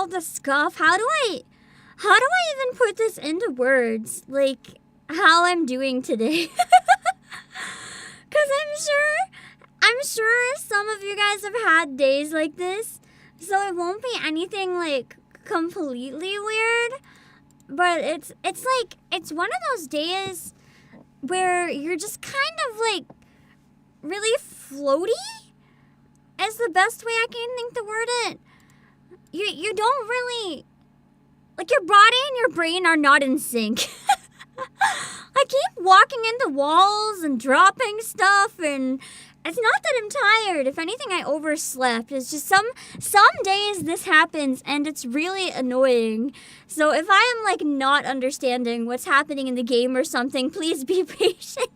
The scuff. How do I even put this into words? Like, how I'm doing today? Because I'm sure some of you guys have had days like this, so it won't be anything like completely weird. But it's like, it's one of those days where you're just kind of like really floaty is the best way I can think to word it. You don't really, like, your body and your brain are not in sync. I keep walking into walls and dropping stuff, and it's not that I'm tired. If anything, I overslept. It's just some days this happens, and it's really annoying. So if I am, like, not understanding what's happening in the game or something, please be patient.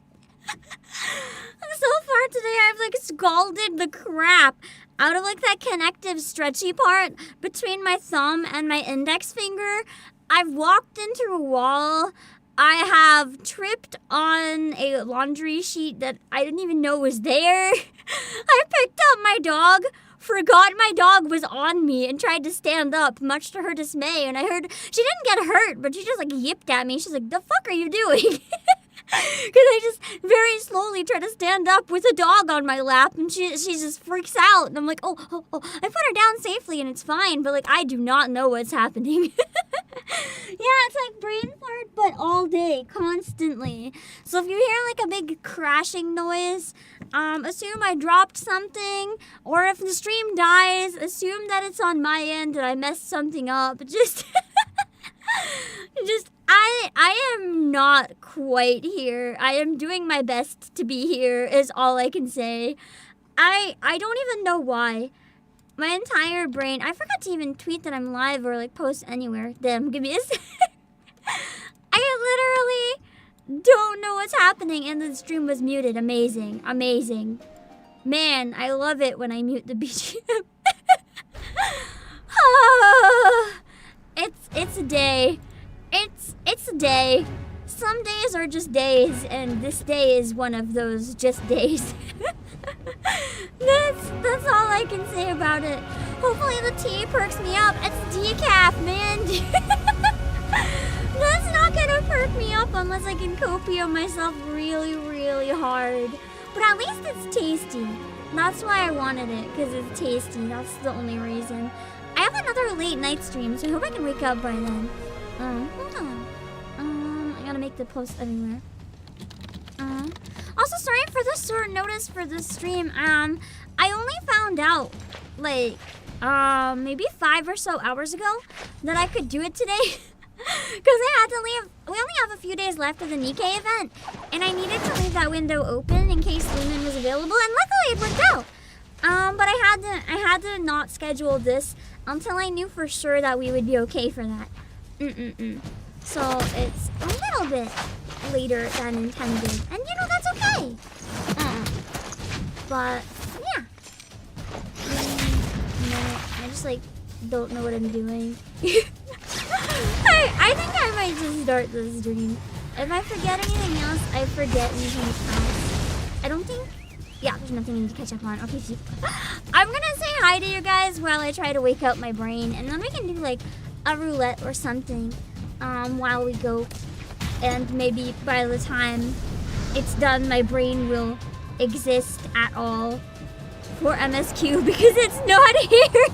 So far today, I've, like, scalded the crap out of, like, that connective stretchy part between my thumb and my index finger. I've walked into a wall. I have tripped on a laundry sheet that I didn't even know was there. I picked up my dog, forgot my dog was on me, and tried to stand up, much to her dismay. And I heard, she didn't get hurt, but she just, like, yipped at me. She's like, "The fuck are you doing?" I just very slowly try to stand up with a dog on my lap, and she just freaks out. And I'm like, oh. I put her down safely, and it's fine, but like I do not know what's happening. Yeah, it's like brain fart, but all day, constantly. So if you hear like a big crashing noise, assume I dropped something, or if the stream dies, assume that it's on my end and I messed something up. I am not quite here. I am doing my best to be here, is all I can say. I don't even know why. My entire brain, I forgot to even tweet that I'm live or like post anywhere. Damn, give me a sec. I literally don't know what's happening, and the stream was muted. Amazing. Man, I love it when I mute the BGM. It's a day. It's a day. Some days are just days, and this day is one of those just days. That's all I can say about it. Hopefully the tea perks me up. It's decaf, man. That's not gonna perk me up unless I can copium myself really, really hard. But at least it's tasty. That's why I wanted it, because it's tasty. That's the only reason. I have another late night stream, so I hope I can wake up by then. Hold on. I gotta make the post everywhere. Also, sorry for the short notice for this stream. I only found out, like, maybe 5 or so hours ago that I could do it today. Because I had to leave. We only have a few days left of the Nikkei event, and I needed to leave that window open in case Lumen was available, and luckily it worked out. But I had to not schedule this until I knew for sure that we would be okay for that. So it's a little bit later than intended, and you know that's okay. But yeah, I just like don't know what I'm doing. I think I might just start this stream. If I forget anything else, I forget anything else. I don't think. Yeah, there's nothing to catch up on. Okay, see. I'm gonna say hi to you guys while I try to wake up my brain, and then we can do like a roulette or something while we go. And maybe by the time it's done, my brain will exist at all for MSQ because it's not here.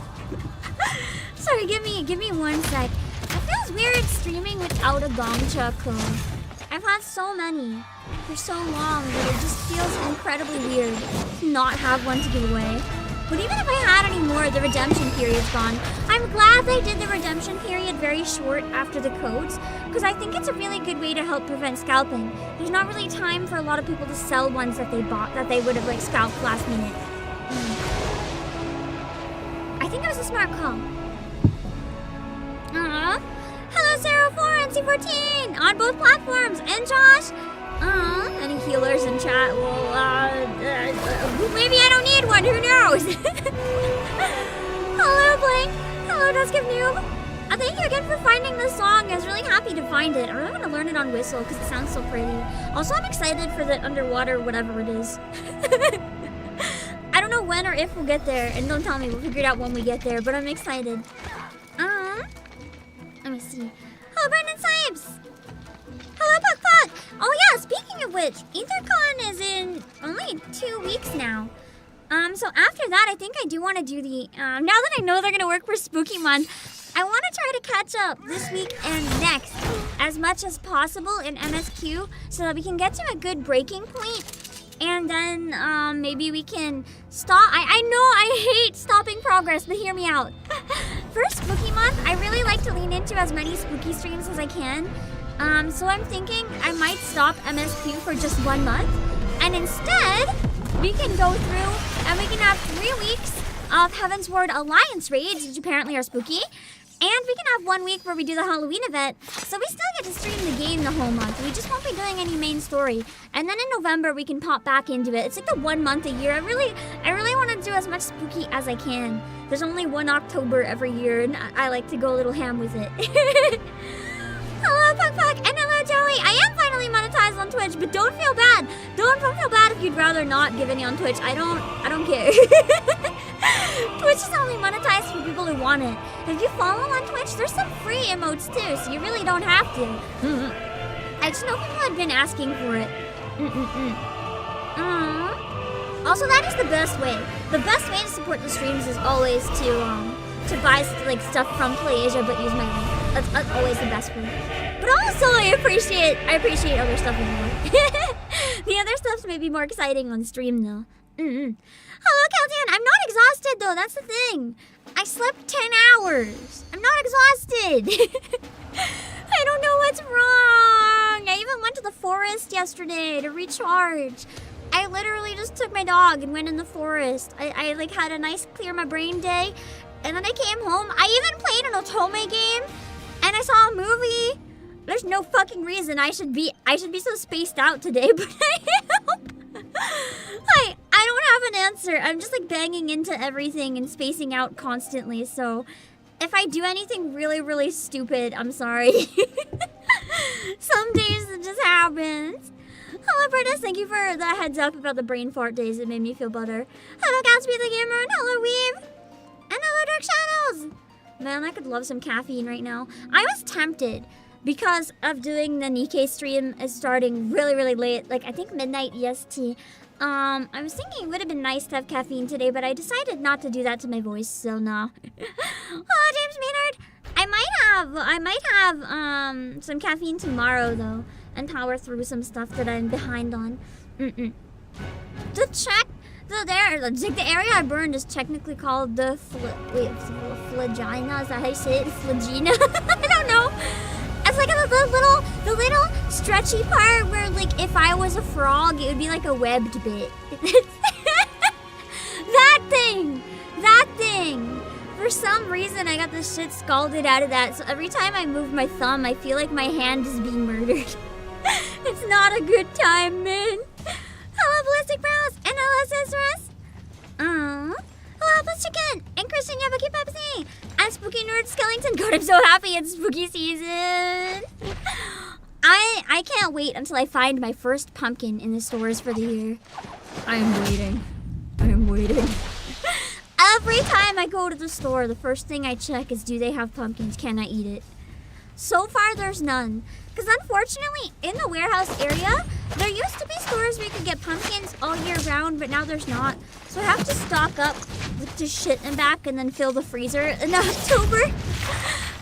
Sorry, give me 1 sec. It feels weird streaming without a gongcha code. I've had so many for so long that it just feels incredibly weird to not have one to give away. But even if I had any more, the redemption period's gone. I'm glad they did the redemption period very short after the codes, because I think it's a really good way to help prevent scalping. There's not really time for a lot of people to sell ones that they bought that they would have like scalped last minute. I think it was a smart call. Hello Sarah4 and C14 on both platforms, and Josh. Any healers in chat? Well, maybe I don't need one, who knows? Hello Blink. Hello Dusk of Noob. Thank you again for finding this song. I was really happy to find it. I really want to learn it on whistle because it sounds so pretty. Also, I'm excited for the underwater whatever it is. I don't know when or if we'll get there, and don't tell me, we'll figure it out when we get there, but I'm excited. Let me see. Hello Brandon Sipes. Hello Puck Puck. Oh yeah, speaking of which, EtherCon is in only 2 weeks now. So after that, I think I do want to do the, now that I know they're going to work for Spooky Month, I want to try to catch up this week and next as much as possible in MSQ so that we can get to a good breaking point, and then maybe we can stop. I know I hate stopping progress, but hear me out. For Spooky Month, I really like to lean into as many spooky streams as I can. So I'm thinking I might stop MSQ for just 1 month, and instead we can go through and we can have 3 weeks of Heaven's Ward Alliance raids, which apparently are spooky. And we can have 1 week where we do the Halloween event, so we still get to stream the game the whole month. We just won't be doing any main story. And then in November, we can pop back into it. It's like the 1 month a year. I really want to do as much spooky as I can. There's only 1 October every year, and I like to go a little ham with it. Hello, Puck Puck, and hello, Joey. I am finally monetized on Twitch, but don't feel bad. Don't feel bad if you'd rather not give any on Twitch. I don't care. Twitch is only monetized for people who want it. If you follow on Twitch, there's some free emotes too, so you really don't have to. I just know people had been asking for it. Also, that is the best way. The best way to support the streams is always to buy like stuff from PlayAsia but use my link. That's always the best way. But also, I appreciate other stuff as well. The other stuff's maybe more exciting on stream though. Hello, Caltan. I'm not exhausted though. That's the thing. I slept 10 hours. I'm not exhausted. I don't know what's wrong. I even went to the forest yesterday to recharge. I literally just took my dog and went in the forest. I like had a nice clear my brain day, and then I came home. I even played an Otome game, and I saw a movie. There's no fucking reason I should be so spaced out today, but I am. I don't have an answer. I'm just like banging into everything and spacing out constantly. So if I do anything really, really stupid, I'm sorry. Some days it just happens. Hello, Britus. Thank you for the heads up about the brain fart days. It made me feel better. Hello, Gatsby the Gamer, and hello, Weave. And hello, Dark Shadows. Man, I could love some caffeine right now. I was tempted because of doing the Nikkei stream is starting really, really late. Like, I think midnight EST. I was thinking it would have been nice to have caffeine today, but I decided not to do that to my voice, so no. Hello, James Maynard. I might have some caffeine tomorrow, though, and power through some stuff that I'm behind on. The area I burned is technically called the Flagina. Is that how you say it? Flagina? I don't know. It's like the little stretchy part where, like, if I was a frog, it would be like a webbed bit. That thing. For some reason, I got this shit scalded out of that. So every time I move my thumb, I feel like my hand is being murdered. It's not a good time, man. Hello, Ballistic Brows, and hello, Cesarus. Hello, Plus Chicken, and Christian Yabuki Pepsi, and Spooky Nerd Skellington. God, I'm so happy it's spooky season. I can't wait until I find my first pumpkin in the stores for the year. I am waiting. Every time I go to the store, the first thing I check is, do they have pumpkins? Can I eat it? So far, there's none. Because unfortunately, in the warehouse area, there used to be stores where you could get pumpkins all year round, but now there's not. So I have to stock up to shit and back and then fill the freezer in October.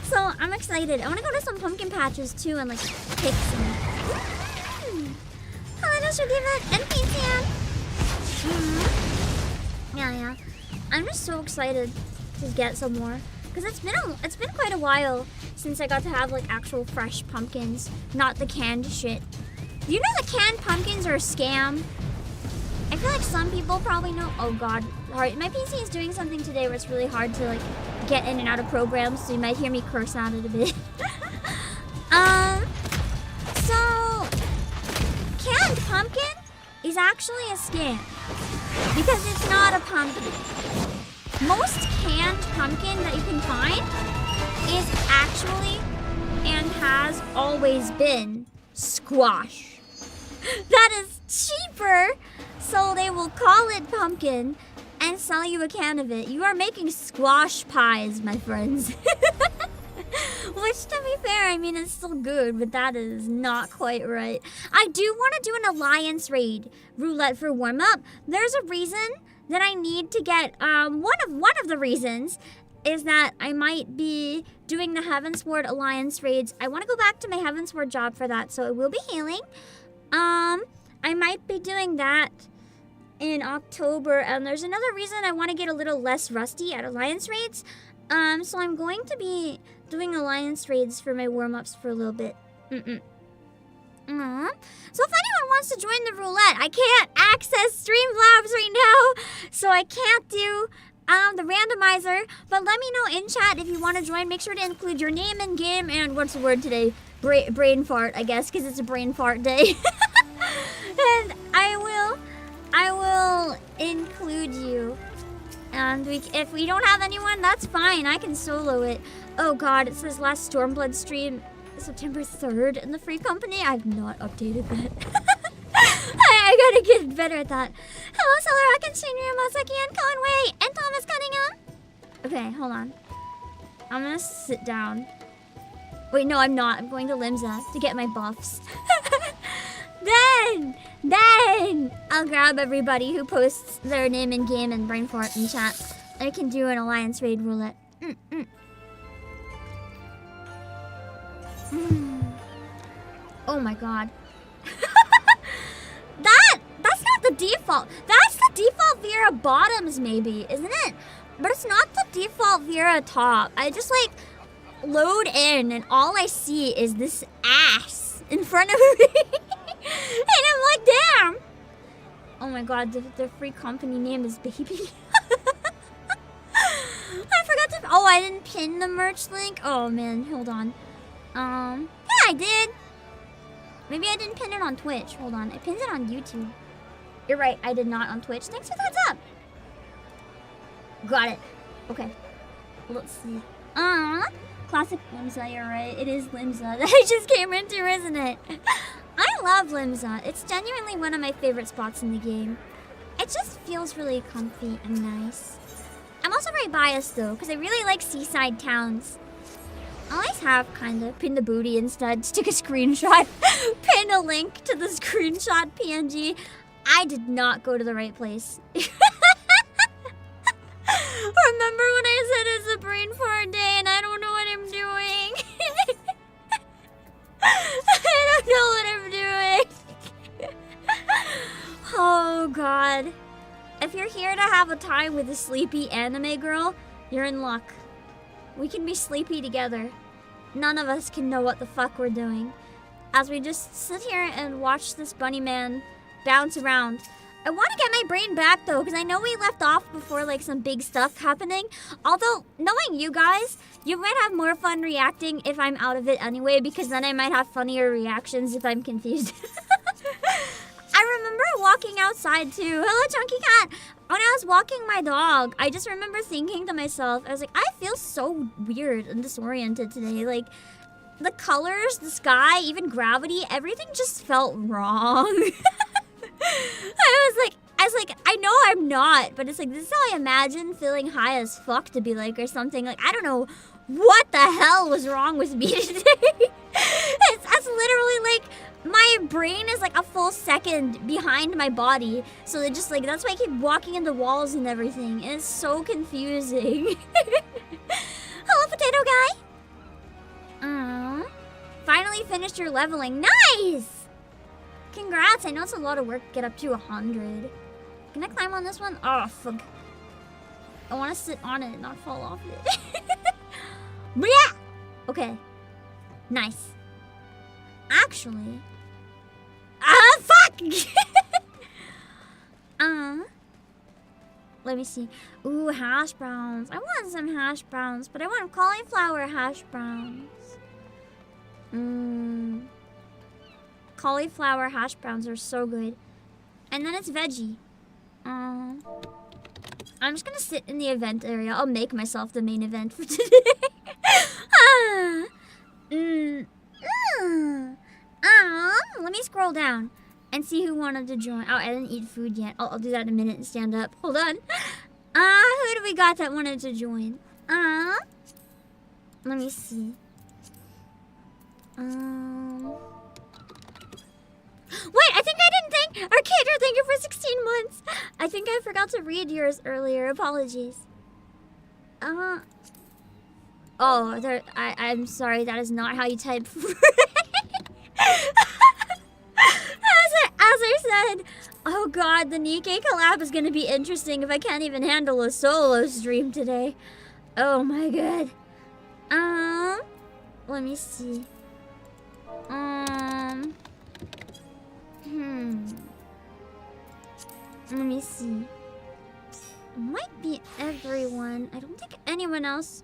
So I'm excited. I want to go to some pumpkin patches too and like pick some. Hello, Mr. Diva and PTM. Yeah. I'm just so excited to get some more. Because it's been quite a while since I got to have like actual fresh pumpkins, not the canned shit. You know the canned pumpkins are a scam? I feel like some people probably know. Oh god, alright, my PC is doing something today where it's really hard to like get in and out of programs, so you might hear me curse at it a bit. So canned pumpkin is actually a scam because it's not a pumpkin. Most canned pumpkin that you can find is actually and has always been squash. That is cheaper, so they will call it pumpkin and sell you a can of it. You are making squash pies, my friends. Which, to be fair, I mean, it's still good, but that is not quite right. I do want to do an alliance raid roulette for warm-up. There's a reason that I need to get, one of the reasons is that I might be doing the Heavensward Alliance raids. I want to go back to my Heavensward job for that, so it will be healing. I might be doing that in October, and there's another reason I want to get a little less rusty at Alliance raids. So I'm going to be doing Alliance raids for my warm-ups for a little bit. So if anyone wants to join the roulette, I can't access Streamlabs right now, so I can't do the randomizer, but let me know in chat if you want to join. Make sure to include your name in game and what's the word today? Brain fart, I guess, because it's a brain fart day. And I will include you. And if we don't have anyone, that's fine. I can solo it. Oh god, it says last Stormblood stream September 3rd in the free company. I've not updated that. I gotta get better at that. Hello, Solar Rock and Shinryu Masaki and Conway and Thomas Cunningham. Okay, hold on. I'm gonna sit down. Wait, no, I'm not. I'm going to Limsa to get my buffs. Then I'll grab everybody who posts their name in game and brain fart in chat. I can do an alliance raid roulette. Oh my god. That's not the default. That's the default Vera bottoms maybe, isn't it? But it's not the default Vera top. I just like load in and all I see is this ass in front of me. And I'm like, damn. Oh my god, the free company name is Baby. I forgot to... Oh, I didn't pin the merch link? Oh man, hold on. Yeah, I did. Maybe I didn't pin it on Twitch. Hold on, I pinned it on YouTube. You're right, I did not on Twitch. Thanks for the heads up. Got it. Okay. Let's see. Classic Limsa, you're right. It is Limsa that I just came into, isn't it? I love Limsa. It's genuinely one of my favorite spots in the game. It just feels really comfy and nice. I'm also very biased though, because I really like seaside towns. I always have kind of pin the booty instead, stick a screenshot, pin a link to the screenshot PNG. I did not go to the right place. Remember when I said it's a brain fart day and I don't know what I'm doing? I don't know what I'm doing. Oh god. If you're here to have a time with a sleepy anime girl, you're in luck. We can be sleepy together. None of us can know what the fuck we're doing. As we just sit here and watch this bunny man bounce around. I want to get my brain back though, because I know we left off before like some big stuff happening. Although, knowing you guys, you might have more fun reacting if I'm out of it anyway, because then I might have funnier reactions if I'm confused. I remember walking outside too. Hello, Chunky Cat. When I was walking my dog, I just remember thinking to myself, I was like, I feel so weird and disoriented today. Like, the colors, the sky, even gravity, everything just felt wrong. I was like, I know I'm not, but it's like, this is how I imagine feeling high as fuck to be like, or something. Like, I don't know what the hell was wrong with me today. That's literally like, my brain is like a full second behind my body. So it just like, that's why I keep walking into walls and everything. And it's so confusing. Hello, potato guy. Finally finished your leveling. Nice! Congrats, I know it's a lot of work to get up to 100. Can I climb on this one? Oh, fuck. I want to sit on it and not fall off it. Yeah! Okay. Nice. Actually... fuck! Let me see. Ooh, hash browns. I want some hash browns, but I want cauliflower hash browns. Cauliflower hash browns are so good. And then it's veggie. I'm just gonna sit in the event area. I'll make myself the main event for today. Let me scroll down and see who wanted to join. Oh, I didn't eat food yet. I'll do that in a minute and stand up. Hold on. Who do we got that wanted to join? Let me see. Wait, I think I didn't thank Arcader. Thank you for 16 months. I think I forgot to read yours earlier. Apologies. Oh, I'm sorry. That is not how you type. As I said, oh god, the Nikkei collab is gonna be interesting if I can't even handle a solo stream today. Oh my god. Let me see. Let me see. Might be everyone. I don't think anyone else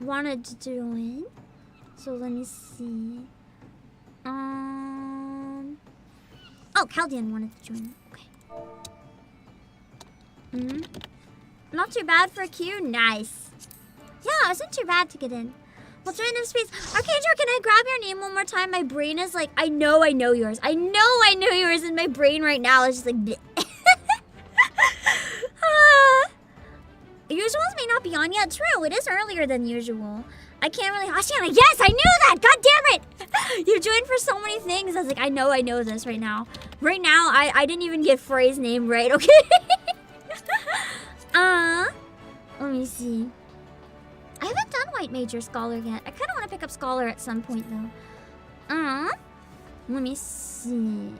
wanted to join. So let me see. Oh, Caldian wanted to join. Okay. Not too bad for a queue. Nice. Yeah, it wasn't too bad to get in. We'll join them space. Arcadio, can I grab your name one more time? My brain is like, I know yours. I know yours, and my brain right now is just like, Usuals may not be on yet. True, it is earlier than usual. I can't really... Ashiana, yes, I knew that! God damn it! You joined for so many things. I was like, I know this right now. Right now, I didn't even get Frey's name right, okay? Let me see. I haven't done White Major Scholar yet. I kind of want to pick up Scholar at some point, though. Let me see.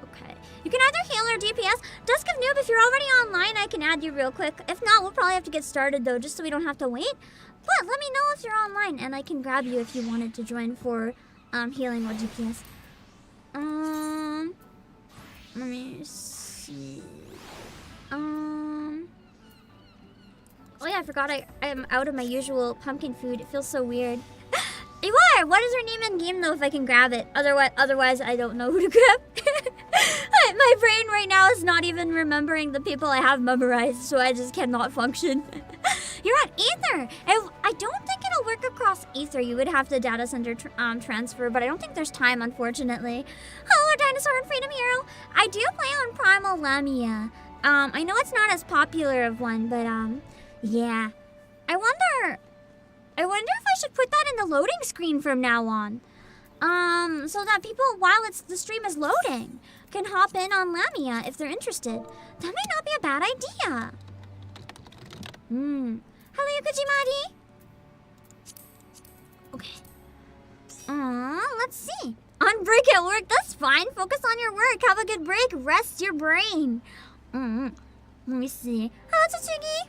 Okay. You can either heal or DPS. Dusk of Noob, if you're already online, I can add you real quick. If not, we'll probably have to get started, though, just so we don't have to wait. But let me know if you're online, and I can grab you if you wanted to join for healing or DPS. Let me see. Oh yeah, I forgot I am out of my usual pumpkin food. It feels so weird. You are! What is her name in game though if I can grab it? Otherwise I don't know who to grab. My brain right now is not even remembering the people I have memorized, so I just cannot function. You're on Ether! I don't think it'll work across Ether. You would have to data center transfer, but I don't think there's time, unfortunately. Hello, Dinosaur and Freedom Hero! I do play on Primal Lamia. I know it's not as popular of one, but yeah. I wonder if I should put that in the loading screen from now on. So that people, while the stream is loading, can hop in on Lamia if they're interested. That might not be a bad idea. Hello, Yukujimari. Okay. Let's see. On break at work, that's fine. Focus on your work. Have a good break. Rest your brain. Let me see. Hello, Tatsugi.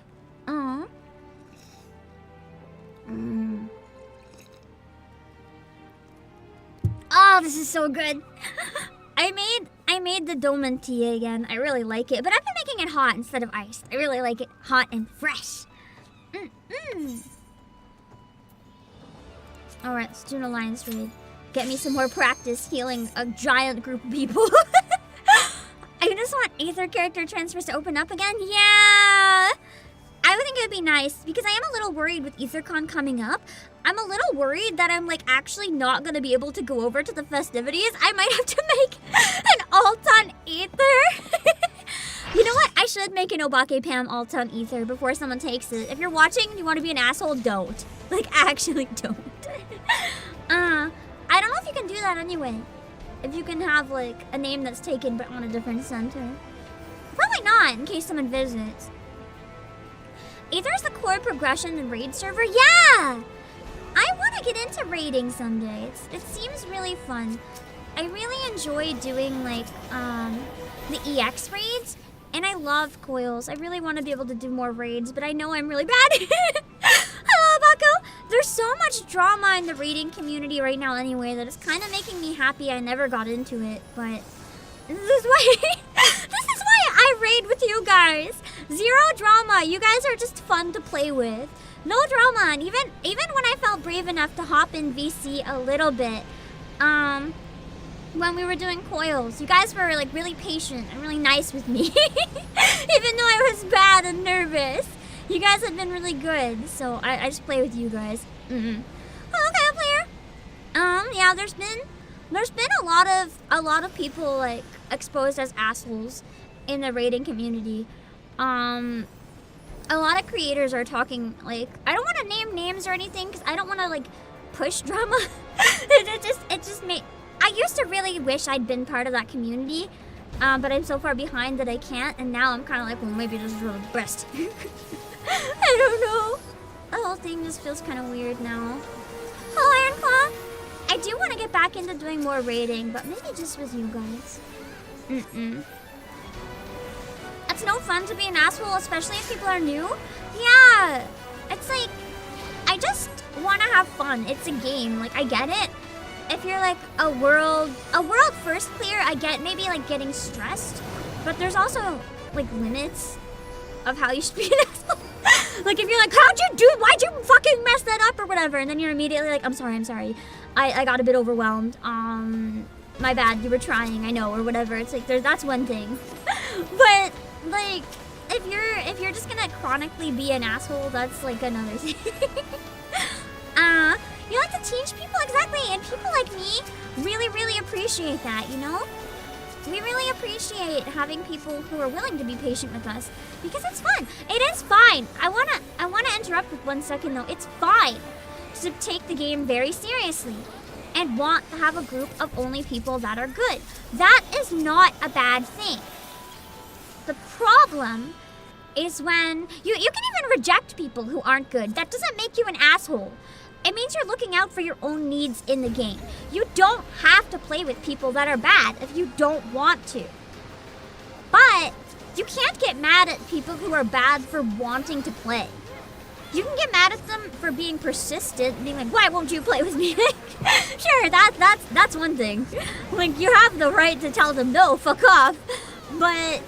Oh, this is so good. I made the dolmen tea again. I really like it, but I've been making it hot instead of iced. I really like it hot and fresh. All right, let's do an alliance raid. Get me some more practice healing a giant group of people. I just want Aether character transfers to open up again. Yeah. I would think it would be nice because I am a little worried with EtherCon coming up. I'm a little worried that I'm like actually not going to be able to go over to the festivities. I might have to make an alt on Aether. You know what? I should make an Obake Pam alt on Aether before someone takes it. If you're watching and you want to be an asshole, don't. Like, actually don't. I don't know if you can do that anyway. If you can have like a name that's taken but on a different center. Probably not in case someone visits. Aether is the core progression in raid server. Yeah! I want to get into raiding someday. It seems really fun. I really enjoy doing like the EX raids, and I love coils. I really want to be able to do more raids, but I know I'm really bad. Hello, Obake. There's so much drama in the raiding community right now anyway that it's kind of making me happy I never got into it, but this is why I raid with you guys. Zero drama. You guys are just fun to play with. No drama. And even when I felt brave enough to hop in VC a little bit, when we were doing coils, you guys were like really patient and really nice with me. Even though I was bad and nervous, you guys have been really good. So I just play with you guys. Okay, player. Yeah, there's been a lot of people like exposed as assholes in the raiding community. A lot of creators are talking like, I don't want to name names or anything because I don't want to like push drama. it just made. I used to really wish I'd been part of that community, but I'm so far behind that I can't. And now I'm kind of like, well, maybe this is really the best. I don't know. The whole thing just feels kind of weird now. Hello, Ironclaw. I do want to get back into doing more raiding, but maybe just with you guys. It's no fun to be an asshole, especially if people are new. Yeah, it's like, I just want to have fun. It's a game, like I get it. If you're like a world first player, I get maybe like getting stressed, but there's also like limits of how you should be an asshole. Like if you're like, why'd you fucking mess that up or whatever, and then you're immediately like, I'm sorry. I got a bit overwhelmed. My bad, you were trying, I know, or whatever. It's like that's one thing. But like if you're just gonna chronically be an asshole, that's like another thing. You like to teach people, exactly, and people like me really appreciate that, you know? We really appreciate having people who are willing to be patient with us. Because it's fun. It is fine. I wanna interrupt with 1 second though. It's fine to take the game very seriously and want to have a group of only people that are good. That is not a bad thing. The problem is when you can even reject people who aren't good. That doesn't make you an asshole. It means you're looking out for your own needs in the game. You don't have to play with people that are bad if you don't want to. But you can't get mad at people who are bad for wanting to play. You can get mad at them for being persistent, being like, why won't you play with me? Sure, that's one thing. Like, you have the right to tell them, no, fuck off. But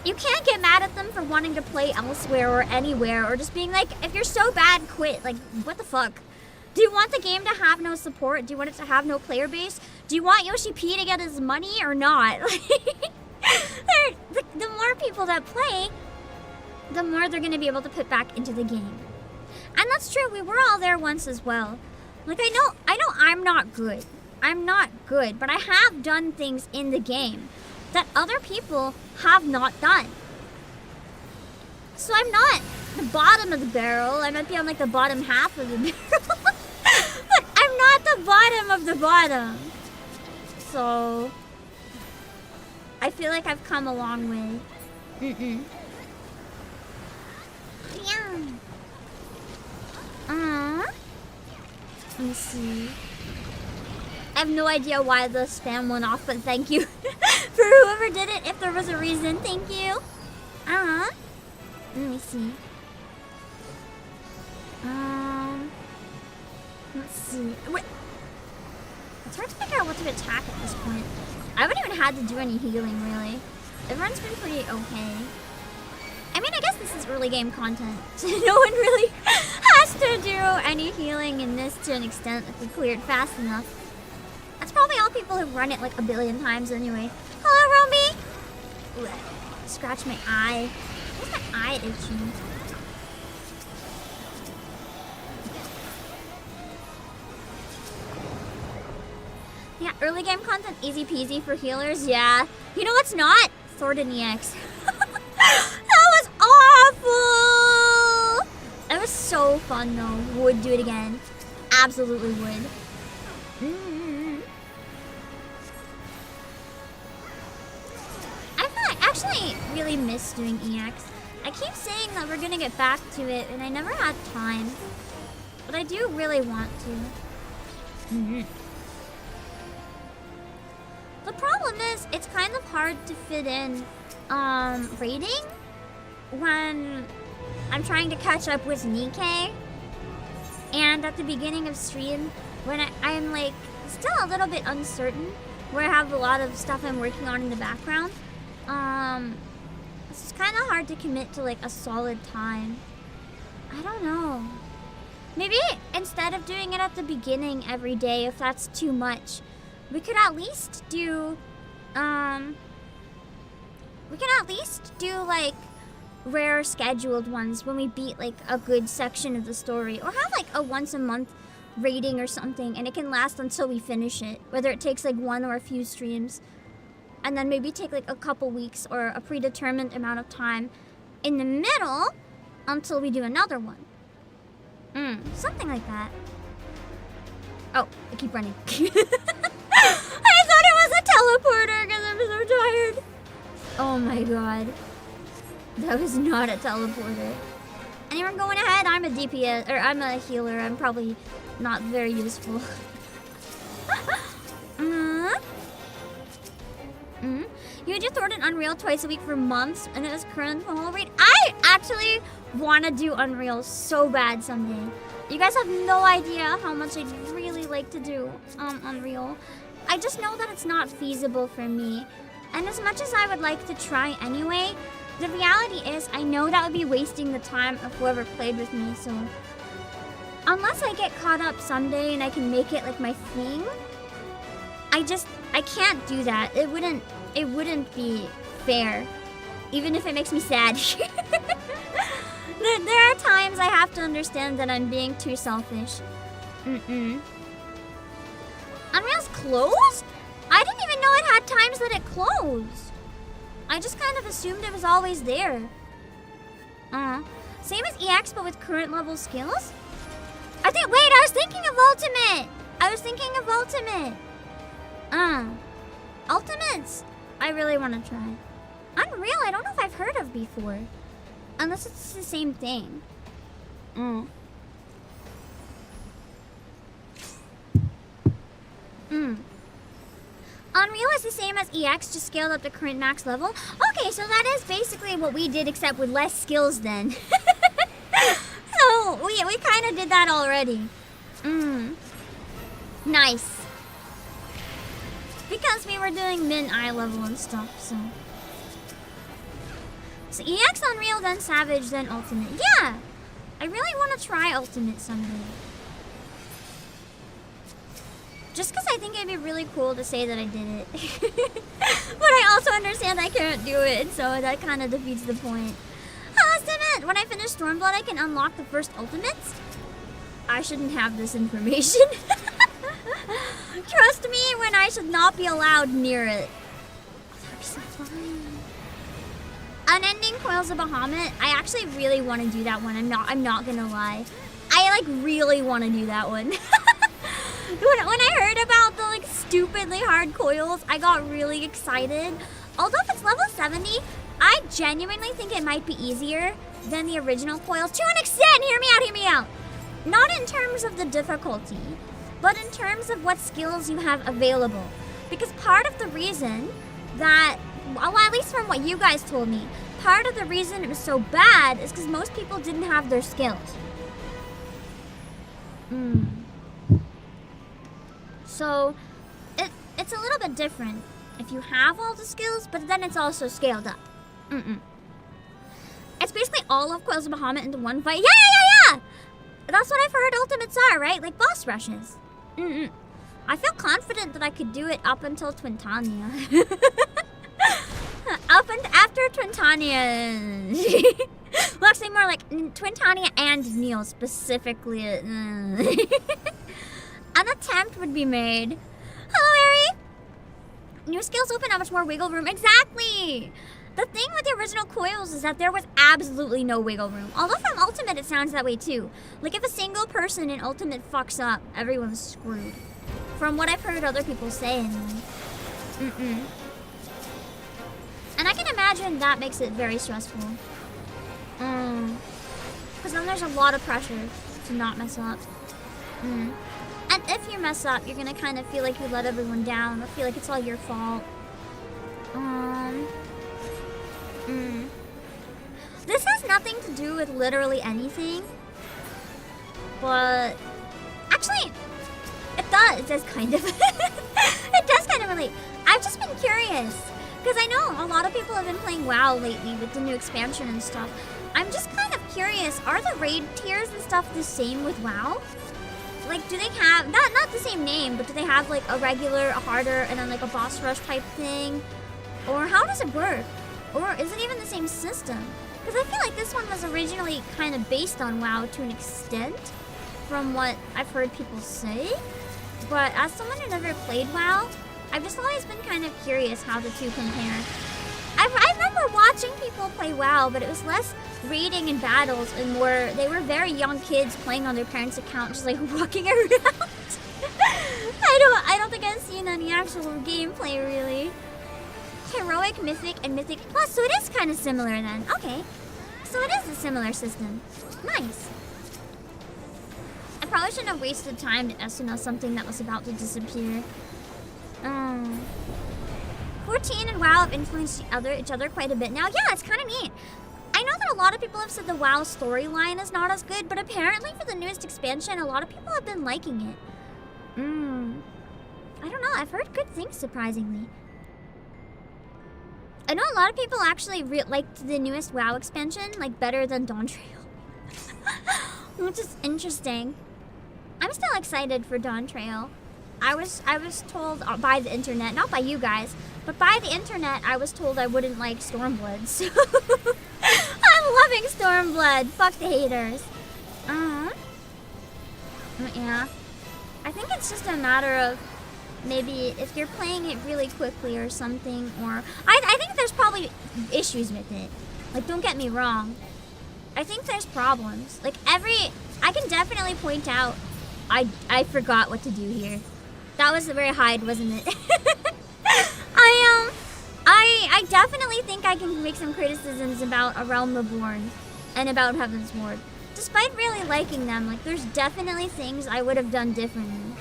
you can't get mad at them for wanting to play elsewhere or anywhere, or just being like, if you're so bad, quit. Like, what the fuck? Do you want the game to have no support? Do you want it to have no player base? Do you want Yoshi P to get his money or not? The more people that play, the more they're going to be able to put back into the game. And that's true, we were all there once as well. Like, I know I'm not good. I'm not good, but I have done things in the game that other people have not done. So I'm not the bottom of the barrel. I might be on like the bottom half of the barrel. But I'm not the bottom of the bottom. So I feel like I've come a long way. Yeah. Let me see. I have no idea why the spam went off, but thank you for whoever did it. If there was a reason, thank you. Let me see. Let's see. Wait. It's hard to figure out what to attack at this point. I haven't even had to do any healing, really. Everyone's been pretty okay. I mean, I guess this is early game content. So no one really has to do any healing in this to an extent if we clear it fast enough. That's probably all people who've run it like a billion times anyway. Hello, Romy! Ugh. Scratch my eye. Why's my eye itching? Yeah, early game content, easy peasy for healers, yeah. You know what's not? Thornton EX. That was awful! That was so fun though. Would do it again. Absolutely would. I actually really miss doing EX. I keep saying that we're gonna get back to it, and I never had time. But I do really want to. The problem is, it's kind of hard to fit in rating when I'm trying to catch up with Nikkei. And at the beginning of stream, when I'm like still a little bit uncertain, where I have a lot of stuff I'm working on in the background, it's kind of hard to commit to like a solid time. I don't know. Maybe instead of doing it at the beginning every day, if that's too much, we could at least do like rare scheduled ones when we beat like a good section of the story, or have like a once a month rating or something, and it can last until we finish it, whether it takes like one or a few streams, and then maybe take like a couple weeks or a predetermined amount of time in the middle until we do another one. Something like that. Oh, I keep running. I thought it was a teleporter because I'm so tired. Oh my god. That was not a teleporter. Anyone going ahead? I'm a DPS, or I'm a healer. I'm probably not very useful. You just ordered Unreal twice a week for months, and it was current whole rate. I actually want to do Unreal so bad someday. You guys have no idea how much I'd really like to do Unreal. I just know that it's not feasible for me. And as much as I would like to try anyway, the reality is I know that would be wasting the time of whoever played with me, so unless I get caught up someday and I can make it like my thing, I can't do that. It wouldn't be fair, even if it makes me sad. There are times I have to understand that I'm being too selfish. Unreal's closed? I didn't even know it had times that it closed. I just kind of assumed it was always there. Same as EX, but with current level skills? Wait, I was thinking of ultimate! Ultimates, I really want to try. Unreal, I don't know if I've heard of before. Unless it's the same thing. Unreal is the same as EX, just scaled up to current max level. Okay, so that is basically what we did, except with less skills then. So, we kind of did that already. Nice. Because we were doing min eye level and stuff, so. So EX, Unreal, then Savage, then Ultimate. Yeah! I really want to try Ultimate someday. Just because I think it'd be really cool to say that I did it. But I also understand I can't do it, so that kind of defeats the point. Ultimate! When I finish Stormblood, I can unlock the first Ultimates? I shouldn't have this information. Trust me when I should not be allowed near it. That'd be so fun. Unending Coils of Bahamut. I actually really want to do that one. I'm not gonna lie. I really want to do that one. When I heard about the stupidly hard coils, I got really excited. Although if it's level 70, I genuinely think it might be easier than the original coils to an extent. Hear me out. Not in terms of the difficulty, but in terms of what skills you have available. Because part of the reason that, well, at least from what you guys told me, part of the reason it was so bad is because most people didn't have their skills. So, it's a little bit different if you have all the skills, but then it's also scaled up. It's basically all of Coils of Bahamut into one fight. Yeah! That's what I've heard ultimates are, right? Like boss rushes. I feel confident that I could do it up until Twintania. After Twintania. Well, actually more like Twintania and Neil specifically. An attempt would be made. Hello, Ari! New skills open up much more wiggle room. Exactly! The thing with the original coils is that there was absolutely no wiggle room. Although from Ultimate it sounds that way too. Like if a single person in Ultimate fucks up, everyone's screwed. From what I've heard other people say anyway. And I can imagine that makes it very stressful. Because then there's a lot of pressure to not mess up. And if you mess up, you're gonna kind of feel like you let everyone down or feel like it's all your fault. This has nothing to do with literally anything. But actually, it does kind of. It does kind of relate. I've just been curious. Because I know a lot of people have been playing WoW lately with the new expansion and stuff. I'm just kind of curious, are the raid tiers and stuff the same with WoW? Like, do they have, not the same name, but do they have like a regular, a harder, and then like a boss rush type thing? Or how does it work? Or is it even the same system? Because I feel like this one was originally kind of based on WoW to an extent, from what I've heard people say. But as someone who never played WoW, I've just always been kind of curious how the two compare. I remember watching people play WoW, but it was less raiding and battles and more, they were very young kids playing on their parents' account, just like walking around. I don't think I've seen any actual gameplay really. Heroic, Mythic, and Mythic Plus, so it is kind of similar then. Okay, so it is a similar system. Nice. I probably shouldn't have wasted time to SNL something that was about to disappear. 14 and WoW have influenced each other quite a bit now. Yeah, it's kind of neat. I know that a lot of people have said the WoW storyline is not as good, but apparently for the newest expansion, a lot of people have been liking it. I don't know, I've heard good things, surprisingly. I know a lot of people actually liked the newest WoW expansion, like, better than Dawn Trail. Which is interesting. I'm still excited for Dawn Trail. I was told by the internet, not by you guys, but by the internet, I was told I wouldn't like Stormblood, so I'm loving Stormblood. Fuck the haters. Yeah. I think it's just a matter of maybe if you're playing it really quickly or something, or I think there's probably issues with it. Like, don't get me wrong. I think there's problems. Like I can definitely point out I forgot what to do here. That was very hide, wasn't it? I definitely think I can make some criticisms about A Realm Reborn and about Heaven's Ward. Despite really liking them, like there's definitely things I would have done differently.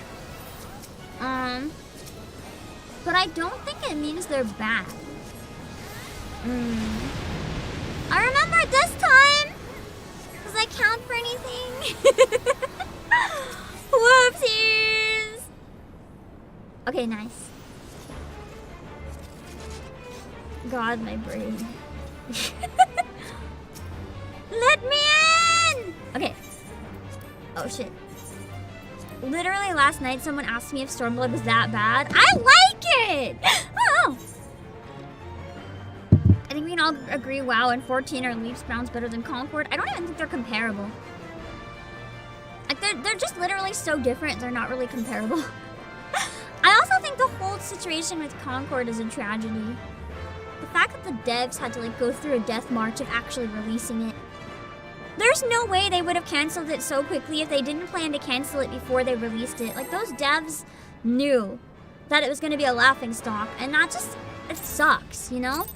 But I don't think it means they're bad. I remember this time! Does that count for anything? Whoopsies! Okay, nice. God, my brain. Let me in! Okay. Oh, shit. Literally last night, someone asked me if Stormblood was that bad. I like it! Oh! I think we can all agree WoW and 14 are leaps bounds better than Concord. I don't even think they're comparable. Like, they're just literally so different, they're not really comparable. I also think the whole situation with Concord is a tragedy. The fact that the devs had to, like, go through a death march of actually releasing it. There's no way they would have canceled it so quickly if they didn't plan to cancel it before they released it. Like, those devs knew that it was going to be a laughingstock, and that just, it sucks, you know?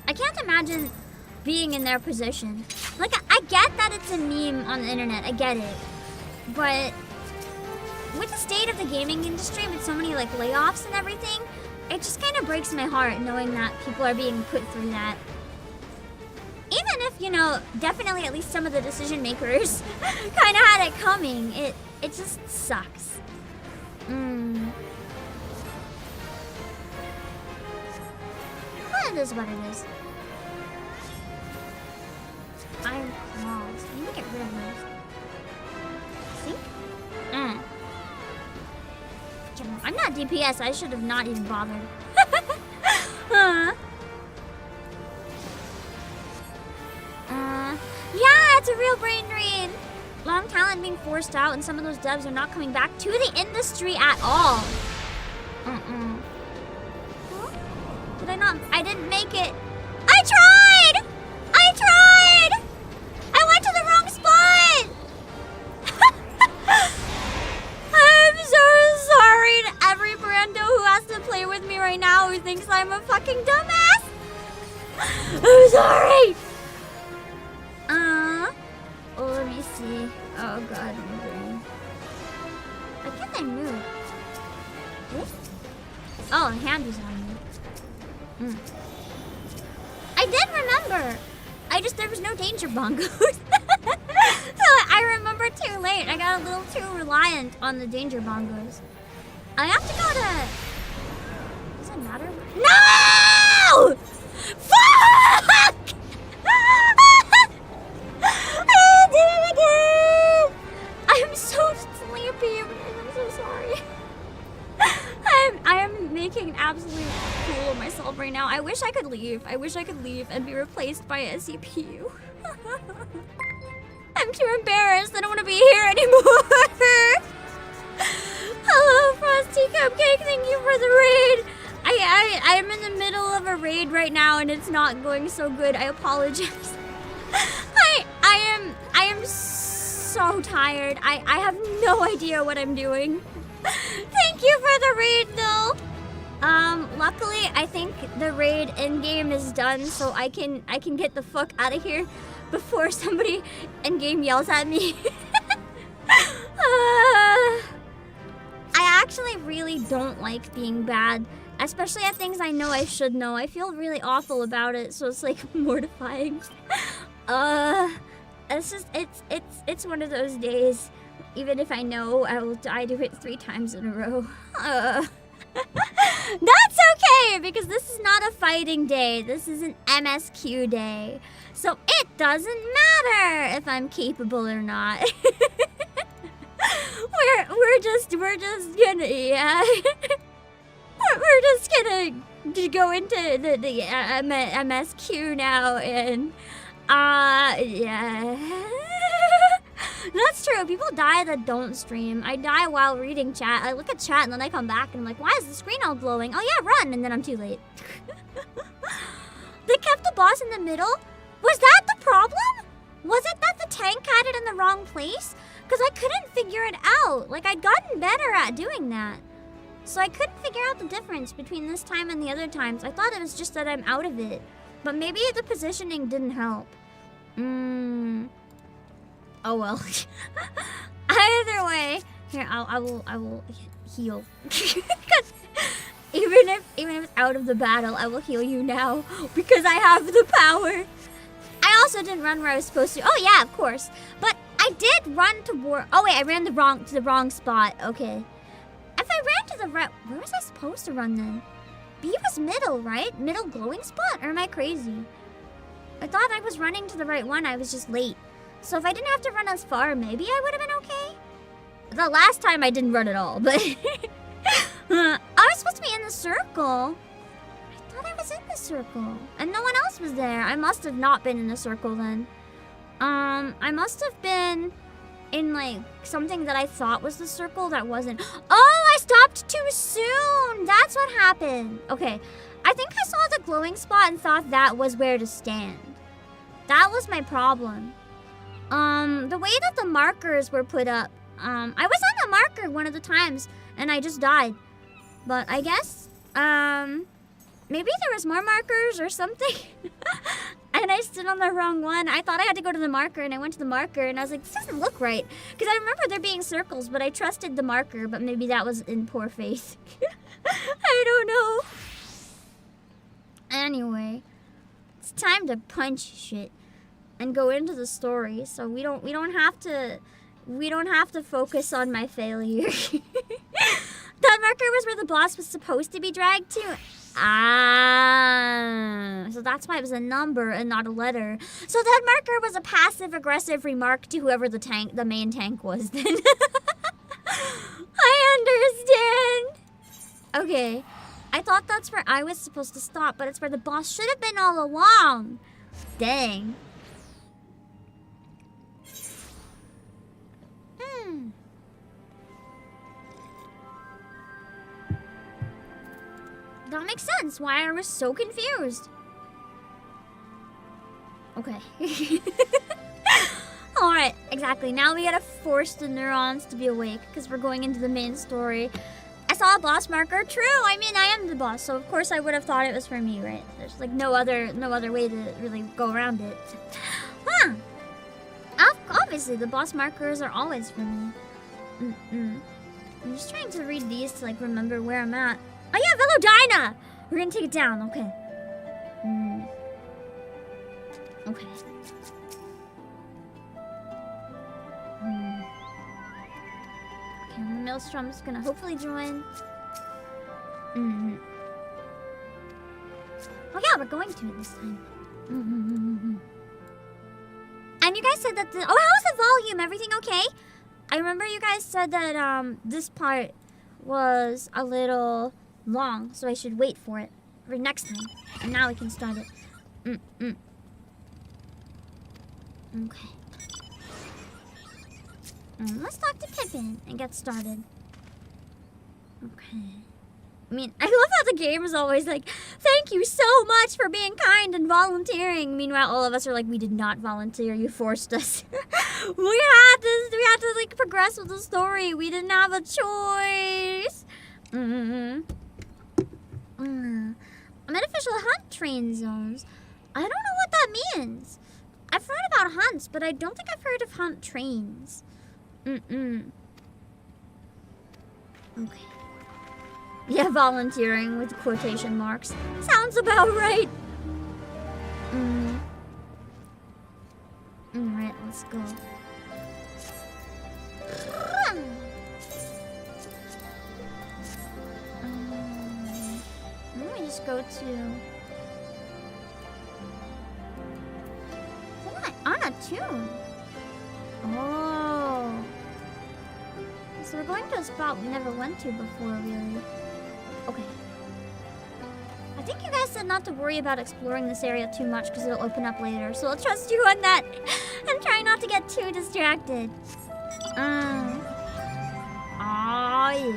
I can't imagine being in their position. Like, I get that it's a meme on the internet, I get it. But with the state of the gaming industry, with so many, like, layoffs and everything, it just kind of breaks my heart knowing that people are being put through that. Even if, you know, definitely at least some of the decision makers kind of had it coming, it just sucks. Well, it is what it is. Iron claws. I need to get rid of those. See? I'm not DPS. I should have not even bothered. Yeah, it's a real brain drain. Long talent being forced out, and some of those devs are not coming back to the industry at all. Huh? Did I not? I didn't make it. I tried! I tried! I went to the wrong spot! I'm so sorry to every Brando who has to play with me right now who thinks I'm a fucking dumbass. I'm sorry! Oh, let me see. Oh god, my brain. Why can't I move? What? Oh, the hand was on me. I did remember! There was no danger bongos. So I remember too late. I got a little too reliant on the danger bongos. I have to go to... Does it matter? No! Fuck! I did it again! I'm so sleepy. I'm so sorry. I am making an absolute fool of myself right now. I wish I could leave. I wish I could leave and be replaced by a CPU. I'm too embarrassed. I don't want to be here anymore. Hello, Frosty Cupcake. Thank you for the raid. I'm in the middle of a raid right now and it's not going so good. I apologize. I am so tired. I have no idea what I'm doing. Thank you for the raid though. Luckily I think the raid in-game is done, so I can get the fuck out of here before somebody in-game yells at me. I actually really don't like being bad, especially at things I know I should know. I feel really awful about it, so it's like mortifying. It's just it's one of those days. Even if I know I will die to it 3 times in a row. That's okay, because this is not a fighting day. This is an MSQ day. So it doesn't matter if I'm capable or not. we're just gonna, yeah. we're just gonna go into the MSQ now and, yeah. That's true. People die that don't stream. I die while reading chat. I look at chat and then I come back and I'm like, why is the screen all glowing? Oh yeah, run! And then I'm too late. They kept the boss in the middle? Was that the problem? Was it that the tank had it in the wrong place? Because I couldn't figure it out. Like, I'd gotten better at doing that. So I couldn't figure out the difference between this time and the other times. I thought it was just that I'm out of it. But maybe the positioning didn't help. Oh well. Either way, here I will heal. even if it's out of the battle, I will heal you now because I have the power. I also didn't run where I was supposed to. Oh yeah, of course. But I did run toward. Oh wait, I ran to the wrong spot. Okay. If I ran to the right, where was I supposed to run then? B was middle, right? Middle glowing spot? Or am I crazy? I thought I was running to the right one. I was just late. So if I didn't have to run as far, maybe I would have been okay. The last time I didn't run at all, but I was supposed to be in the circle. I thought I was in the circle, and no one else was there. I must have not been in the circle then. I must have been in like something that I thought was the circle that wasn't. Oh, I stopped too soon. That's what happened. Okay, I think I saw the glowing spot and thought that was where to stand. That was my problem. The way that the markers were put up, I was on the marker one of the times and I just died. But I guess, maybe there was more markers or something. And I stood on the wrong one. I thought I had to go to the marker and I went to the marker and I was like, this doesn't look right. Because I remember there being circles, but I trusted the marker, but maybe that was in poor faith. I don't know. Anyway, it's time to punch shit and go into the story, so we don't have to focus on my failure. That marker was where the boss was supposed to be dragged to. Ah, so that's why it was a number and not a letter. So that marker was a passive-aggressive remark to whoever the main tank was then. I understand. Okay, I thought that's where I was supposed to stop, but it's where the boss should have been all along. Dang. That makes sense why I was so confused. Okay. Alright, exactly. Now we gotta force the neurons to be awake because we're going into the main story. I saw a boss marker. True, I mean, I am the boss, so of course I would have thought it was for me, right? There's like no other way to really go around it. Huh. Obviously, the boss markers are always for me. I'm just trying to read these to like remember where I'm at. Oh yeah, Velodina! We're gonna take it down, okay. Okay. Okay, Maelstrom's gonna hopefully join. Oh yeah, we're going to it this time. And you guys said that oh, how's the volume? Everything okay? I remember you guys said that this part was a little long, so I should wait for it for next time. And now we can start it. Okay. Let's talk to Pippin and get started. Okay. I mean, I love how the game is always like, thank you so much for being kind and volunteering. Meanwhile, all of us are like, we did not volunteer, you forced us. we had to like progress with the story. We didn't have a choice. Unofficial hunt train zones. I don't know what that means. I've heard about hunts, but I don't think I've heard of hunt trains. Okay. Yeah, volunteering with quotation marks. Sounds about right. Alright, let's go. Let me just go to... Am I on a tune? Oh. So we're going to a spot we never went to before, really. Okay. I think you guys said not to worry about exploring this area too much because it'll open up later. So I'll trust you on that and try not to get too distracted. Oh,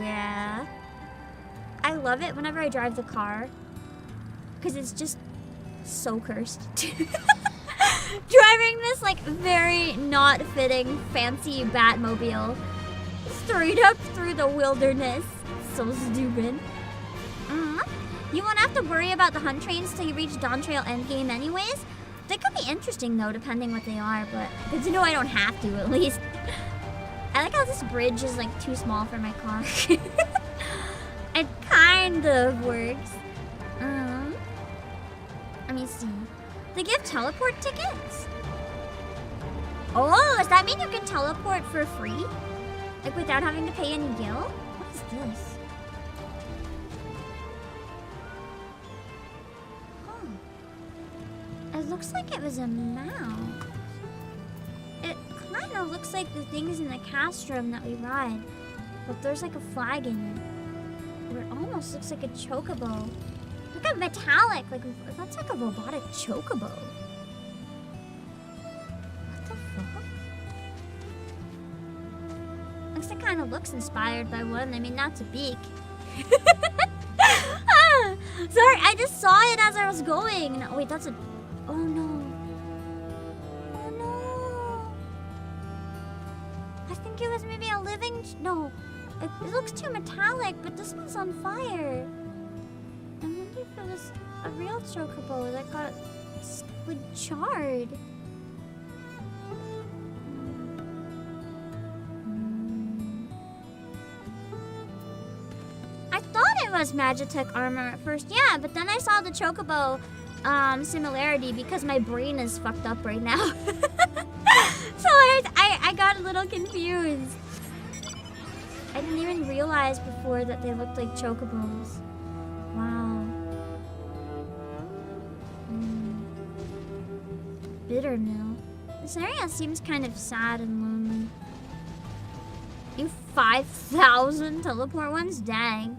yeah. I love it whenever I drive the car because it's just so cursed. Driving this like very not fitting fancy Batmobile straight up through the wilderness. So stupid. You won't have to worry about the hunt trains till you reach Dawn Trail Endgame anyways. They could be interesting though, depending what they are, but good to know I don't have to at least. I like how this bridge is like too small for my car. It kind of works. Let me see. They give teleport tickets? Oh, does that mean you can teleport for free? Like without having to pay any gil? What is this? It looks like it was a mount. It kind of looks like the things in the castrum that we ride, but there's like a flag in it. Or it almost looks like a chocobo. Look at metallic, like that's like a robotic chocobo. What the fuck? Looks like kind of looks inspired by one. I mean, that's a beak. Sorry, I just saw it as I was going. No, wait, that's a. Oh no. Oh no. I think it was maybe a living. No. It looks too metallic, but this one's on fire. I wonder if it was a real chocobo that got like charred. I thought it was Magitech armor at first, yeah, but then I saw the chocobo similarity because my brain is fucked up right now. So I got a little confused. I didn't even realize before that they looked like chocobos. Wow. Bitter mill. This area seems kind of sad and lonely. You 5,000 teleport ones? Dang.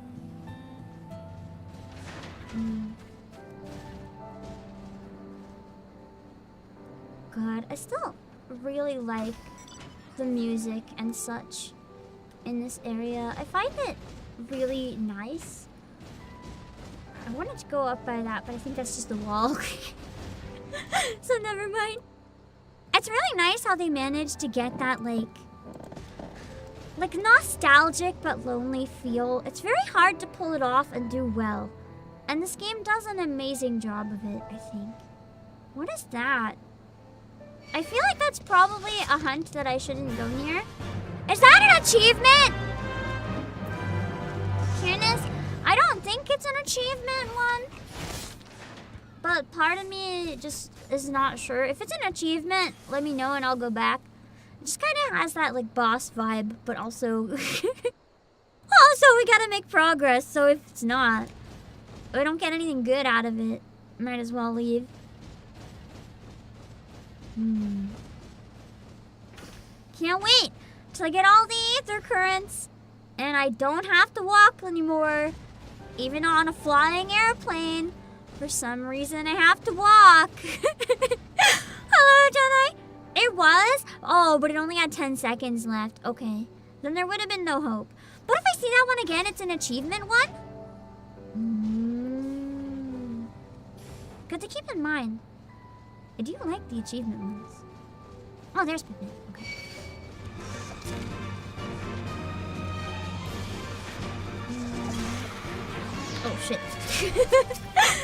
God, I still really like the music and such in this area. I find it really nice. I wanted to go up by that, but I think that's just a wall. So never mind. It's really nice how they managed to get that like nostalgic but lonely feel. It's very hard to pull it off and do well. And this game does an amazing job of it, I think. What is that? I feel like that's probably a hunt that I shouldn't go near. Is that an achievement? Cureness? I don't think it's an achievement one. But part of me just is not sure. If it's an achievement, let me know and I'll go back. It just kind of has that like boss vibe, but also... also, we gotta make progress, so if it's not, I don't get anything good out of it, might as well leave. Can't wait till I get all the ether currents and I don't have to walk anymore. Even on a flying airplane, for some reason I have to walk. Hello, Jedi. It was? Oh, but it only had 10 seconds left. Okay, then there would have been no hope. What if I see that one again? It's an achievement one? Good to keep in mind. I do like the achievement ones. Oh, there's Pipit. Okay. Oh, shit.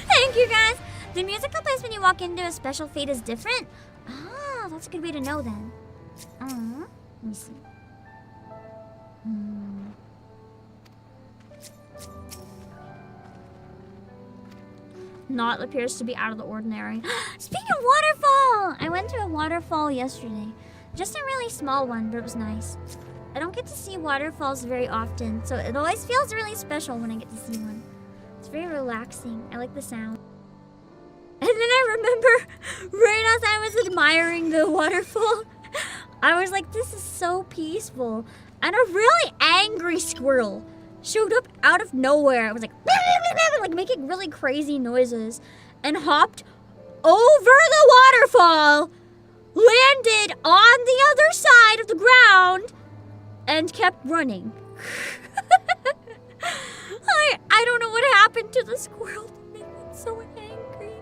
Thank you, guys. The musical plays when you walk into a special fate is different? Ah, that's a good way to know then. Let me see. Not appears to be out of the ordinary. Speaking of waterfall! I went to a waterfall yesterday. Just a really small one, but it was nice. I don't get to see waterfalls very often, so it always feels really special when I get to see one. It's very relaxing. I like the sound. And then I remember, right as I was admiring the waterfall, I was like, this is so peaceful. And a really angry squirrel showed up out of nowhere. I was like, like making really crazy noises, and hopped over the waterfall, landed on the other side of the ground, and kept running. I don't know what happened to the squirrel to make it so angry.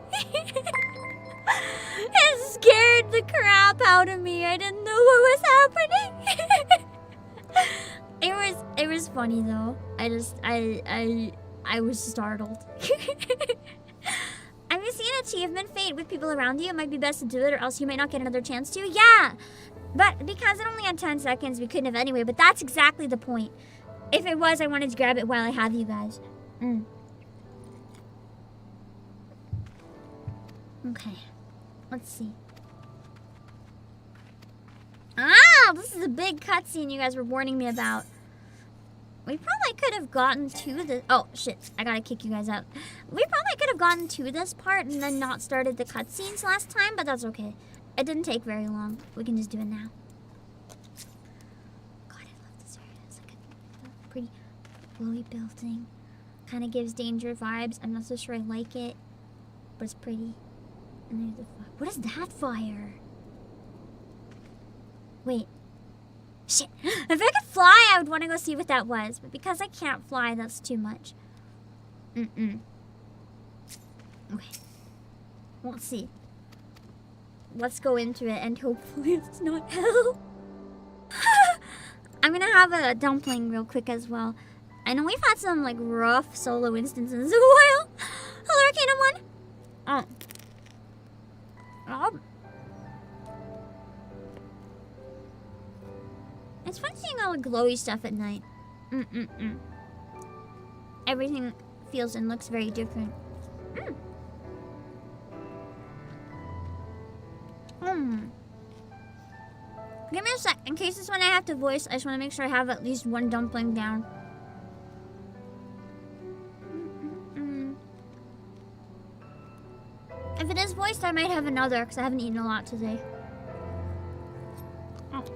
It scared the crap out of me. I didn't know what was happening. It was funny though. I was startled. Have you seen achievement fate with people around you? It might be best to do it or else you might not get another chance to. Yeah, but because it only had 10 seconds, we couldn't have anyway. But that's exactly the point. If it was, I wanted to grab it while I have you guys. Okay, let's see. Ah, this is a big cutscene you guys were warning me about. We probably could have gotten to the... Oh, shit. I gotta kick you guys out. We probably could have gotten to this part and then not started the cutscenes last time, but that's okay. It didn't take very long. We can just do it now. God, I love this area. It's like a pretty glowy building. Kind of gives danger vibes. I'm not so sure I like it, but it's pretty. And there's the fire. What is that fire? Wait. Shit. If I could fly, I would want to go see what that was. But because I can't fly, that's too much. Okay. Let's see. Let's go into it and hopefully it's not hell. I'm gonna have a dumpling real quick as well. I know we've had some like rough solo instances a while. Hello, Arcanum 1. It's fun seeing all the glowy stuff at night. Everything feels and looks very different. Give me a sec. In case this one I have to voice, I just want to make sure I have at least one dumpling down. If it is voiced, I might have another because I haven't eaten a lot today. Okay.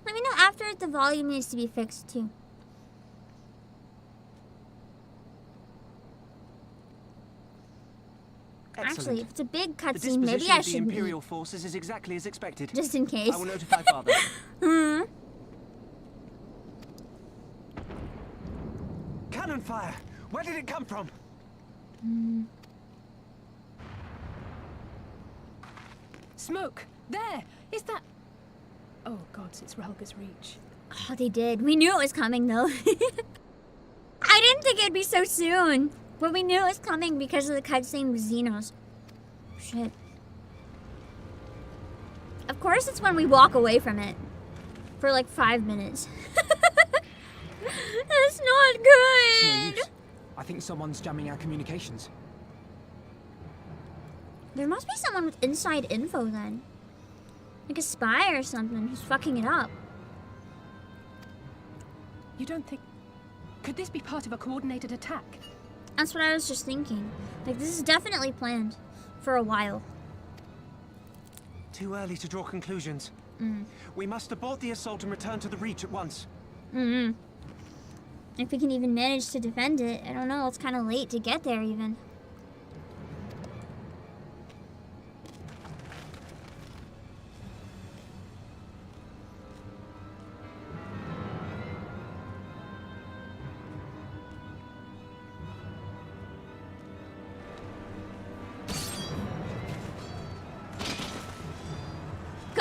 Let me know after if the volume needs to be fixed too. Excellent. Actually, if it's a big cutscene, maybe I should. The Imperial forces is exactly as expected. Just in case. I will notify Father. Cannon fire! Where did it come from? Smoke! There! Is that... Oh, gods, it's Relga's reach. Oh, they did. We knew it was coming, though. I didn't think it'd be so soon. But we knew it was coming because of the cutscene with Xenos. Shit. Of course it's when we walk away from it. For like 5 minutes. That's not good. No use. I think someone's jamming our communications. There must be someone with inside info then. Like a spy or something who's fucking it up. You don't think... Could this be part of a coordinated attack? That's what I was just thinking. Like, this is definitely planned for a while. Too early to draw conclusions. We must abort the assault and return to the Reach at once. If we can even manage to defend it. I don't know, it's kind of late to get there even.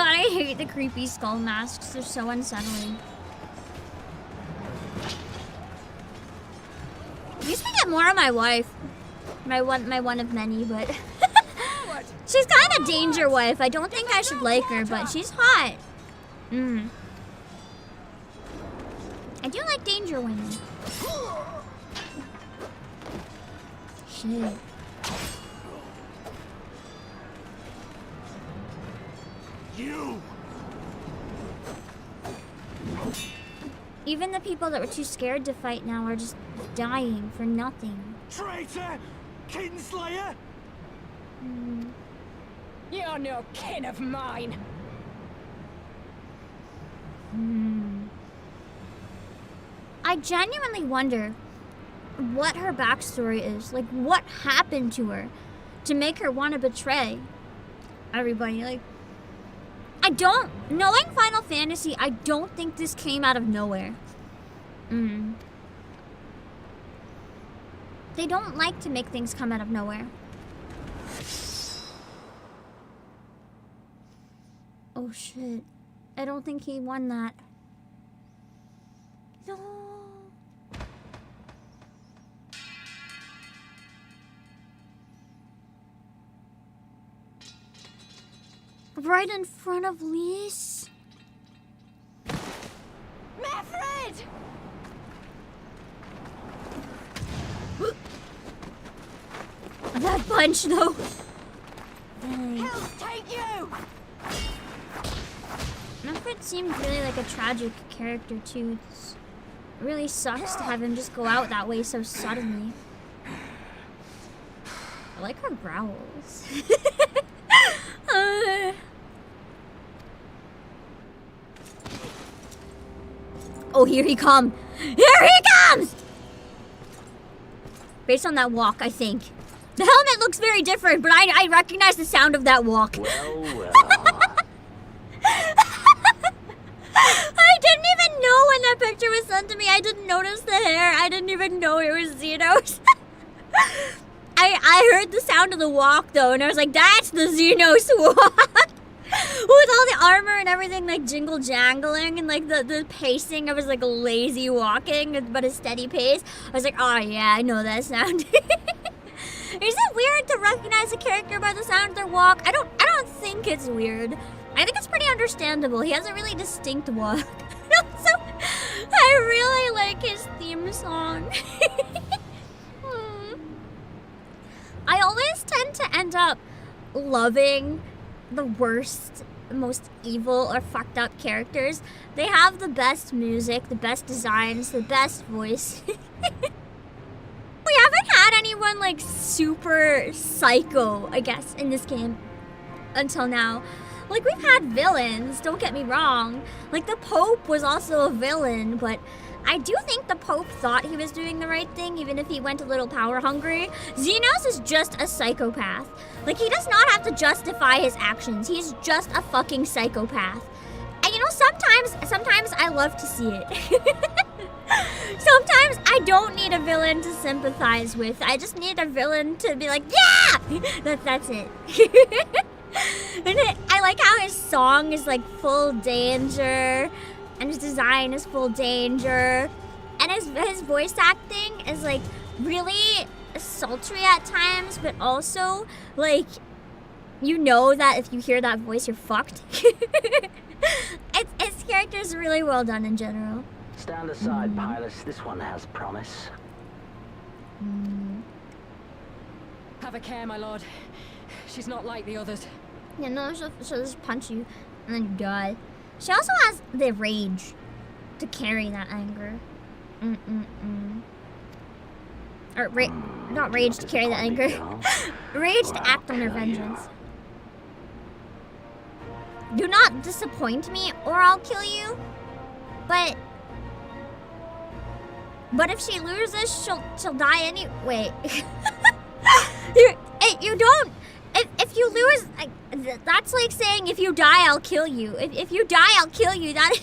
I hate the creepy skull masks. They're so unsettling. I used to get more of my wife. My one of many, but... She's kind of danger wife. I don't think I should like her, but she's hot. I do like danger women. Shit. You! Even the people that were too scared to fight now are just dying for nothing. Traitor! Kinslayer! You're no kin of mine. I genuinely wonder what her backstory is. Like, what happened to her? to make her want to betray everybody. Like, knowing Final Fantasy, I don't think this came out of nowhere. They don't like to make things come out of nowhere. Oh shit. I don't think he won that. No. Right in front of Lise. Meffred! That punch though. He'll take you! Meffred seemed really like a tragic character too. It really sucks to have him just go out that way so suddenly. I like her growls. Oh, here he comes! Here he comes! Based on that walk, I think. The helmet looks very different, but I recognize the sound of that walk. Well. I didn't even know when that picture was sent to me. I didn't notice the hair. I didn't even know it was Xenos. I heard the sound of the walk though, and I was like, that's the Xenos walk. With all the armor and everything like jingle jangling and like the pacing, I was like lazy walking but a steady pace. I was like, oh yeah, I know that sound. Is it weird to recognize a character by the sound of their walk? I don't think it's weird. I think it's pretty understandable. He has a really distinct walk. So I really like his theme song. I always tend to end up loving the worst, most evil or fucked up characters. They have the best music, the best designs, the best voice. We haven't had anyone like super psycho, I guess, in this game until now. Like, we've had villains, don't get me wrong. Like, the Pope was also a villain, but I do think the Pope thought he was doing the right thing, even if he went a little power hungry. Xenos is just a psychopath. Like, he does not have to justify his actions. He's just a fucking psychopath. And you know, sometimes I love to see it. Sometimes I don't need a villain to sympathize with. I just need a villain to be like, yeah! That's it. And I like how his song is like full danger, and his design is full danger, and his voice acting is like really sultry at times, but also like, you know that if you hear that voice, you're fucked. His character is really well done in general. Stand aside, pilots. This one has promise. Have a care, my lord. She's not like the others. Yeah, no, she'll just punch you and then you die. She also has the rage to carry that anger. Or not rage to carry the anger. Rage to act on her vengeance. Do not disappoint me or I'll kill you. But if she loses, she'll die anyway. You don't. If you lose, that's like saying if you die, I'll kill you. If you die, I'll kill you. That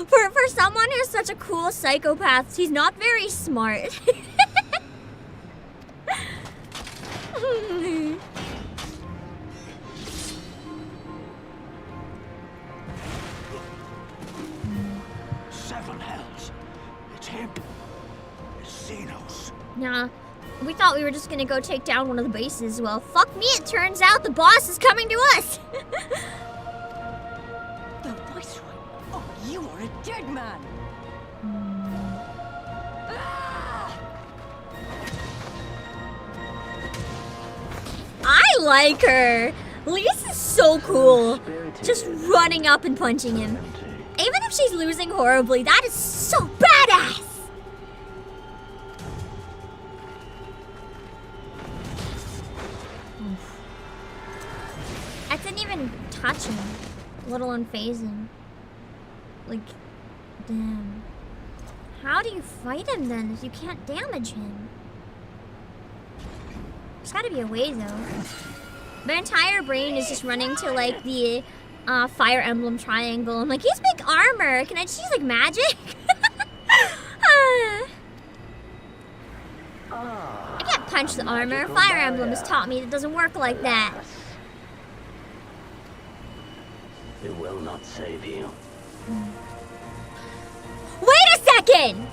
for someone who's such a cool psychopath, he's not very smart. Seven hells. It's him. It's Xenos. Nah. We thought we were just gonna go take down one of the bases. Well, fuck me, it turns out the boss is coming to us! The Viceroy? Oh, you are a dead man! I like her! Lise is so cool! Just running up and punching him. Even if she's losing horribly, that is so badass! I didn't even touch him, let alone phase him. Like, damn. How do you fight him then if you can't damage him? There's gotta be a way, though. My entire brain is just running to, like, the Fire Emblem triangle. I'm like, he's big armor. Can I just use, like, magic? I can't punch the armor. Fire Emblem has taught me it doesn't work like that. It will not save you. Wait a second!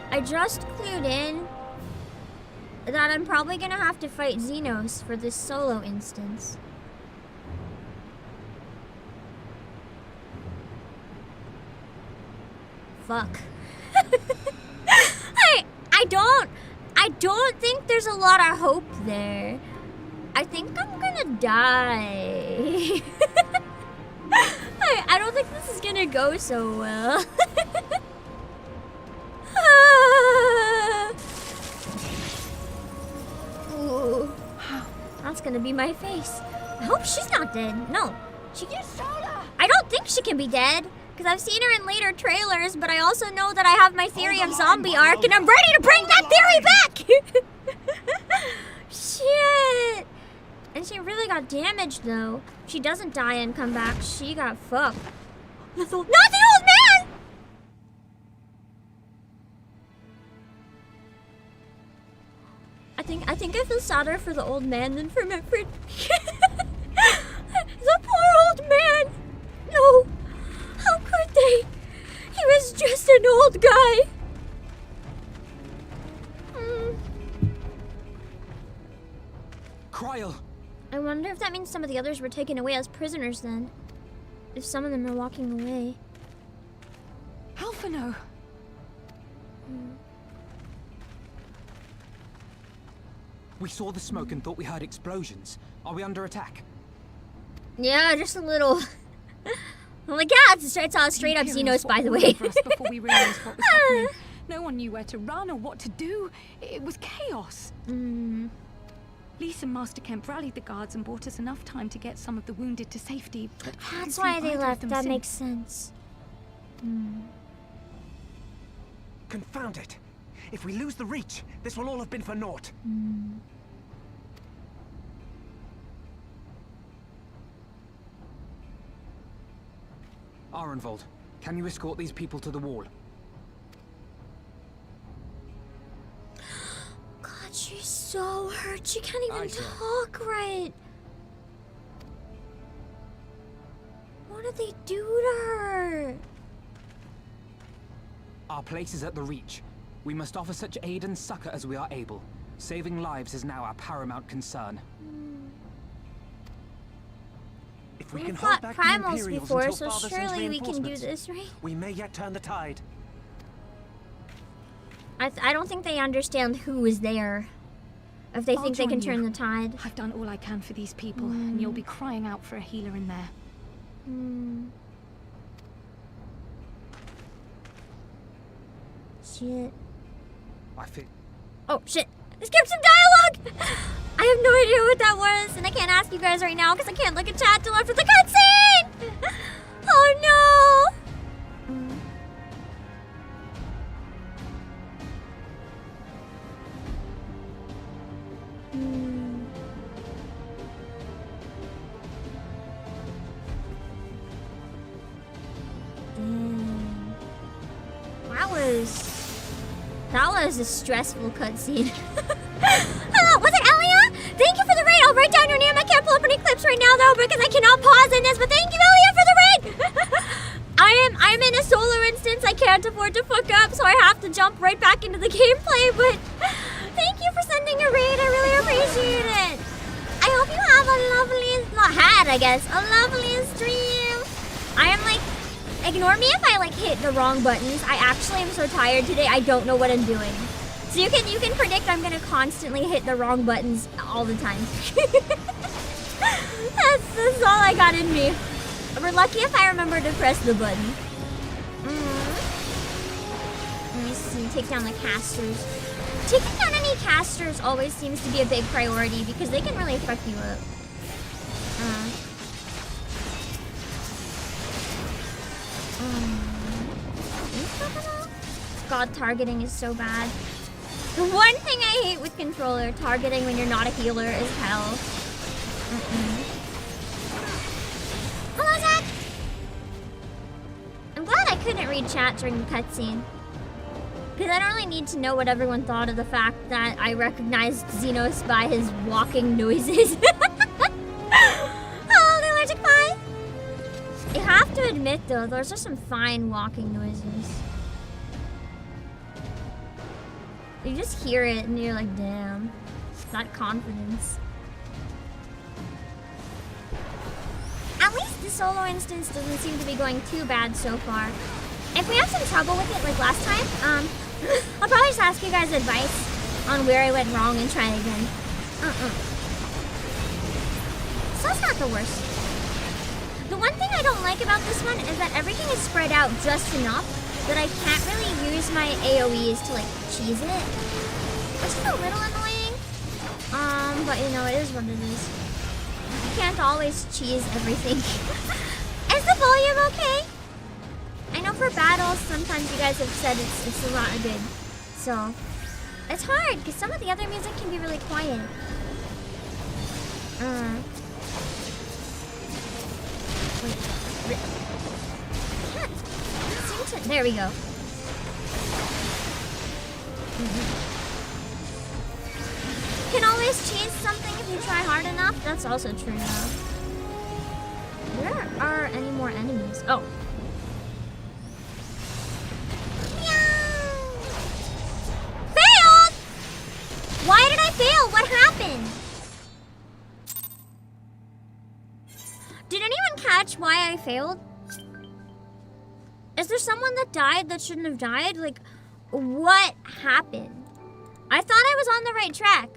I just clued in that I'm probably gonna have to fight Xenos for this solo instance. Fuck. I don't think there's a lot of hope there. I think I'm gonna die. I don't think this is gonna go so well. Ooh, that's gonna be my face. I hope she's not dead. No, I don't think she can be dead. Because I've seen her in later trailers, but I also know that I have my theory of zombie arc, and I'm ready to bring that theory back! Shit! And she really got damaged, though. If she doesn't die and come back, she got fucked. Not the old man! I think I feel sadder for the old man than for Manfred. The poor old man! No! How could they? He was just an old guy. Cryle! I wonder if that means some of the others were taken away as prisoners then. If some of them are walking away. Alphino! We saw the smoke and thought we heard explosions. Are we under attack? Yeah, just a little. I'm like, yeah, it's a straight up Xenos, by the way. For us before we realized what was happening. No one knew where to run or what to do. It was chaos. Lisa and Master Kemp rallied the guards and bought us enough time to get some of the wounded to safety. But that's why they left. That makes sense. Confound it! If we lose the reach, this will all have been for naught. Arenvold, can you escort these people to the wall? God, she's so hurt. She can't even talk right. What did they do to her? Our place is at the reach. We must offer such aid and succor as we are able. Saving lives is now our paramount concern. If we can hold back the Primals Imperials before, until so Father sends surely we can do reinforcements, this, right? we may yet turn the tide. I don't think they understand who is there. If they think they can turn the tide. I've done all I can for these people, and you'll be crying out for a healer in there. Shit. I feel... Oh, shit. Skip some dialogue! I have no idea what that was, and I can't ask you guys right now because I can't look at chat till after the cutscene! Oh no! That was a stressful cutscene. Was it Elia? Thank you for the raid. I'll write down your name. I can't pull up any clips right now though because I cannot pause in this. But thank you, Elia, for the raid. I'm in a solo instance. I can't afford to fuck up, so I have to jump right back into the gameplay. But thank you for sending a raid. I really appreciate it. I hope you have a lovely stream. I am like. Ignore me if I like hit the wrong buttons. I actually am so tired today. I don't know what I'm doing. So you can predict I'm gonna constantly hit the wrong buttons all the time. that's all I got in me. We're lucky if I remember to press the button. Let me see. Take down the casters. Taking down any casters always seems to be a big priority because they can really fuck you up. God, targeting is so bad. The one thing I hate with controller, targeting when you're not a healer, is hell. Hello, Zach! I'm glad I couldn't read chat during the cutscene. Because I don't really need to know what everyone thought of the fact that I recognized Xenos by his walking noises. Hello, the allergic pie! You have to admit, though, those are some fine walking noises. You just hear it and you're like, damn, that confidence. At least the solo instance doesn't seem to be going too bad so far. If we have some trouble with it like last time, I'll probably just ask you guys advice on where I went wrong and try again. So it's not the worst. The one thing I don't like about this one is that everything is spread out just enough that I can't really use my AoEs to like cheese it. Which is a little annoying. But you know, it is what it is. You can't always cheese everything. Is the volume okay? I know for battles, sometimes you guys have said it's a lot of good. So, it's hard, because some of the other music can be really quiet. Wait. Can't seem to... There we go. Can always cheese something if you try hard enough. That's also true now. Where are any more enemies? Oh. Failed! Why did I fail? What happened? Did anyone catch why I failed? Is there someone that died that shouldn't have died? Like, what happened? I thought I was on the right track.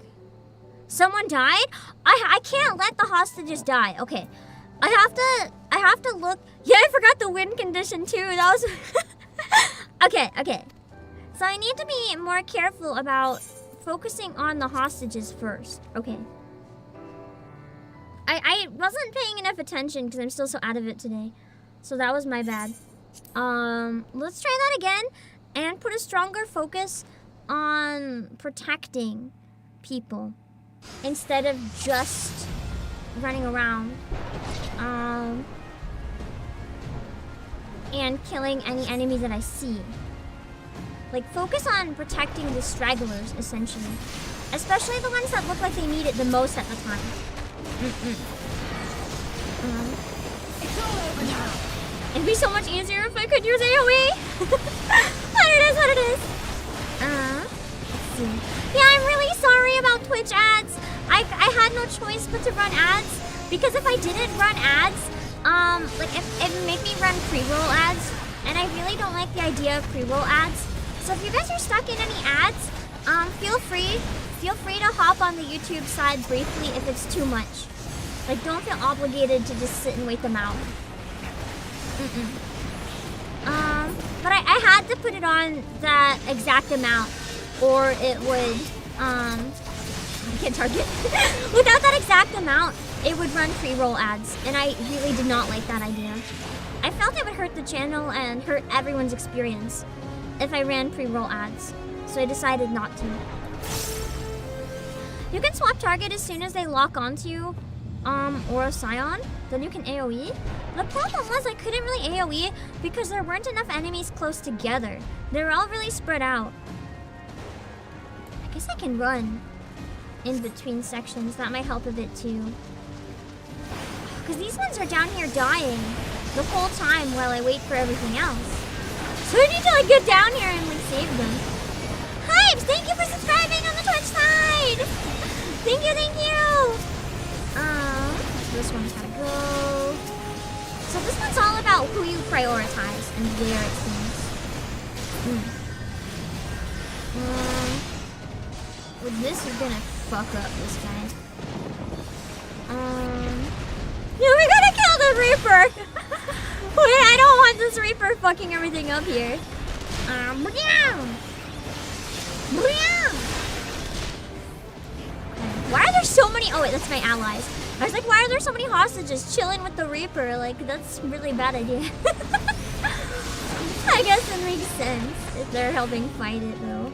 Someone died? I can't let the hostages die. Okay. I have to look. Yeah, I forgot the wind condition too. That was Okay. So I need to be more careful about focusing on the hostages first. Okay. I wasn't paying enough attention because I'm still so out of it today. So that was my bad. Let's try that again and put a stronger focus on protecting people instead of just running around and killing any enemy that I see. Like, focus on protecting the stragglers, essentially. Especially the ones that look like they need it the most at the time. It's all over now. It'd be so much easier if I could use AoE. What it is. Let's see. Yeah, I'm really sorry about Twitch ads. I had no choice but to run ads. Because if I didn't run ads, like, it would make me run pre-roll ads. And I really don't like the idea of pre-roll ads. So if you guys are stuck in any ads, feel free to hop on the YouTube side briefly if it's too much. Like, don't feel obligated to just sit and wait them out. But I had to put it on that exact amount, or it would, I can't target. Without that exact amount, it would run pre-roll ads, and I really did not like that idea. I felt it would hurt the channel and hurt everyone's experience if I ran pre-roll ads, so I decided not to. You can swap target as soon as they lock onto you, or a Scion, then you can AoE. The problem was I couldn't really AoE because there weren't enough enemies close together. They were all really spread out. I guess I can run in between sections. That might help a bit too. Because these ones are down here dying the whole time while I wait for everything else. So I need to like get down here and like save them. Hypes, thank you for subscribing on the Twitch side! Thank you! This one's gotta go. So this one's all about who you prioritize and where it seems. With this, you're gonna fuck up this guy. Yeah, we gotta kill the Reaper! Wait, I don't want this Reaper fucking everything up here. Why are there so many? Oh wait, that's my allies. I was like, why are there so many hostages chilling with the Reaper? Like, that's a really bad idea. I guess it makes sense if they're helping fight it, though.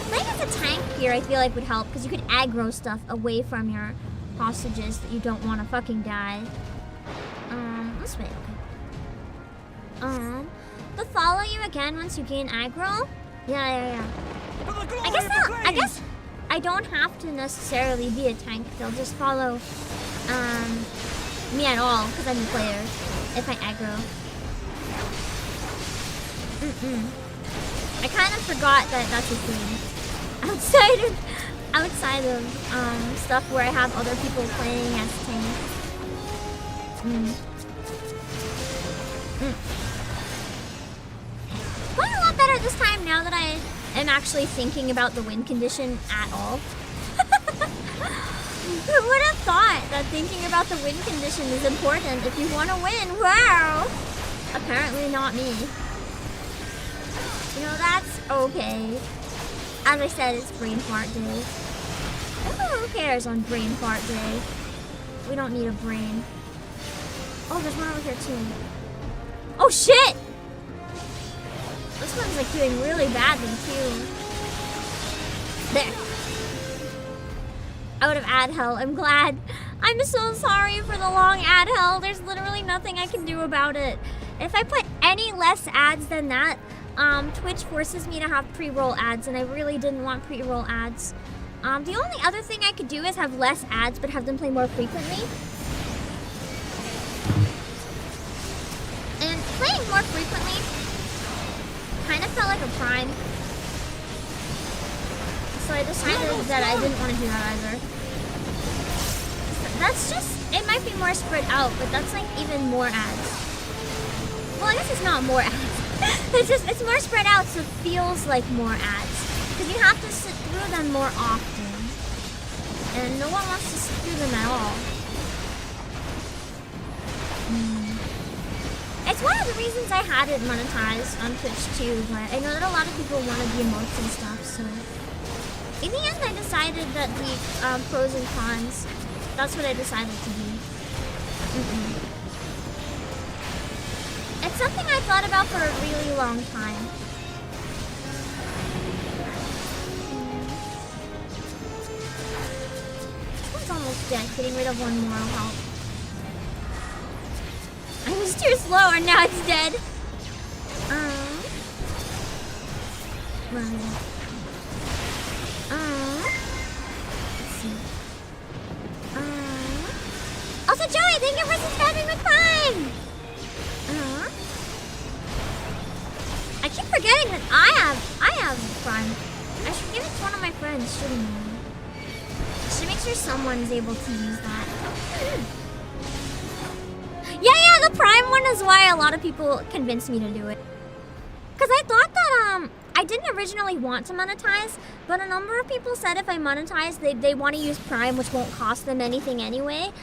Playing as a tank here, I feel like would help because you could aggro stuff away from your hostages that you don't want to fucking die. This way, okay. They'll follow you again once you gain aggro? Yeah. I guess I don't have to necessarily be a tank. They'll just follow, me at all because I'm the player if I aggro. I kind of forgot that that's a thing. Outside of stuff where I have other people playing as tanks. Going a lot better this time now that I am actually thinking about the win condition at all. Who would have thought that thinking about the win condition is important if you want to win? Wow! Apparently not me. You know, that's okay. As I said, it's brain fart day. Who cares on brain fart day? We don't need a brain. Oh, there's one over here too. Oh shit! This one's like doing really badly too. There. Out of ad hell. I'm glad. I'm so sorry for the long ad hell. There's literally nothing I can do about it. If I put any less ads than that, Twitch forces me to have pre-roll ads, and I really didn't want pre-roll ads. The only other thing I could do is have less ads, but have them play more frequently. And playing more frequently kind of felt like a prime. So I decided that I didn't want to do that either. That's just, it might be more spread out, but that's like even more ads. Well, I guess it's not more ads. It's more spread out, so it feels like more ads. Because you have to sit through them more often. And no one wants to sit through them at all. It's one of the reasons I had it monetized on Twitch too, but I know that a lot of people want to be emotes and stuff, so... In the end, I decided that the pros and cons, that's what I decided to do. It's something I thought about for a really long time. This one's almost dead. Getting rid of one more will help. I was too slow and now it's dead. Let's see. Also, Joey, thank you for subscribing with Prime! I keep forgetting that I have Prime. I should give it to one of my friends, shouldn't I? I should make sure someone is able to use that. Yeah, the Prime one is why a lot of people convinced me to do it. Because I thought that, I didn't originally want to monetize, but a number of people said if I monetize, they want to use Prime, which won't cost them anything anyway.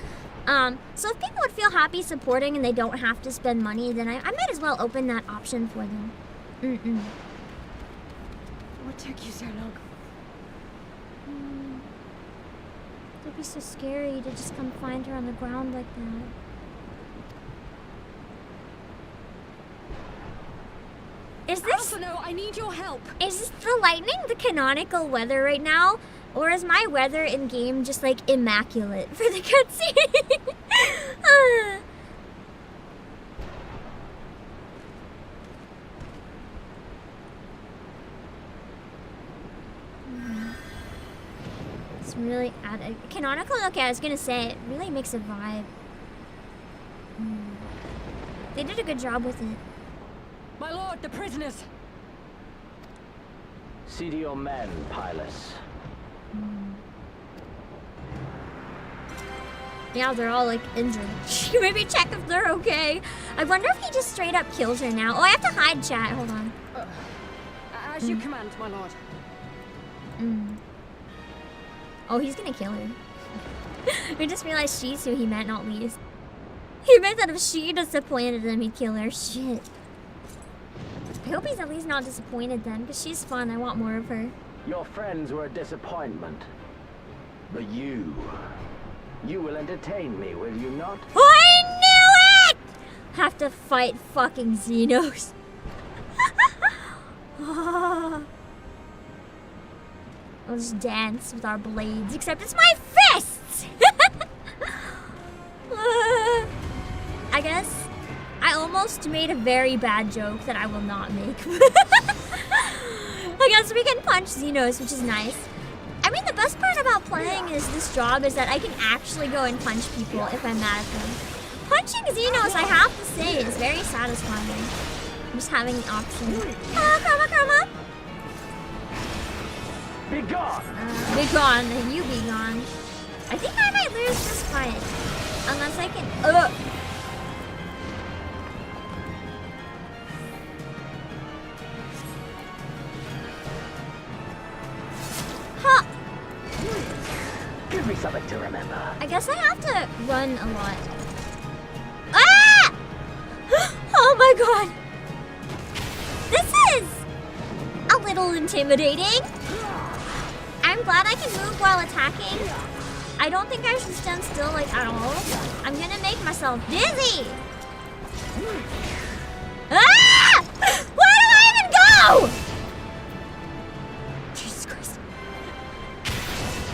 So if people would feel happy supporting and they don't have to spend money, then I might as well open that option for them. What took you so long? It'd be so scary to just come find her on the ground like that. Is this... No, I need your help. Is this the lightning the canonical weather right now? Or is my weather in-game just, like, immaculate for the cutscene? It's really... Canonical? Okay, I was gonna say, it really makes a vibe. They did a good job with it. My lord, the prisoners! See to your men, Pylus. Yeah, they're all like injured. Maybe check if they're okay. I wonder if he just straight up kills her now. Oh, I have to hide chat. Hold on. As you command, my lord. Oh, he's gonna kill her. We just realized she's who he meant, not Lee's. He meant that if she disappointed him, he'd kill her. Shit. I hope he's at least not disappointed then, because she's fun. I want more of her. Your friends were a disappointment. But you will entertain me, will you not? I knew it! have to fight fucking Xenos. We'll just dance with our blades, except it's my fists! I guess I almost made a very bad joke that I will not make. I guess we can punch Xenos, which is nice. I mean, the best part about playing this job is that I can actually go and punch people if I'm mad at them. Punching Xenos, I have to say, is very satisfying. Just having the option. Karma! Be gone! Be gone, and you be gone. I think I might lose this fight. Unless I can... Huh! Give me something to remember. I guess I have to run a lot. Ah! Oh my god! This is a little intimidating. I'm glad I can move while attacking. I don't think I should stand still like at all. I'm gonna make myself dizzy. Ah! Where do I even go? Jesus Christ.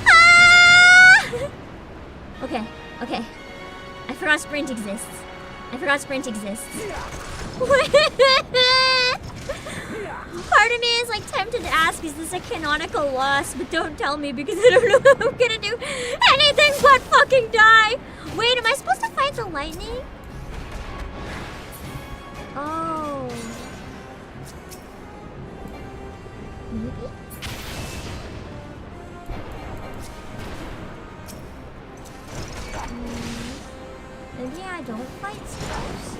Ah! Okay. I forgot sprint exists. Part of me is like tempted to ask, is this a canonical loss? But don't tell me because I don't know if I'm gonna do anything but fucking die. Wait, am I supposed to fight the lightning? Oh. Maybe? Maybe I don't fight stars.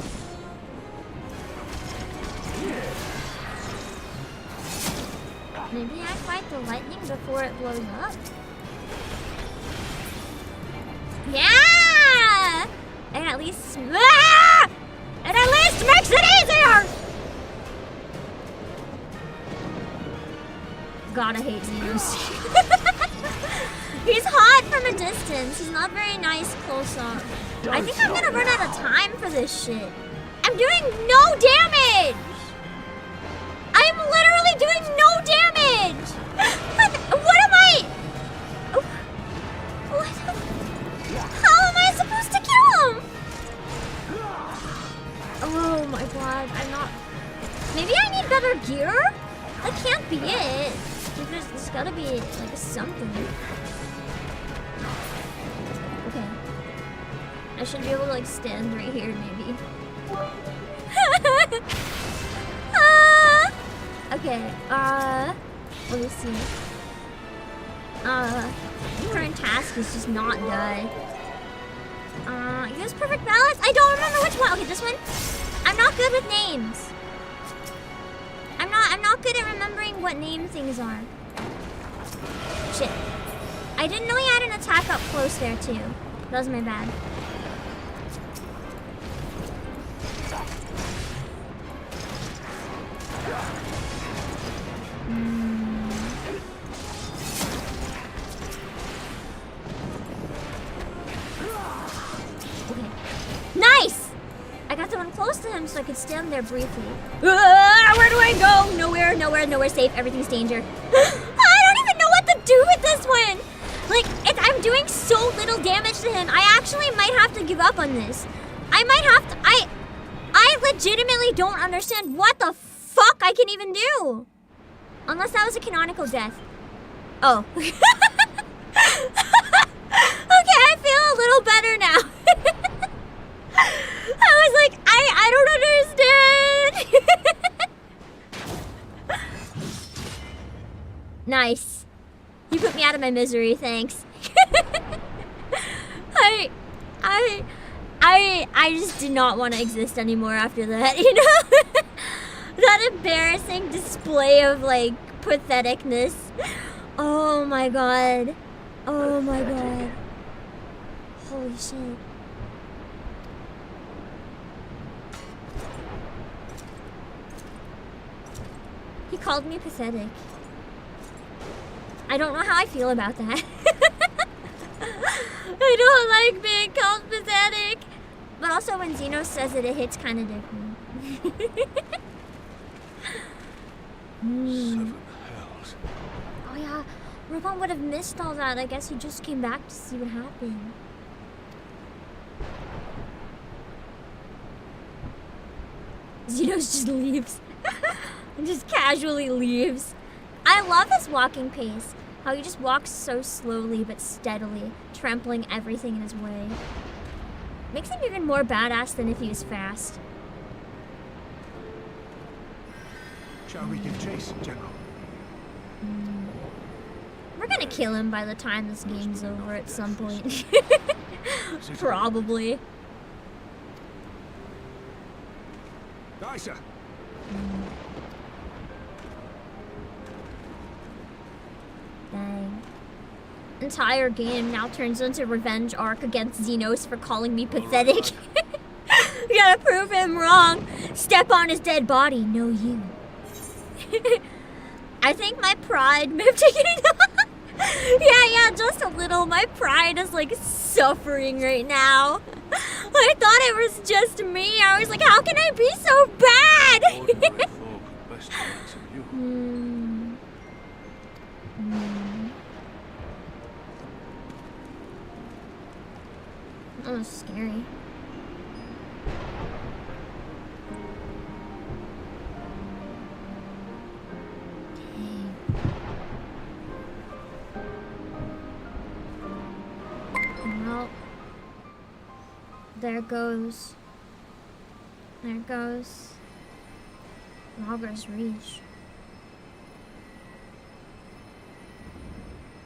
Maybe I fight the lightning before it blows up. Yeah! And at least makes it easier! God, I hate Xenos. He's hot from a distance. He's not very nice close up. I think I'm gonna run out of time for this shit. I'm doing no damage! I'm literally doing no damage! What am I? What? How am I supposed to kill him? Oh my god, I'm not... Maybe I need better gear? That can't be it. There's gotta be like something. Okay. I should be able to like stand right here maybe. Okay, let me see. Current task is just not done. Use perfect balance? I don't remember which one. Okay, this one? I'm not good with names. I'm not good at remembering what name things are. Shit. I didn't know he had an attack up close there too. That was my bad. Okay. Nice! I got the one close to him so I could stand there briefly. Where do I go? Nowhere safe. Everything's danger. I don't even know what to do with this one. Like, I'm doing so little damage to him. I actually might have to give up on this. I might have to. I legitimately don't understand what the fuck I can even do. Unless that was a canonical death. Oh. Okay, I feel a little better now. I was like, I don't understand. Nice. You put me out of my misery, thanks. I just did not want to exist anymore after that, you know? That embarrassing display of like patheticness. Oh my god. Oh my god. Holy shit. He called me pathetic. I don't know how I feel about that. I don't like being called pathetic. But also when Xeno says it, it hits kind of different. 7 hells. Oh yeah, Robon would have missed all that. I guess he just came back to see what happened. Xenos just leaves. Just casually leaves. I love his walking pace. How he just walks so slowly but steadily, trampling everything in his way. Makes him even more badass than if he was fast. Shall we give chase, General? We're gonna kill him by the time this game's over at some point. Probably. Aye, sir. Dang. Entire game now turns into revenge arc against Xenos for calling me pathetic. We gotta prove him wrong. Step on his dead body. No, you. I think my pride may have taken it off. Yeah, just a little. My pride is like suffering right now. I thought it was just me. I was like, how can I be so bad? Ordinary folk with best chance of you. That was scary. Well, there goes Logger's Reach.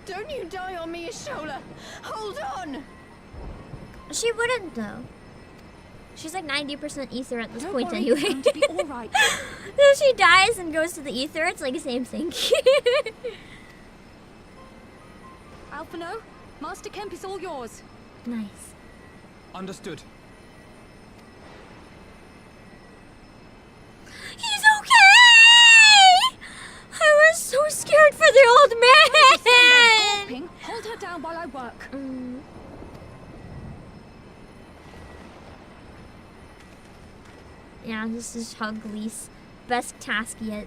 Don't you die on me, Ashola! Hold on! She wouldn't though. She's like 90% ether at this Don't point worry, anyway. it's going to be all right. If she dies and goes to the ether, it's like the same thing. Alphino, Master Kemp is all yours. Nice. Understood. He's okay! I was so scared for the old man! Gulping. Hold her down while I work. Yeah, this is hug Lise. Best task yet.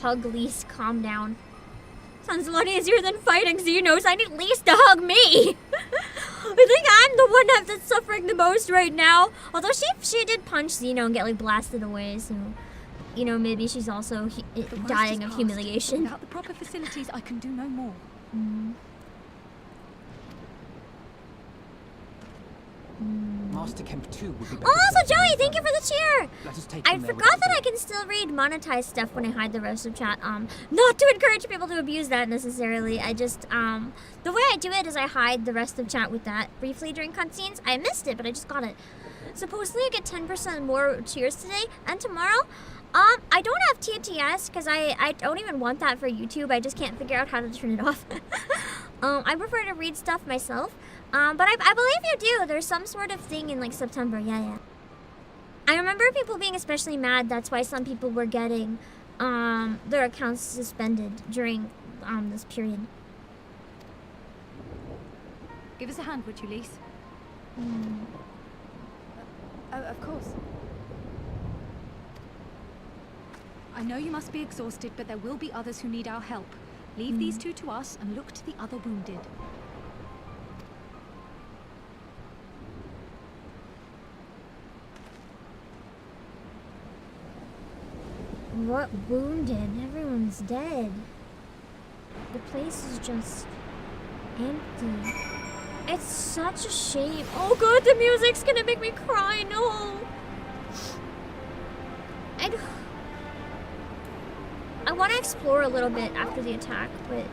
Hug Lise, calm down. Sounds a lot easier than fighting Xenos. I need Lise to hug me! I think I'm the one that's suffering the most right now. Although she did punch Xeno and get like blasted away, so you know, maybe she's also dying of humiliation. Without the proper facilities, I can do no more. Master Kemp 2 would be better. Oh, also served than Joey, me thank you for the cheer! Let us take I him there forgot without that I delay. can still read monetized stuff when I hide the rest of chat. Not to encourage people to abuse that necessarily. I just, the way I do it is I hide the rest of chat with that briefly during cutscenes. I missed it, but I just got it. Supposedly I get 10% more cheers today and tomorrow. I don't have TTS because I don't even want that for YouTube. I just can't figure out how to turn it off. I prefer to read stuff myself. But I believe you do. There's some sort of thing in like September. Yeah. I remember people being especially mad. That's why some people were getting their accounts suspended during this period. Give us a hand, would you, Lise? Of course. I know you must be exhausted, but there will be others who need our help. Leave these two to us and look to the other wounded. What wounded? Everyone's dead. The place is just empty. It's such a shame. Oh god, the music's gonna make me cry. No. I want to explore a little bit after the attack, but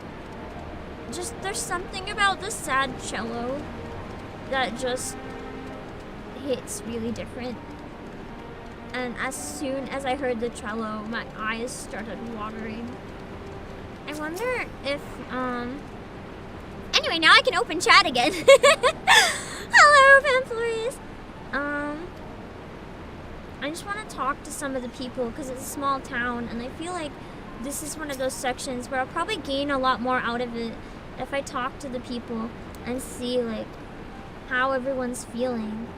just there's something about the sad cello that just hits really different. And as soon as I heard the cello, my eyes started watering. I wonder if, Anyway, now I can open chat again. Hello, Pamphlories. I just want to talk to some of the people because it's a small town, and I feel like this is one of those sections where I'll probably gain a lot more out of it if I talk to the people and see, like, how everyone's feeling.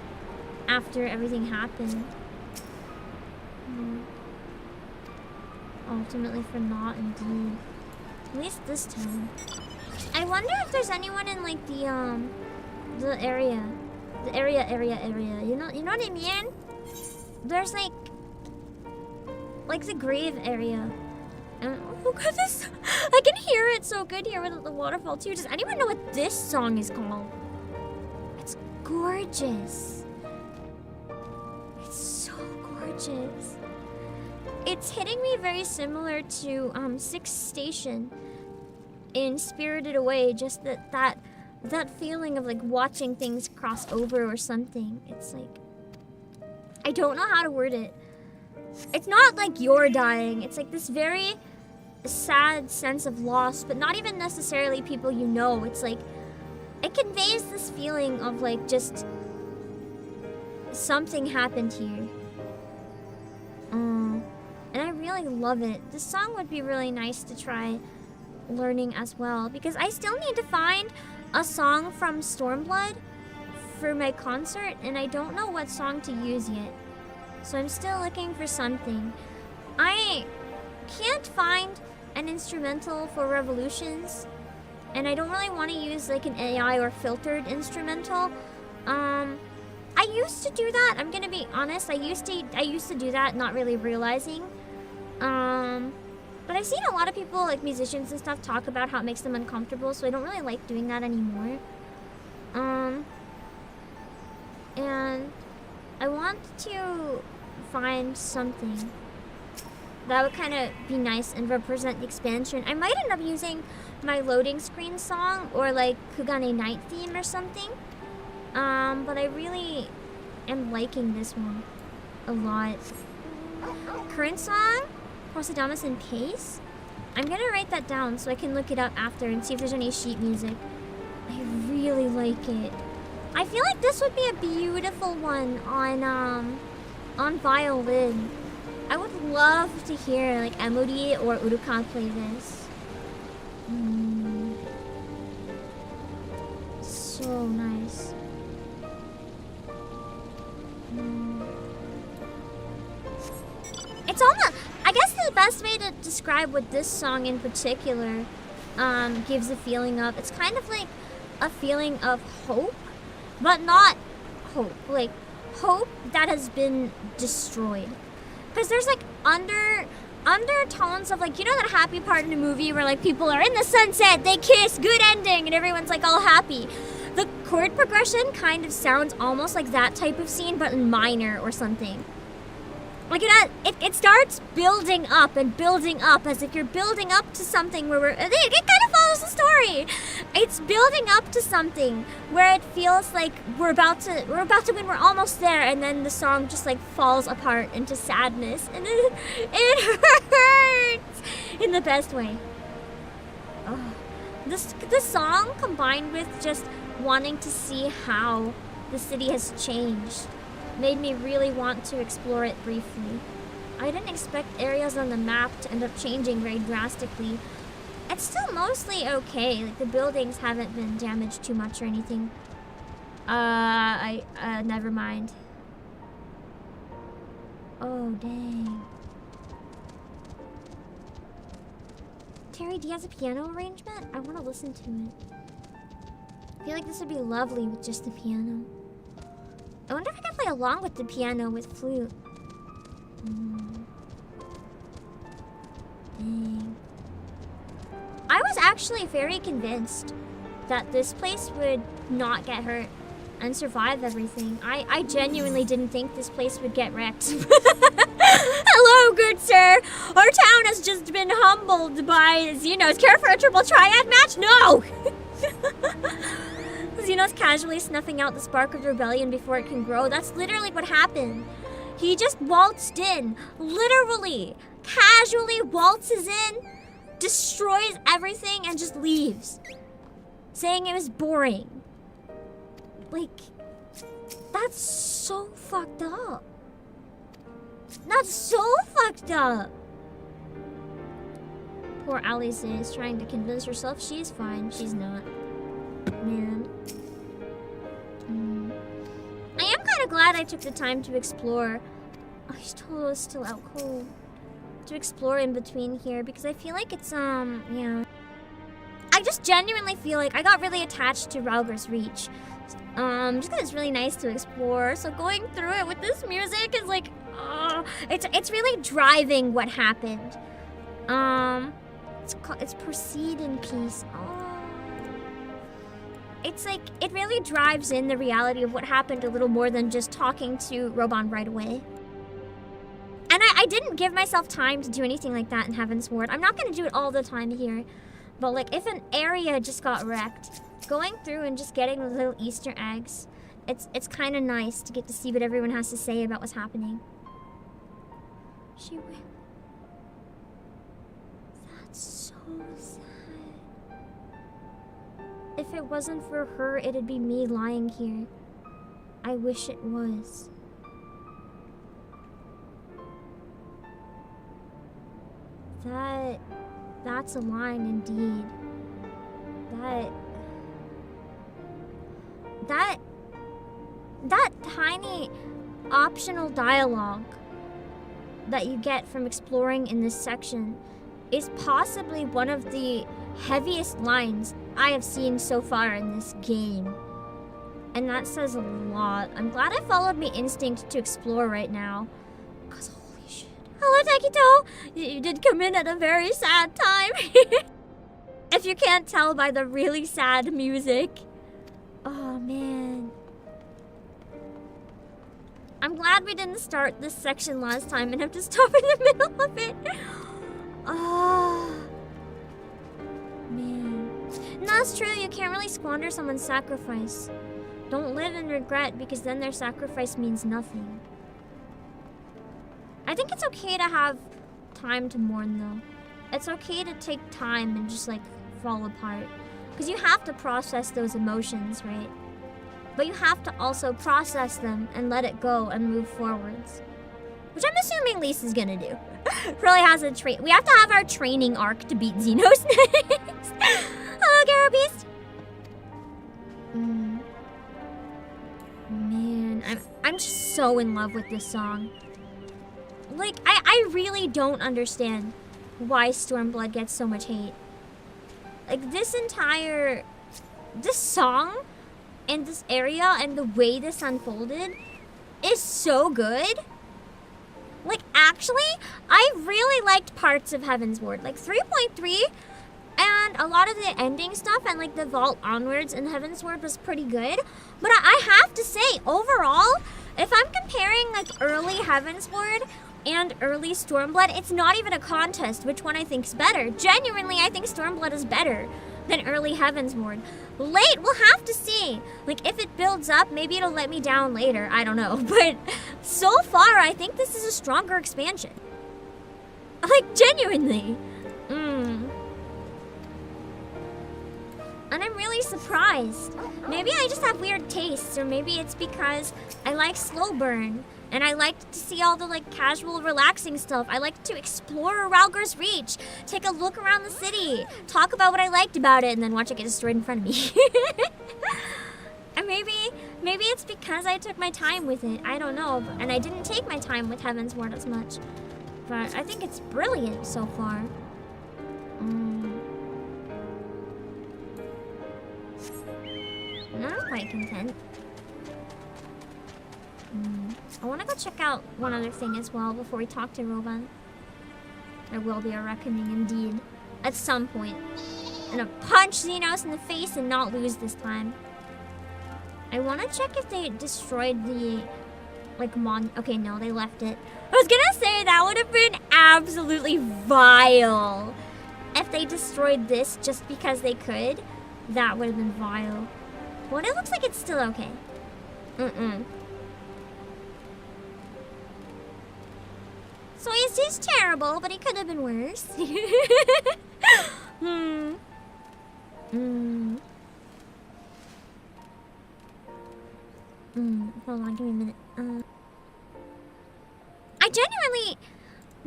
after everything happened. Ultimately for naught indeed. At least this time. I wonder if there's anyone in like the area. The area. You know what I mean? There's like the grave area. And oh god, this I can hear it so good here with the waterfall too. Does anyone know what this song is called? It's gorgeous. It's so gorgeous. It's hitting me very similar to Sixth Station in Spirited Away, just that feeling of like watching things cross over or something. It's like, I don't know how to word it. It's not like you're dying. It's like this very sad sense of loss, but not even necessarily people you know. It's like, it conveys this feeling of like just something happened here. And I really love it. This song would be really nice to try learning as well, because I still need to find a song from Stormblood for my concert, and I don't know what song to use yet. So I'm still looking for something. I can't find an instrumental for Revolutions, and I don't really want to use like an AI or filtered instrumental. I used to do that. I'm gonna be honest. I used to do that, not really realizing. But I've seen a lot of people, like musicians and stuff, talk about how it makes them uncomfortable, so I don't really like doing that anymore. And I want to find something that would kind of be nice and represent the expansion. I might end up using my loading screen song or like Kugane Night theme or something. But I really am liking this one a lot. Current song, Posadamas in Pace. I'm gonna write that down so I can look it up after and see if there's any sheet music. I really like it. I feel like this would be a beautiful one on violin. I would love to hear like Emori or Uruka play this. So nice. It's almost, I guess the best way to describe what this song in particular gives a feeling of, it's kind of like a feeling of hope, but not hope, like hope that has been destroyed. Because there's like undertones of like, you know that happy part in a movie where like people are in the sunset, they kiss, good ending, and everyone's like all happy. The chord progression kind of sounds almost like that type of scene, but in minor or something. Like it starts building up and building up as if you're building up to something where it kind of follows the story. It's building up to something where it feels like we're about to win, we're almost there, and then the song just like falls apart into sadness, and it hurts in the best way. Oh. This song combined with just wanting to see how the city has changed made me really want to explore it briefly. I didn't expect areas on the map to end up changing very drastically. It's still mostly okay, like the buildings haven't been damaged too much or anything. Never mind. Oh, dang. Terry, do you have a piano arrangement? I want to listen to it. I feel like this would be lovely with just the piano. I wonder if I can play along with the piano with flute. Dang. I was actually very convinced that this place would not get hurt and survive everything. I genuinely didn't think this place would get wrecked. Hello, good sir. Our town has just been humbled by Xenos. Care for a triple triad match? No! Xenos casually snuffing out the spark of rebellion before it can grow. That's literally what happened. He just waltzed in. Literally. Casually waltzes in, destroys everything, and just leaves. Saying it was boring. Like, that's so fucked up. That's so fucked up. Poor Alice is trying to convince herself she's fine. She's not. Man. I am kind of glad I took the time to explore. Oh, he's totally still out cold. To explore in between here because I feel like it's yeah. I just genuinely feel like I got really attached to Ralgar's Reach. Just because it's really nice to explore. So going through it with this music is like, it's really driving what happened. It's Proceed in Peace. It's like, it really drives in the reality of what happened a little more than just talking to Roban right away. And I didn't give myself time to do anything like that in Heavensward. I'm not going to do it all the time here. But like, if an area just got wrecked, going through and just getting the little Easter eggs, it's kind of nice to get to see what everyone has to say about what's happening. That's so sad. If it wasn't for her, it'd be me lying here. I wish it was. That's a line indeed. That tiny optional dialogue that you get from exploring in this section is possibly one of the heaviest lines I have seen so far in this game. And that says a lot. I'm glad I followed my instinct to explore right now. Cause holy shit. Hello, Takito! You did come in at a very sad time. If you can't tell by the really sad music. Oh, man. I'm glad we didn't start this section last time and have to stop in the middle of it. Oh, man. No, that's true. You can't really squander someone's sacrifice. Don't live in regret because then their sacrifice means nothing. I think it's okay to have time to mourn, though. It's okay to take time and just, like, fall apart. Because you have to process those emotions, right? But you have to also process them and let it go and move forwards. Which I'm assuming Lisa's gonna do. Probably has a we have to have our training arc to beat Xenos next. Hello, Garo Beast. Man, I'm just so in love with this song. Like, I really don't understand why Stormblood gets so much hate. Like, this song and this area and the way this unfolded is so good. Like, actually, I really liked parts of Heavensward. Like, 3.3 and a lot of the ending stuff and, like, the vault onwards in Heavensward was pretty good. But I have to say, overall, if I'm comparing, like, early Heavensward and early Stormblood, it's not even a contest which one I think's better. Genuinely, I think Stormblood is better than early Heavensward. Late, we'll have to see. Like, if it builds up, maybe it'll let me down later. I don't know. But so far, I think this is a stronger expansion. Like, genuinely. And I'm really surprised. Maybe I just have weird tastes, or maybe it's because I like slow burn. And I like to see all the, like, casual, relaxing stuff. I like to explore Ralgar's Reach, take a look around the city, talk about what I liked about it, and then watch it get destroyed in front of me. And maybe it's because I took my time with it. I don't know. And I didn't take my time with Heavensward as much. But I think it's brilliant so far. I'm quite content. I want to go check out one other thing as well before we talk to Roban. There will be a reckoning indeed. At some point. I'm gonna punch Xenos in the face and not lose this time. I want to check if they destroyed the, like, okay, no, they left it. I was gonna say that would have been absolutely vile. If they destroyed this just because they could, that would have been vile. But it looks like it's still okay. So he's terrible, but he could have been worse. Hold on, give me a minute. I genuinely...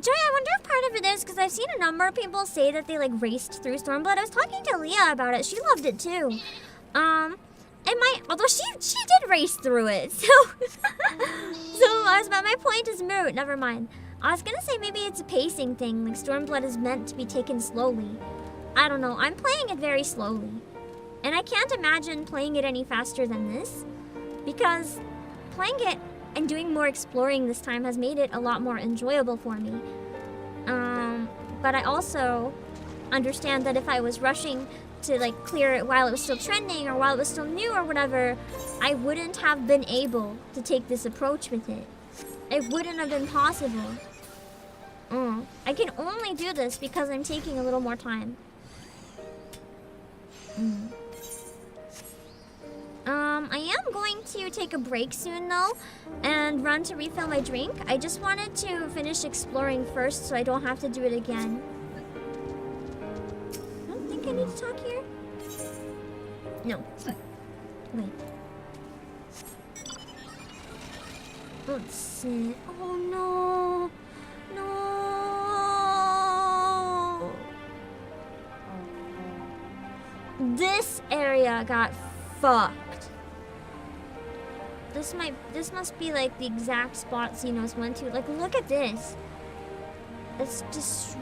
Joy, I wonder if part of it is because I've seen a number of people say that they, like, raced through Stormblood. I was talking to Leah about it. She loved it, too. it might, although she did race through it, so but my point is moot. Never mind. I was gonna say maybe it's a pacing thing, like Stormblood is meant to be taken slowly. I don't know. I'm playing it very slowly, and I can't imagine playing it any faster than this, because playing it and doing more exploring this time has made it a lot more enjoyable for me. But I also understand that if I was rushing to like clear it while it was still trending or while it was still new or whatever, I wouldn't have been able to take this approach with it. It wouldn't have been possible. I can only do this because I'm taking a little more time. I am going to take a break soon though and run to refill my drink. I just wanted to finish exploring first so I don't have to do it again. I don't think I need to talk here. No. Wait. Let's see. Oh no. No. This area got fucked. This must be like the exact spot Xenos went to. Like, look at this. It's just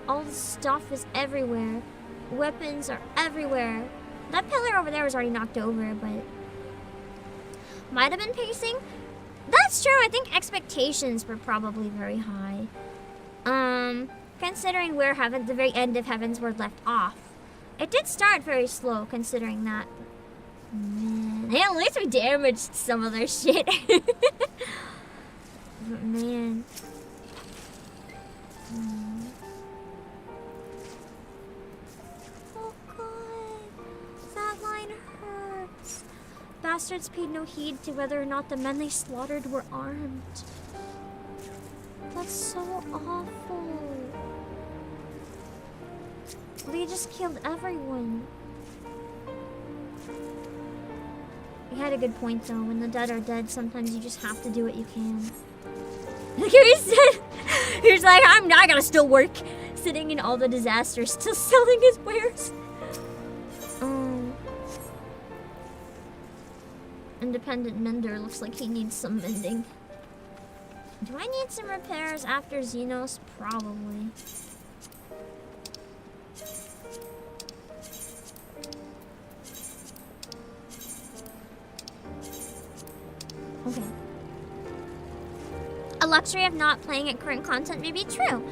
all the stuff is everywhere. Weapons are everywhere. That pillar over there was already knocked over, but might have been pacing. That's true. I think expectations were probably very high. Considering where the very end of Heavens were left off. It did start very slow, considering that. Man, hey, at least we damaged some of their shit. But man. Oh god. That line hurts. Bastards paid no heed to whether or not the men they slaughtered were armed. That's so awful. They just killed everyone. He had a good point though. When the dead are dead, sometimes you just have to do what you can. Like he said, he's like, I gotta still work. Sitting in all the disasters, still selling his wares. Independent mender looks like he needs some mending. Do I need some repairs after Xenos? Probably. Okay. A luxury of not playing at current content may be true.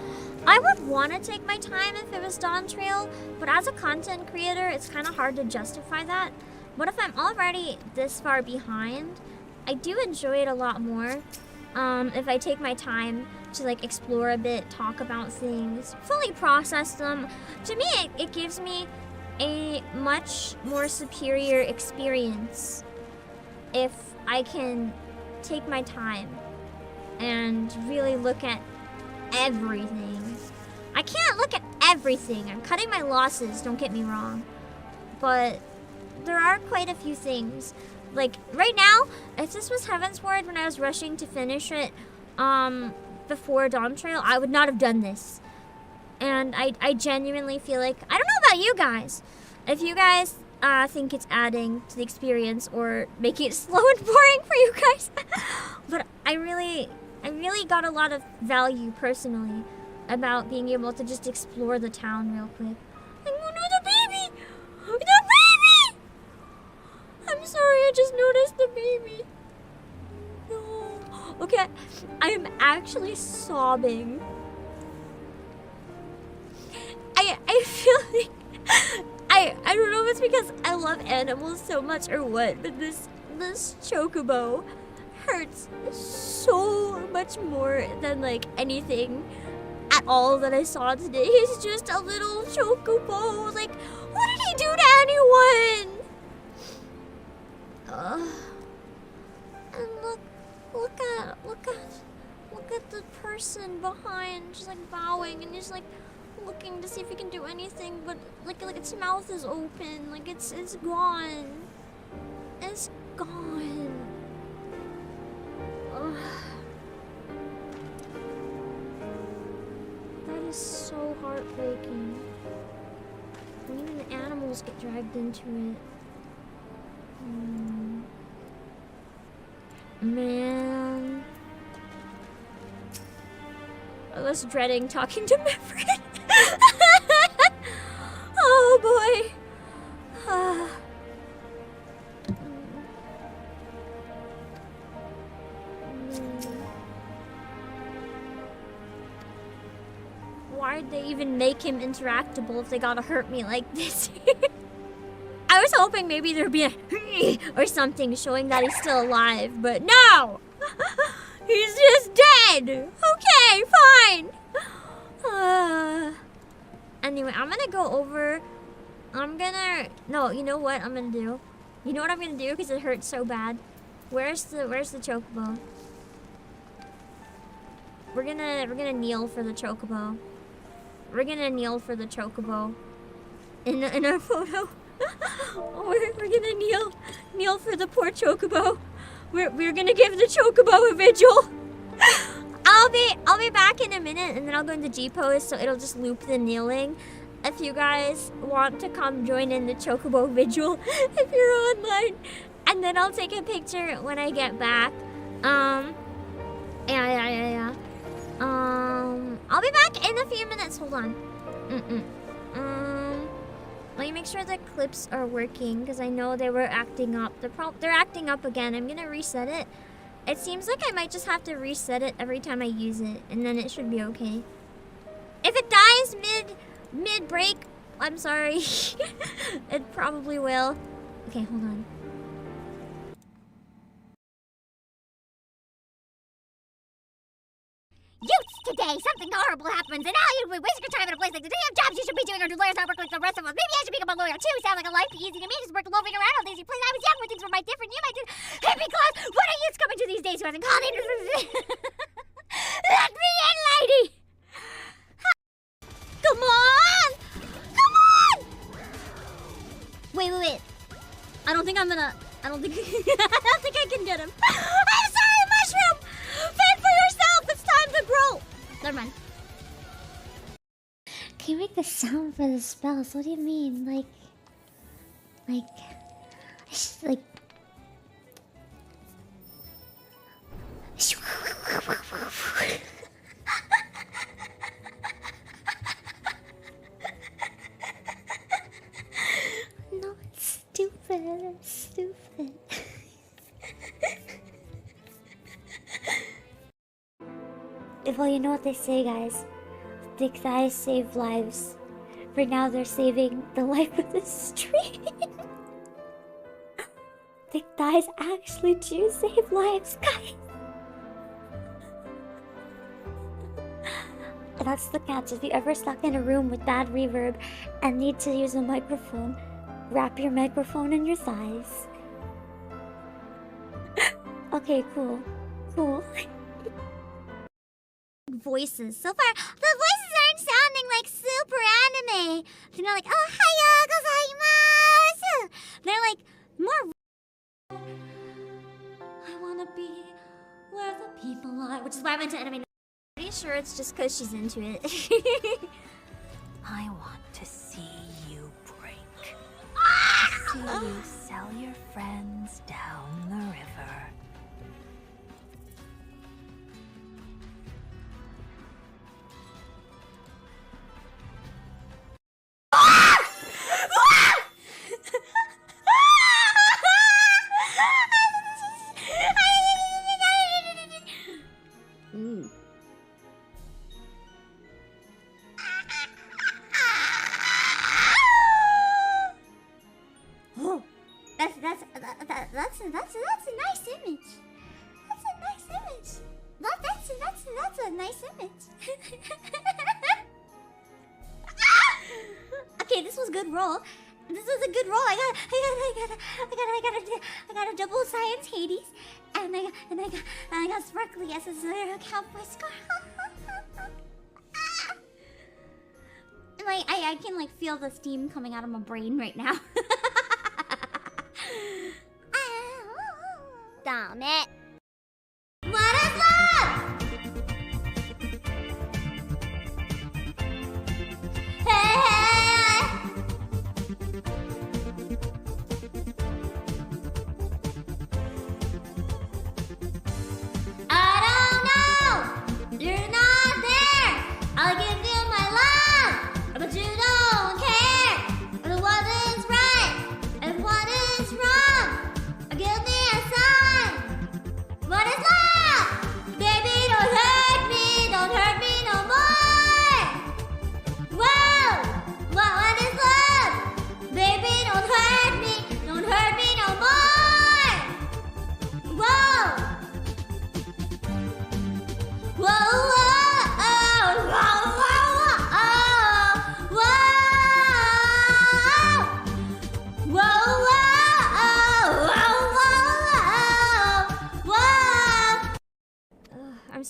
I would want to take my time if it was Dawn Trail, but as a content creator, it's kind of hard to justify that. But if I'm already this far behind, I do enjoy it a lot more. If I take my time to like explore a bit, talk about things, fully process them. To me, it gives me a much more superior experience if I can take my time and really look at everything. I can't look at everything. I'm cutting my losses, don't get me wrong. But there are quite a few things. Like, right now, if this was Heavensward when I was rushing to finish it before Dawn Trail, I would not have done this. And I genuinely feel like, I don't know about you guys. If you guys think it's adding to the experience or making it slow and boring for you guys. But I really got a lot of value personally about being able to just explore the town real quick. Oh no, the baby! The baby! I'm sorry, I just noticed the baby. No. Okay, I'm actually sobbing. I feel like I don't know if it's because I love animals so much or what, but this Chocobo hurts so much more than like anything at all that I saw today. He's just a little Chocobo. Like, what did he do to anyone? And look at the person behind, just like bowing, and he's like looking to see if he can do anything, but like its mouth is open, like it's gone. It's gone. Ugh. That is so heartbreaking. And even the animals get dragged into it. Man. I was dreading talking to my friend. Oh boy. Why'd they even make him interactable if they gotta hurt me like this? I was hoping maybe there'd be a or something showing that he's still alive, but no! He's just dead! Okay, fine! Anyway, I'm gonna go over. No, you know what I'm gonna do? You know what I'm gonna do? Because it hurts so bad. Where's the Chocobo? We're gonna kneel for the Chocobo. We're gonna kneel for the Chocobo. In our photo. we're gonna kneel for the poor Chocobo. We're gonna give the Chocobo a vigil. I'll be back in a minute, and then I'll go into G pose, so it'll just loop the kneeling. If you guys want to come join in the Chocobo vigil, if you're online, and then I'll take a picture when I get back. Yeah. I'll be back in a few minutes. Hold on. Let me make sure the clips are working, because I know they were acting up. They're acting up again. I'm gonna reset it. It seems like I might just have to reset it every time I use it, and then it should be okay. If it dies mid break, I'm sorry. It probably will. Okay, hold on. Youths, today something horrible happens, and now you would waste your time in a place like the damn jobs you should be doing, or do lawyers not work like the rest of us? Maybe I should become a lawyer too. Sound like a life easy to me. Just work loafing around all these places. I was young when things were my different. You might do hippie class. What are youths coming to these days who hasn't called in? Let me in, lady. Come on! Come on! Wait. I don't think I can get him. I'm sorry, Mushroom! Fend for yourself! It's time to grow! Never mind. Can you make the sound for the spells? What do you mean? Like... No, it's stupid. It's stupid. Well, you know what they say, guys. Thick thighs save lives. For now, they're saving the life of the stream. Thick thighs actually do save lives, guys. That's the catch. If you ever stuck in a room with bad reverb and need to use a microphone, wrap your microphone in your thighs. Okay, cool. Voices. So far, the voices aren't sounding like super anime. They're not like, oh, hiya, gozaimasu. They're like, more... I wanna be where the people are. Which is why I went to anime. Pretty sure it's just because she's into it. I want to see you break. See you sell your friends down the river. That's a nice image. That's a nice image. That's a nice image. Okay, this was a good roll. This was a good roll. I got a double science Hades, and I got sparkly as a cowboy scar. I can like feel the steam coming out of my brain right now. Damn it. What is love? Hey!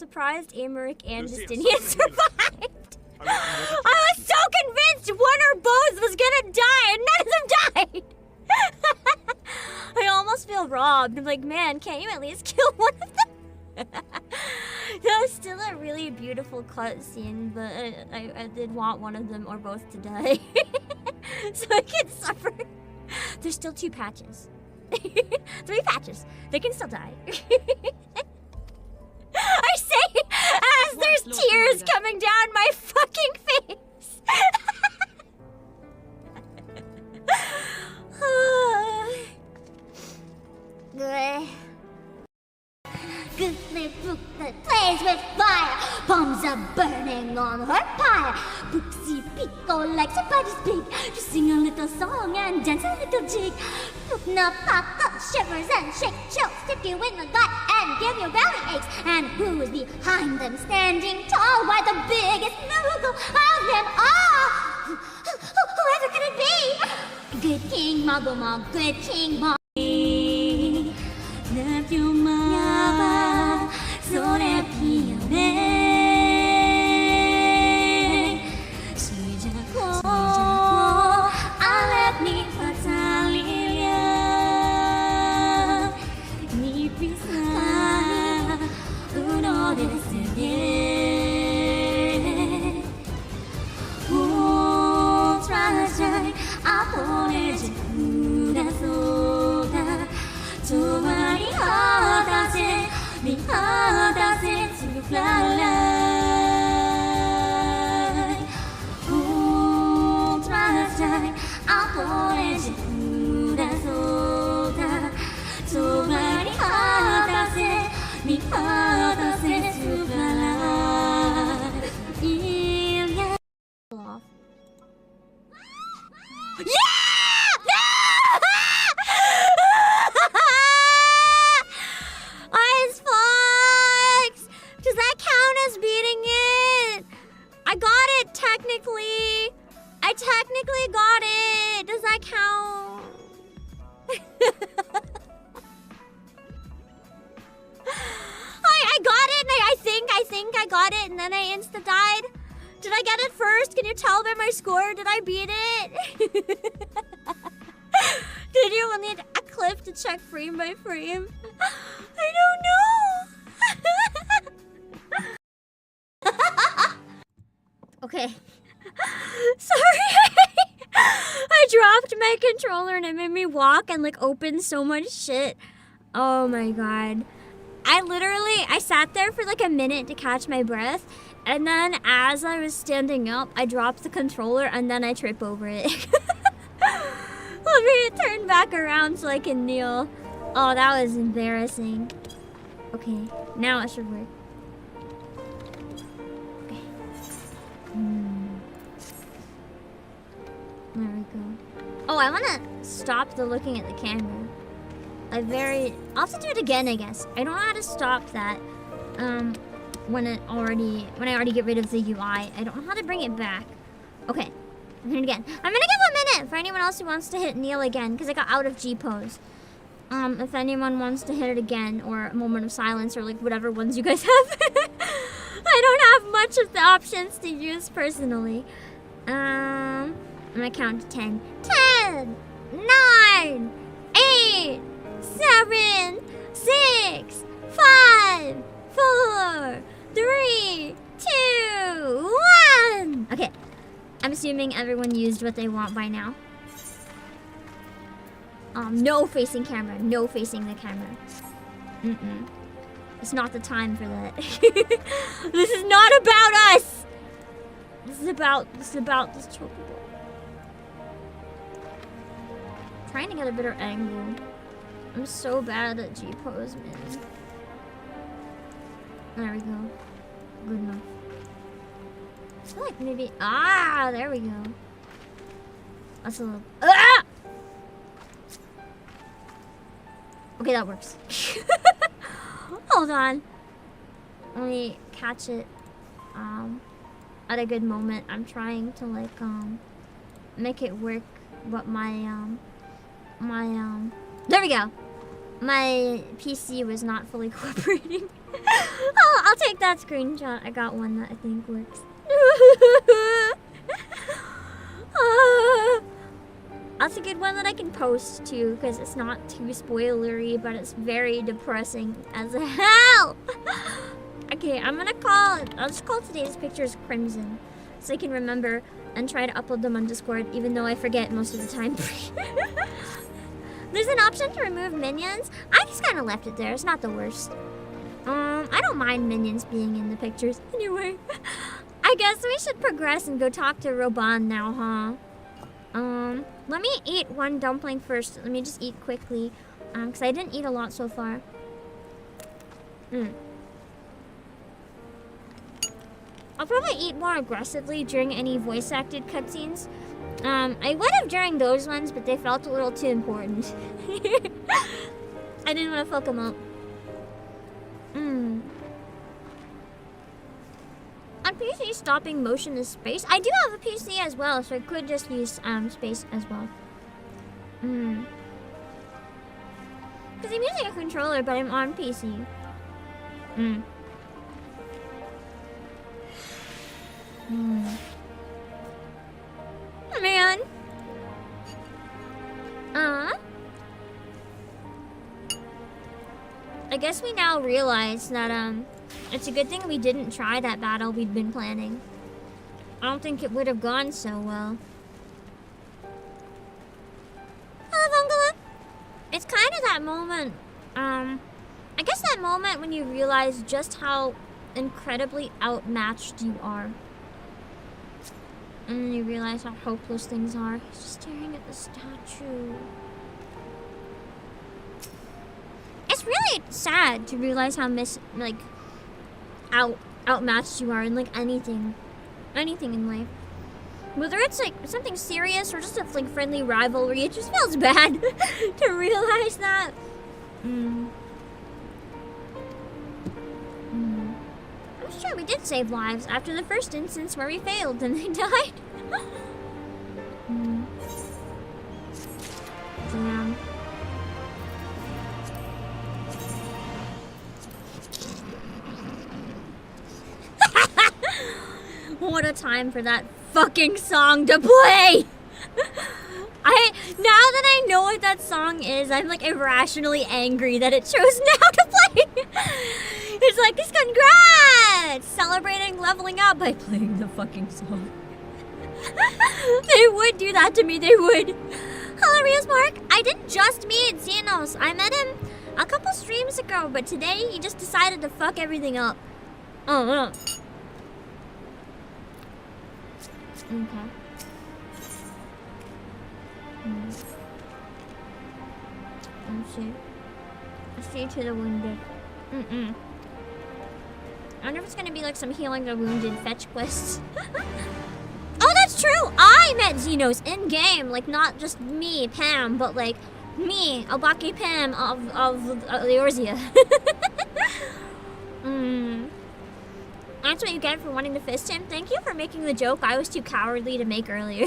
surprised Amaric and Justinian survived. I was so convinced one or both was gonna die, and none of them died. I almost feel robbed. I'm like, man, can't you at least kill one of them? That was still a really beautiful cutscene, but I did want one of them or both to die. So I can suffer. There's still 2 patches. 3 patches. They can still die. I say as there's tears coming down my fucking face. Good book that plays with fire. Palms are burning on her pyre. Brooksy Pico likes her body speak. To sing a little song and dance a little jig. Bookna pop up shivers and shake chills. Stick you in the gut and give you belly aches. And who's behind them standing tall? Why, the biggest noodle of them all. Whoever could it be? Good King Moggle, good King Moggle. Love your mama, so that check frame by frame. I don't know. Okay. Sorry. I dropped my controller and it made me walk and like open so much shit. Oh my god. I sat there for like a minute to catch my breath, and then as I was standing up, I dropped the controller and then I trip over it. Let me turn back around so I can kneel. Oh, that was embarrassing. Okay, now it should work. Okay. There we go. Oh, I want to stop the looking at the camera. I'll have to do it again, I guess. I don't know how to stop that. When I already get rid of the UI. I don't know how to bring it back. Okay. I'm gonna again. I'm gonna give a minute for anyone else who wants to hit kneel again, because I got out of G pose. If anyone wants to hit it again, or a moment of silence, or like whatever ones you guys have. I don't have much of the options to use personally. I'm gonna count to 10. 10, 9, 8, 7, 6, 5, 4, 3, 2, 1. Okay. I'm assuming everyone used what they want by now. No facing camera. No facing the camera. It's not the time for that. This is not about us! This is about this Chocobo. Trying to get a better angle. I'm so bad at G-pose, man. There we go. Good enough. I feel like maybe... Ah! There we go. That's a little... Ah! Okay, that works. Hold on. Let me catch it at a good moment. I'm trying to like make it work, but there we go. My PC was not fully cooperating. I'll take that screenshot. I got one that I think works. That's a good one that I can post too, because it's not too spoilery, but it's very depressing as hell. Okay, I'll just call today's pictures Crimson, so I can remember and try to upload them on Discord, even though I forget most of the time. There's an option to remove minions. I just kind of left it there. It's not the worst. I don't mind minions being in the pictures anyway. I guess we should progress and go talk to Roban now, huh? Let me eat one dumpling first. Let me just eat quickly, because I didn't eat a lot so far. I'll probably eat more aggressively during any voice-acted cutscenes. I would have during those ones, but they felt a little too important. I didn't want to fuck them up. On PC, stopping motion is space. I do have a PC as well, so I could just use space as well. Because I'm using a controller, but I'm on PC. Man. I guess we now realize that it's a good thing we didn't try that battle we'd been planning. I don't think it would have gone so well. Hello, Vongala. It's kind of that moment, I guess that moment when you realize just how incredibly outmatched you are. And then you realize how hopeless things are. He's just staring at the statue. It's really sad to realize how outmatched you are in like anything in life. Whether it's like something serious or just a like friendly rivalry, it just feels bad to realize that. I'm sure we did save lives after the first instance where we failed and they died. Damn. What a time for that fucking song to play! Now that I know what that song is, I'm like irrationally angry that it chose now to play. It's like, congrats! Celebrating leveling up by playing the fucking song. They would do that to me, they would. Hello, Rios Mark. I didn't just meet Xenos. I met him a couple streams ago, but today he just decided to fuck everything up. Oh. Okay. I see to the wounded. I wonder if it's gonna be like some healing the wounded fetch quests. Oh, that's true! I met Xenos in game, like not just me, Pam, but like me, Obake Pam of Eorzea. That's what you get for wanting to fist him. Thank you for making the joke I was too cowardly to make earlier.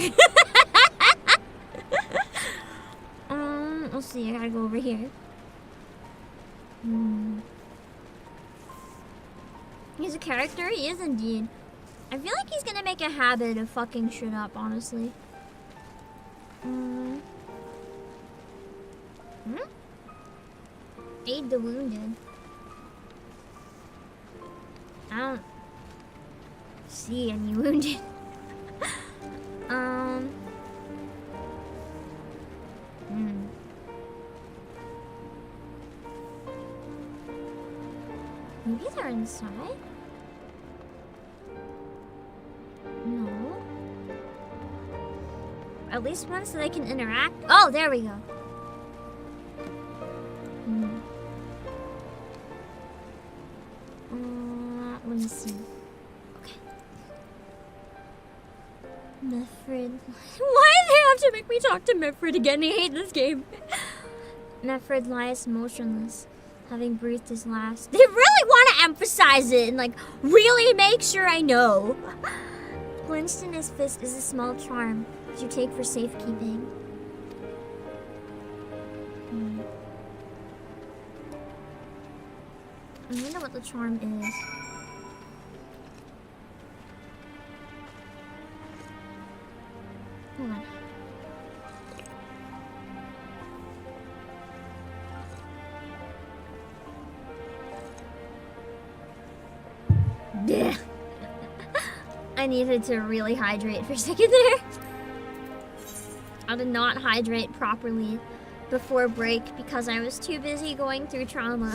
Let's see, I gotta go over here. He's a character? He is indeed. I feel like he's gonna make a habit of fucking shit up, honestly. Aid the wounded. I don't see any wounded. Maybe they're inside? No. At least one so they can interact. Oh, there we go. Let me see. Okay. Mefrid. Why do they have to make me talk to Mefrid again? I hate this game. Mefrid lies motionless, having breathed his last. They really want to emphasize it and like really make sure I know. Clenched in his fist is a small charm that you take for safekeeping. I wonder what the charm is. I needed to really hydrate for a second there. I did not hydrate properly before break because I was too busy going through trauma.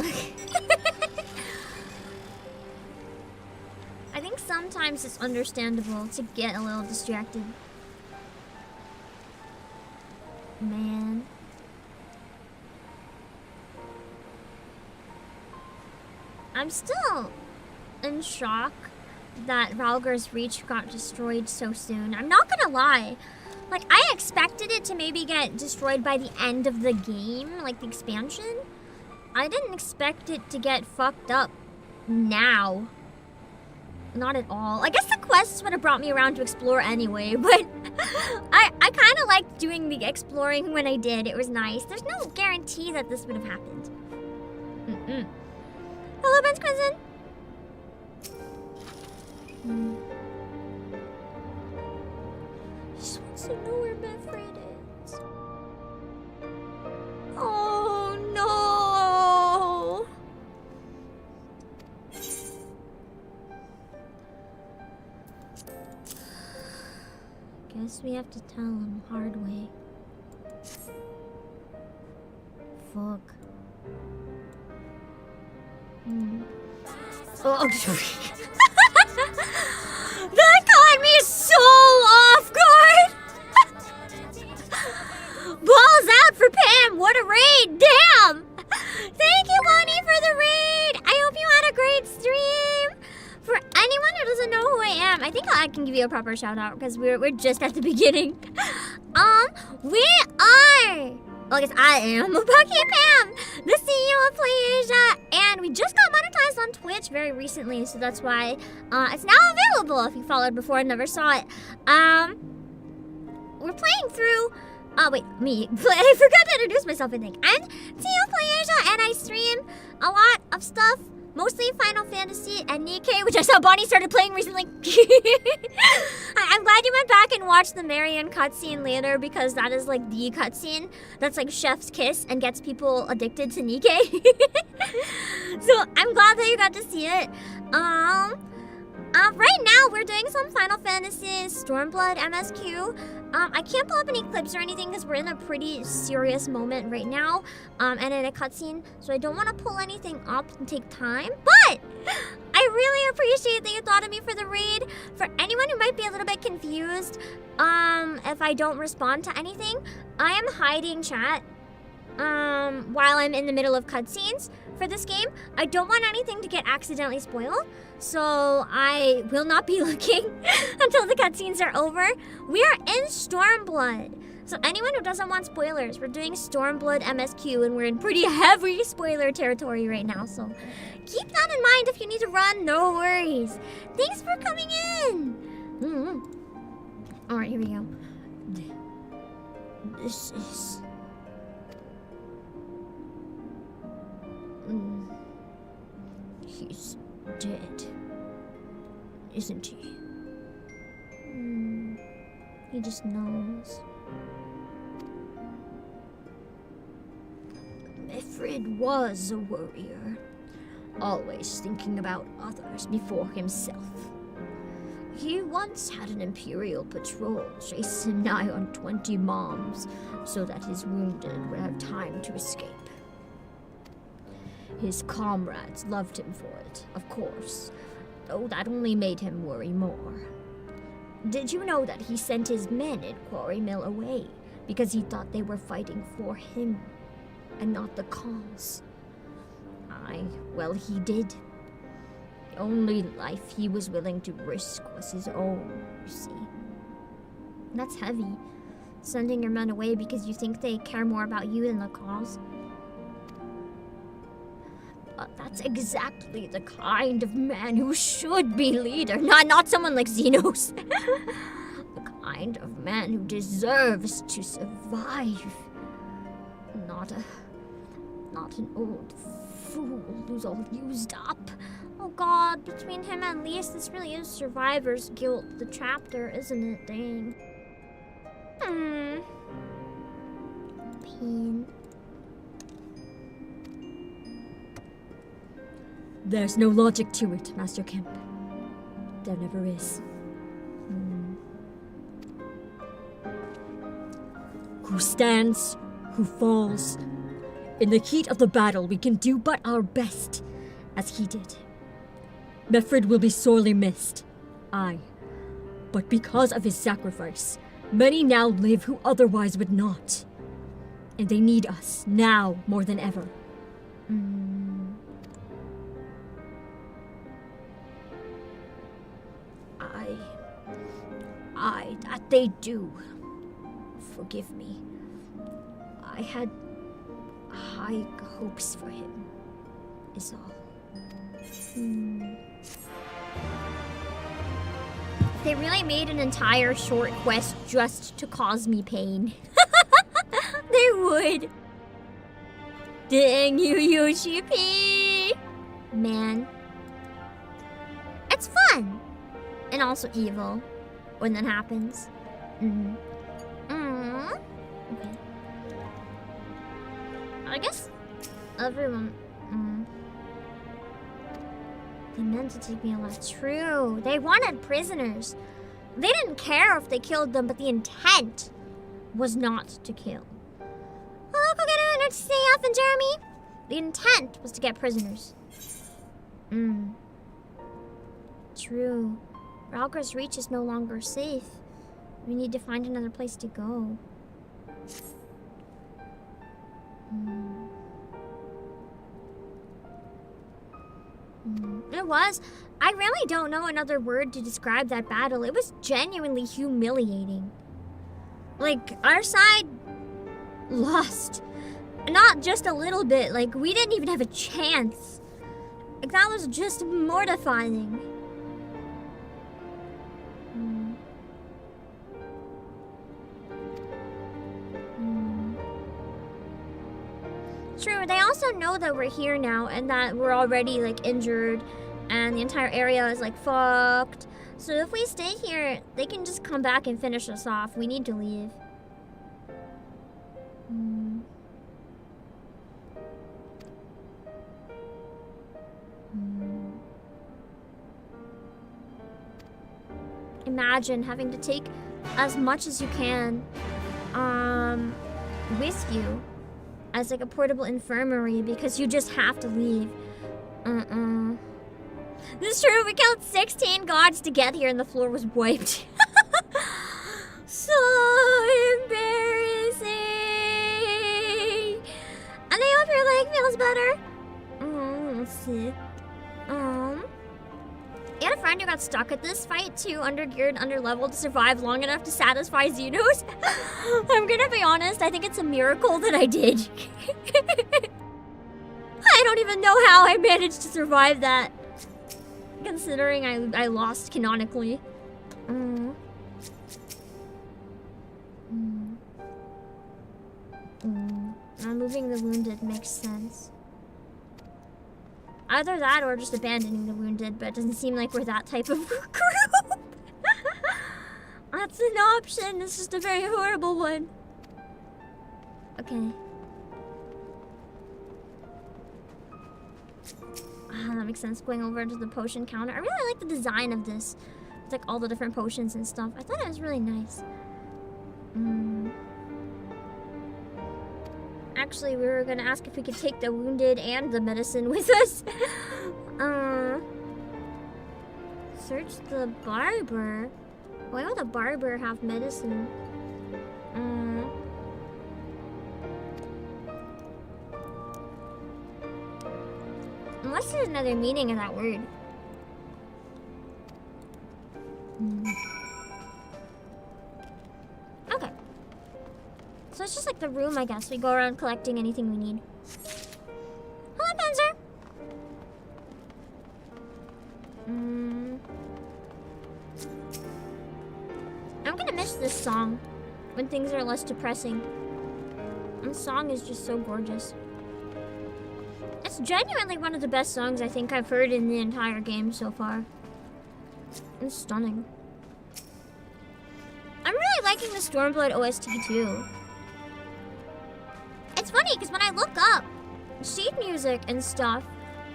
I think sometimes it's understandable to get a little distracted. Man. I'm still in shock that Ralgar's Reach got destroyed so soon. I'm not gonna lie. Like, I expected it to maybe get destroyed by the end of the game, like the expansion. I didn't expect it to get fucked up now. Not at all. I guess the quests would have brought me around to explore anyway, but I kind of liked doing the exploring when I did. It was nice. There's no guarantee that this would have happened. Hello, Ben's cousin. She just wants to know where Bethfred is. Oh no! Guess we have to tell him hard way. Fuck. Oh, that caught me so off guard. Balls out for Pam. What a raid. Damn. Thank you, Bonnie, for the raid. I hope you had a great stream. For anyone who doesn't know who I am, I think I can give you a proper shout out because we're just at the beginning. We are. Well, I guess I am Obake Pam, the CEO of PlayAsia, and we just got monetized on Twitch very recently, so that's why it's now available if you followed before and never saw it. We're playing through. Wait, me. I forgot to introduce myself, I think. I'm CEO of PlayAsia, and I stream a lot of stuff. Mostly Final Fantasy and Nikkei, which I saw Bonnie started playing recently. I'm glad you went back and watched the Marion cutscene later because that is like the cutscene that's like chef's kiss and gets people addicted to Nikkei. So I'm glad that you got to see it. Right now we're doing some Final Fantasy Stormblood MSQ. I can't pull up any clips or anything because we're in a pretty serious moment right now, and in a cutscene, so I don't want to pull anything up and take time, but I really appreciate that you thought of me for the raid. For anyone who might be a little bit confused, if I don't respond to anything, I am hiding chat, while I'm in the middle of cutscenes for this game. I don't want anything to get accidentally spoiled, so I will not be looking until the cutscenes are over. We are in Stormblood, so anyone who doesn't want spoilers, we're doing Stormblood MSQ, and we're in pretty heavy spoiler territory right now, so keep that in mind. If you need to run, no worries. Thanks for coming in. Alright, here we go. This is... He's dead, isn't he? He just knows. Mifrid was a warrior, always thinking about others before himself. He once had an Imperial patrol chase him nigh on 20 bombs so that his wounded would have time to escape. His comrades loved him for it, of course, though that only made him worry more. Did you know that he sent his men at Quarry Mill away because he thought they were fighting for him and not the cause? Aye, well, he did. The only life he was willing to risk was his own, you see. That's heavy, sending your men away because you think they care more about you than the cause. That's exactly the kind of man who should be leader, not someone like Xenos. The kind of man who deserves to survive. Not an old fool who's all used up. Oh god, between him and Lise, this really is survivor's guilt, the chapter, isn't it? Dang. Pain. There's no logic to it, Master Kemp. There never is. Who stands, who falls. In the heat of the battle, we can do but our best, as he did. Mefrid will be sorely missed. Aye. But because of his sacrifice, many now live who otherwise would not. And they need us, now more than ever. That they do. Forgive me. I had high hopes for him, is all. They really made an entire short quest just to cause me pain. They would. Dang you, Yoshi P! Man. It's fun. And also evil when that happens. Okay. I guess everyone... They meant to take me alive. True. They wanted prisoners. They didn't care if they killed them, but the intent was not to kill. Oh, Kugane, nice to see you, and Jeremy. The intent was to get prisoners. True. Ralgra's Reach is no longer safe. We need to find another place to go. It was. I really don't know another word to describe that battle. It was genuinely humiliating. Like, our side lost. Not just a little bit. Like, we didn't even have a chance. Like, that was just mortifying. True, they also know that we're here now and that we're already, like, injured and the entire area is, like, fucked. So if we stay here, they can just come back and finish us off. We need to leave. Imagine having to take as much as you can with you as like a portable infirmary because you just have to leave. This is true, we killed 16 gods to get here and the floor was wiped. So embarrassing. And I hope your leg feels better. Let's see. I had a friend who got stuck at this fight too, undergeared, underleveled to survive long enough to satisfy Xenos. I'm gonna be honest, I think it's a miracle that I did. I don't even know how I managed to survive that. Considering I lost canonically. Moving the wounded makes sense. Either that or just abandoning the wounded, but it doesn't seem like we're that type of group. That's an option, it's just a very horrible one. Okay. That makes sense, going over to the potion counter. I really like the design of this. It's like all the different potions and stuff. I thought it was really nice. Actually, we were gonna ask if we could take the wounded and the medicine with us. Search the barber. Why would the barber have medicine? Unless there's another meaning of that word. Okay. So it's just like the room, I guess. We go around collecting anything we need. Hello, Panzer! I'm gonna miss this song when things are less depressing. This song is just so gorgeous. It's genuinely one of the best songs I think I've heard in the entire game so far. It's stunning. I'm really liking the Stormblood OST too. It's funny because when I look up sheet music and stuff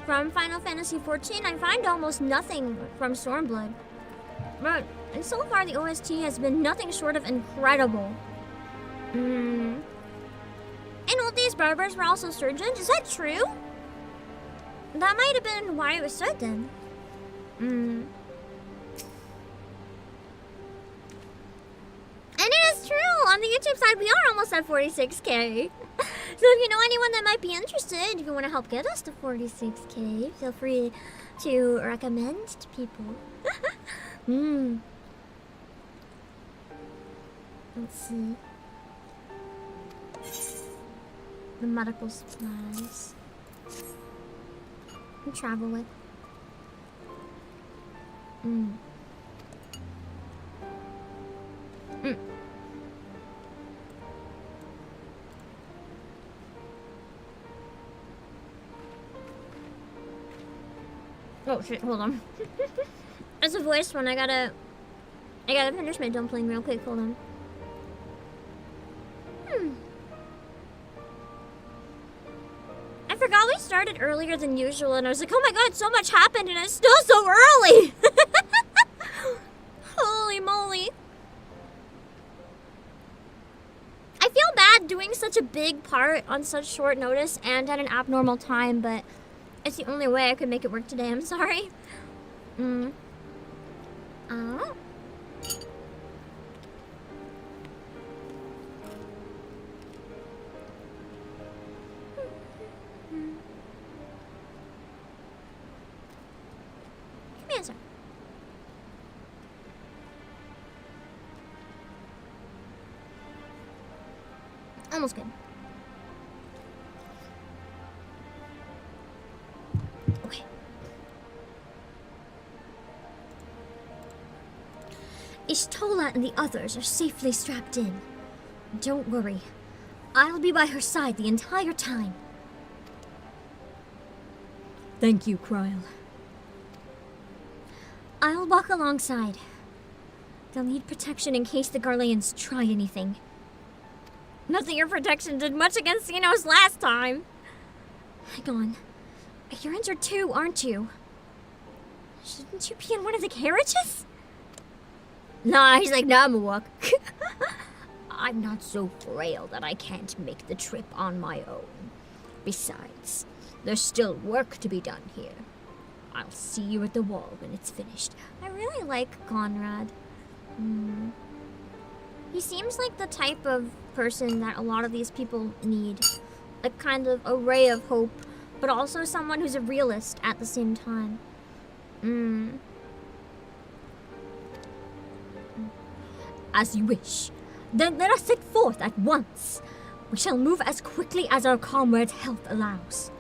from Final Fantasy XIV, I find almost nothing from Stormblood. But and so far the OST has been nothing short of incredible. And all these barbers were also surgeons? Is that true? That might have been why it was said then. And it is true! On the YouTube side, we are almost at 46k. So if you know anyone that might be interested, if you want to help get us to 46k, feel free to recommend to people. Let's see. The medical supplies. And travel with. Oh shit, hold on. It's a voice one. I gotta finish my dumpling real quick, hold on. I forgot we started earlier than usual and I was like, oh my god, so much happened and it's still so early! Holy moly. I feel bad doing such a big part on such short notice and at an abnormal time, but it's the only way I could make it work today. I'm sorry. Oh. Come here, sir. Almost good. Okay. Ishtola and the others are safely strapped in. Don't worry. I'll be by her side the entire time. Thank you, Kryl. I'll walk alongside. They'll need protection in case the Garleans try anything. Not that your protection did much against Xenos last time. Hang on. You're injured too, aren't you? Shouldn't you be in one of the carriages? Nah, he's like, nah, I'm a walk. I'm not so frail that I can't make the trip on my own. Besides, there's still work to be done here. I'll see you at the wall when it's finished. I really like Conrad. He seems like the type of person that a lot of these people need. A kind of a ray of hope, but also someone who's a realist at the same time. As you wish. Then let us set forth at once. We shall move as quickly as our comrades' health allows.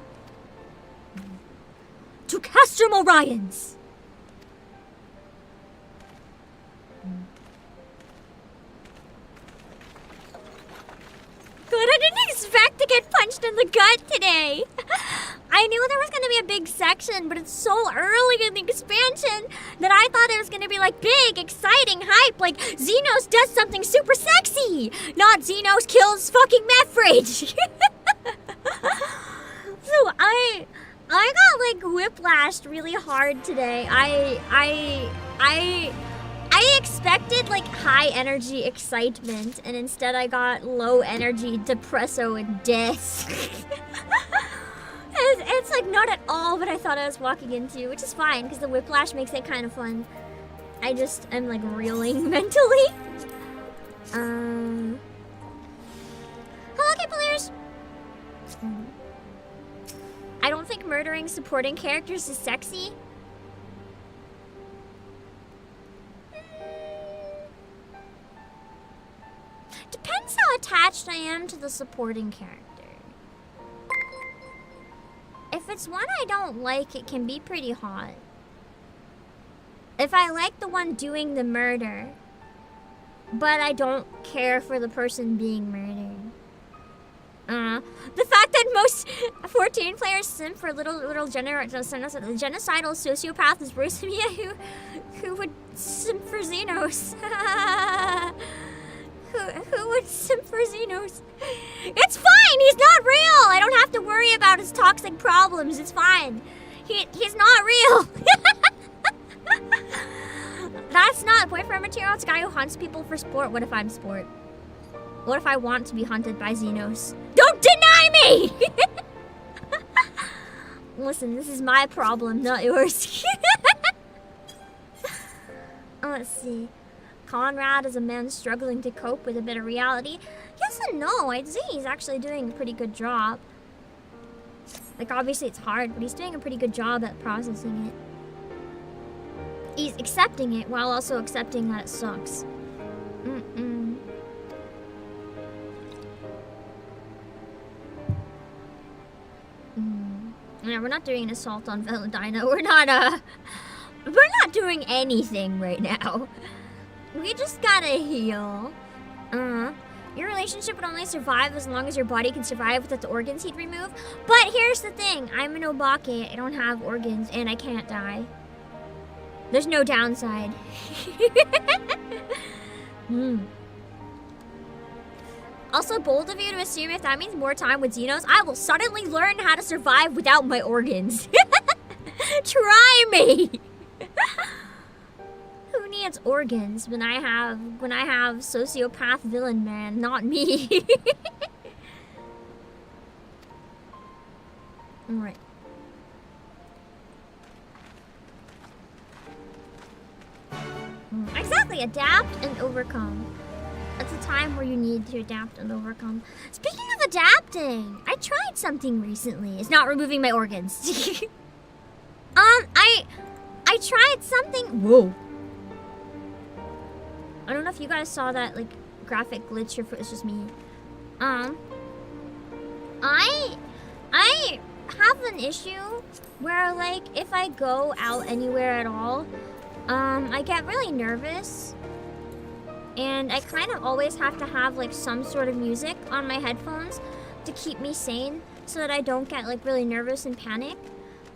To Castrum Orions! Good, I didn't expect to get punched in the gut today. I knew there was going to be a big section, but it's so early in the expansion that I thought it was going to be like big, exciting hype, like Xenos does something super sexy, not Xenos kills fucking Mefridge. So I got like whiplashed really hard today. I expected like high energy excitement, and instead I got low energy depresso and death. It's like not at all what I thought I was walking into, which is fine because the whiplash makes it kind of fun. I'm like reeling mentally. Hello, Kipplers. I don't think murdering supporting characters is sexy. Depends how attached I am to the supporting character. If it's one I don't like, it can be pretty hot. If I like the one doing the murder, but I don't care for the person being murdered. The fact that most 14 players simp for little genocidal sociopath is worse than me who would simp for Xenos. Who would simp for Xenos? It's fine! He's not real! I don't have to worry about his toxic problems. It's fine. He's not real. That's not boyfriend material. It's a guy who hunts people for sport. What if I'm sport? What if I want to be hunted by Xenos? Don't deny me! Listen, this is my problem, not yours. Let's see. Conrad is a man struggling to cope with a bit of reality. Yes and no. I'd say he's actually doing a pretty good job. Like, obviously it's hard, but he's doing a pretty good job at processing it. He's accepting it while also accepting that it sucks. Yeah, we're not doing an assault on Valentina. We're not doing anything right now. We just gotta heal. Your relationship would only survive as long as your body can survive without the organs he'd remove. But here's the thing. I'm an Obake. I don't have organs, and I can't die. There's no downside. Also, bold of you to assume if that means more time with Xenos, I will suddenly learn how to survive without my organs. Try me! Who needs organs when I have sociopath villain man, not me? Alright. Exactly, adapt and overcome. That's a time where you need to adapt and overcome. Speaking of adapting, I tried something recently. It's not removing my organs. I tried something. Whoa. I don't know if you guys saw that like graphic glitch or if it was just me. I have an issue where like if I go out anywhere at all, I get really nervous. And I kind of always have to have like some sort of music on my headphones to keep me sane so that I don't get like really nervous and panic.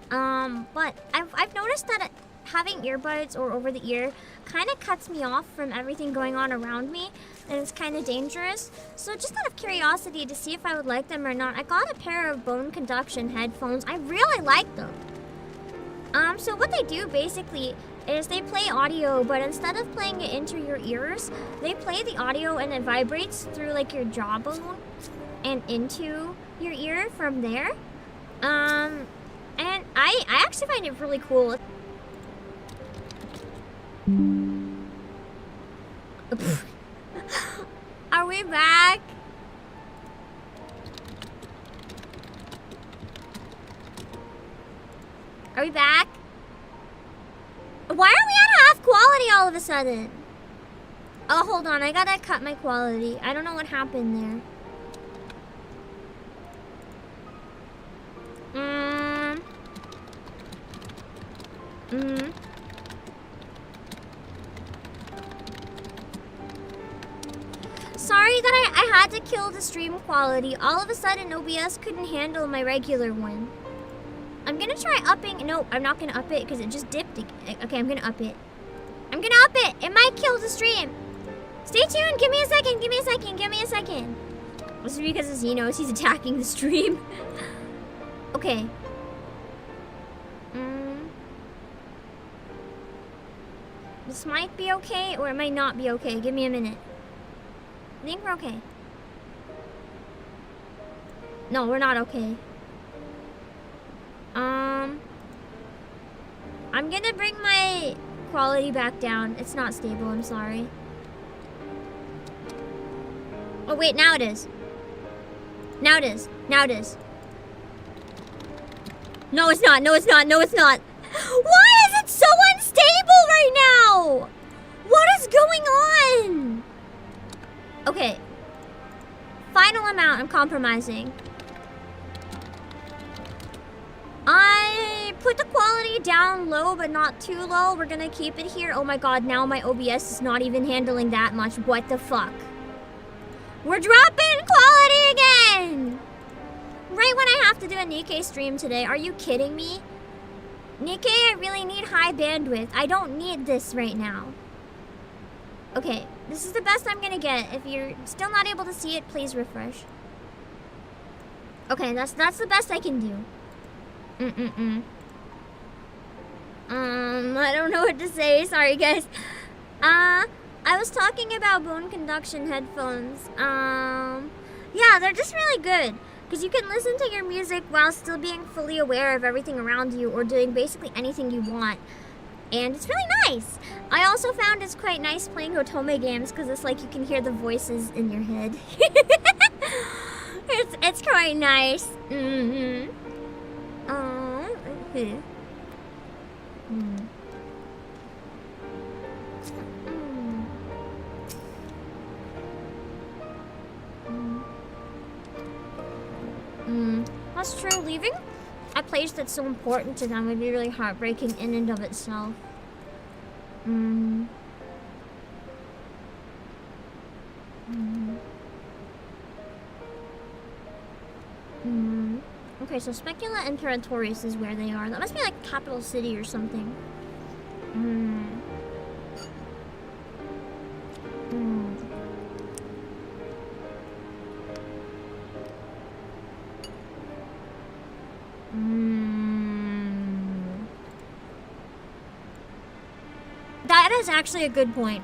But I've noticed that having earbuds or over the ear kind of cuts me off from everything going on around me, and it's kind of dangerous. So just out of curiosity to see if I would like them or not, I got a pair of bone conduction headphones. I really like them. So what they do basically is they play audio, but instead of playing it into your ears, they play the audio and it vibrates through like your jawbone and into your ear from there. And I actually find it really cool. Are we back? Are we back? Why are we at half quality all of a sudden? Oh, hold on. I gotta cut my quality. I don't know what happened there. Sorry that I had to kill the stream quality. All of a sudden, OBS couldn't handle my regular one. I'm gonna try upping. No, I'm not gonna up it because it just dipped. Okay, I'm gonna up it. I'm gonna up it. It might kill the stream. Stay tuned. Give me a second. Give me a second. Give me a second. This is because of Xenos. He's attacking the stream. Okay. This might be okay or it might not be okay. Give me a minute. I think we're okay. No, we're not okay. I'm gonna bring my quality back down. It's not stable, I'm sorry. Oh wait, now it is. Now it is. Now it is. No, it's not. No, it's not. No, it's not. Why is it so unstable right now? What is going on? Okay. Final amount, I'm compromising. I put the quality down low, but not too low. We're gonna keep it here. Oh my god, now my OBS is not even handling that much. What the fuck? We're dropping quality again! Right when I have to do a Nikkei stream today. Are you kidding me? Nikkei, I really need high bandwidth. I don't need this right now. Okay, this is the best I'm gonna get. If you're still not able to see it, please refresh. Okay, that's the best I can do. I don't know what to say. Sorry, guys. I I was talking about bone conduction headphones. Yeah, they're just really good. Because you can listen to your music while still being fully aware of everything around you or doing basically anything you want. And it's really nice. I also found it's quite nice playing Otome games because it's like you can hear the voices in your head. It's quite nice. Mm-hmm. Oh, okay. That's true. Leaving a place that's so important to them would be really heartbreaking in and of itself. Okay, so Specula and Paratorius is where they are. That must be like capital city or something. That is actually a good point.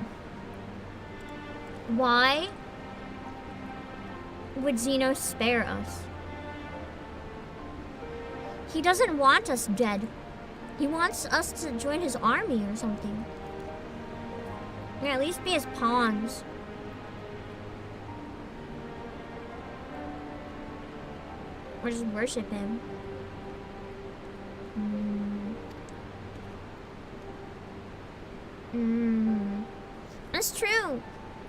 Why would Xenos spare us? He doesn't want us dead. He wants us to join his army or something. Or at least be his pawns. Or just worship him. That's true.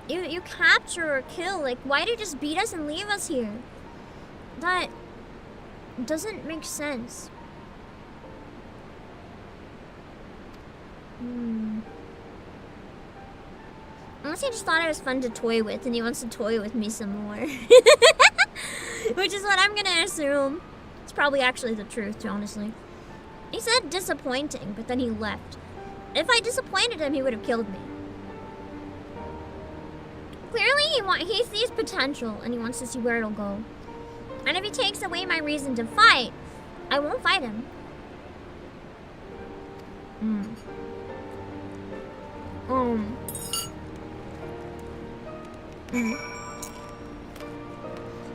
You capture or kill. Like, why do you just beat us and leave us here? That doesn't make sense. Unless he just thought it was fun to toy with and he wants to toy with me some more. Which is what I'm gonna assume. It's probably actually the truth, honestly. He said disappointing, but then he left. If I disappointed him, he would have killed me. Clearly, he sees potential and he wants to see where it'll go. And if he takes away my reason to fight, I won't fight him.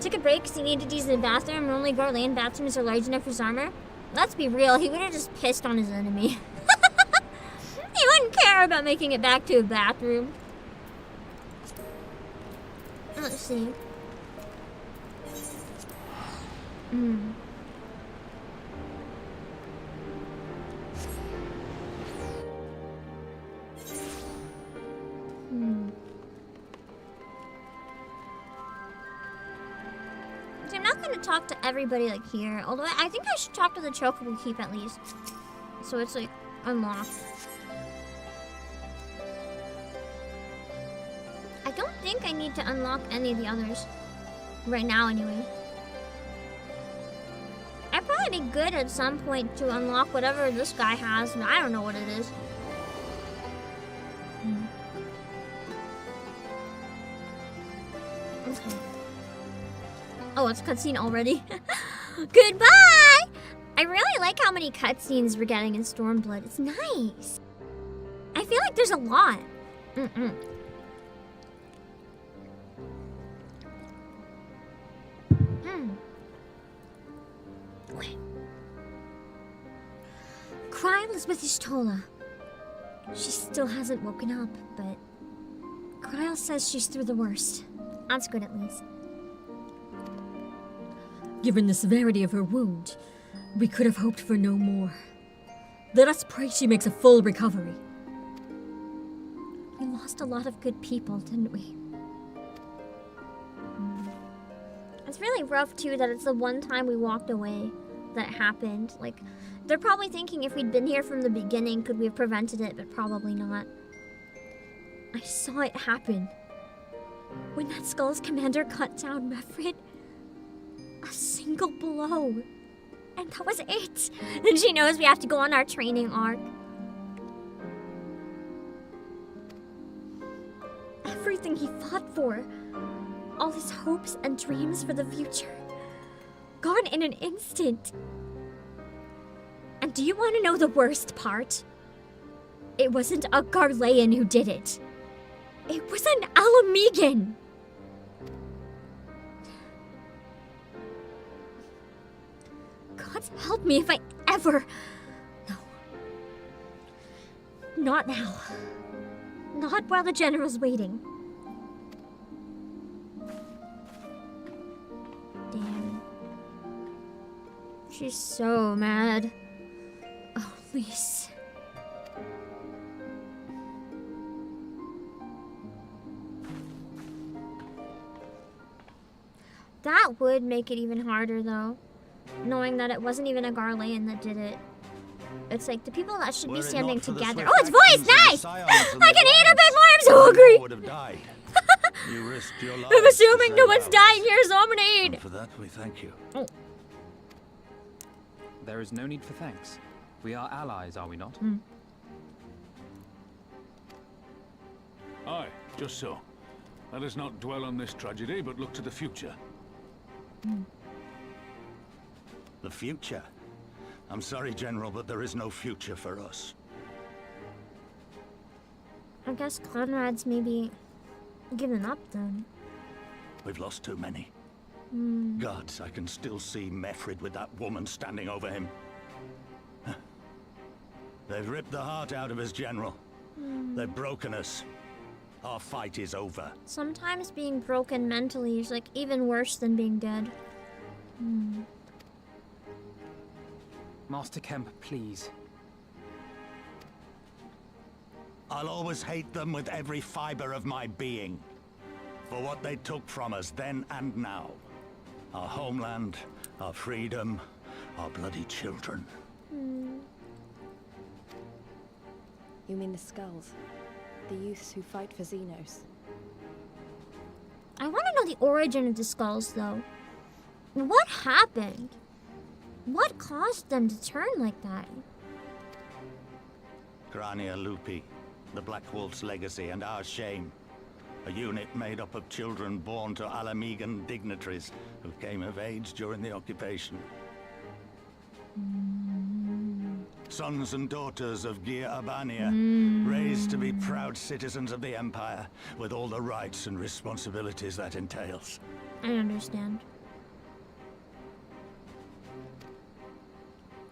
Took a break because he needed to use the bathroom, and only Garland bathrooms are large enough for his armor. Let's be real, he would have just pissed on his enemy. He wouldn't care about making it back to a bathroom. Let's see. So I'm not going to talk to everybody like here, although I think I should talk to the Chocobo Keep at least. So it's like unlocked. I don't think I need to unlock any of the others. Right now, anyway. I'd probably be good at some point to unlock whatever this guy has, but I don't know what it is. Okay. Oh, it's cutscene already. Goodbye! I really like how many cutscenes we're getting in Stormblood. It's nice. I feel like there's a lot. Cryle is with Ishtola. She still hasn't woken up, but Cryle says she's through the worst. That's good at least. Given the severity of her wound, we could have hoped for no more. Let us pray she makes a full recovery. We lost a lot of good people, didn't we? It's really rough, too, that it's the one time we walked away that happened. Like, they're probably thinking if we'd been here from the beginning, could we have prevented it, but probably not. I saw it happen. When that Skull's commander cut down Mefrid, a single blow. And that was it. Then she knows we have to go on our training arc. Everything he fought for, all his hopes and dreams for the future, gone in an instant. And do you want to know the worst part? It wasn't a Garlean who did it. It was an Alamegan! God help me if I ever... No. Not now. Not while the general's waiting. Damn. She's so mad. Oh, Lise. That would make it even harder, though. Knowing that it wasn't even a Garlean that did it. It's like the people that should be standing together. Oh, it's voice! Nice! I can eat a bit more! I'm so hungry! I'm assuming no one's dying here, so I'm gonna eat! For that, we thank you. Oh. There is no need for thanks. We are allies, are we not? Aye, just so. Let us not dwell on this tragedy, but look to the future. The future? I'm sorry, General, but there is no future for us. I guess Conrad's maybe given up then. We've lost too many. Gods, I can still see Mefrid with that woman standing over him. They've ripped the heart out of us, General. They've broken us. Our fight is over. Sometimes being broken mentally is like even worse than being dead. Master Kemp, please. I'll always hate them with every fiber of my being. For what they took from us then and now. Our homeland, our freedom, our bloody children. You mean the skulls? The youths who fight for Xenos? I want to know the origin of the skulls, though. What happened? What caused them to turn like that? Grania Lupi, the Black Wolf's legacy and our shame. A unit made up of children born to Alamegan dignitaries who came of age during the occupation. Sons and daughters of Gia Abania, raised to be proud citizens of the Empire, with all the rights and responsibilities that entails. I understand.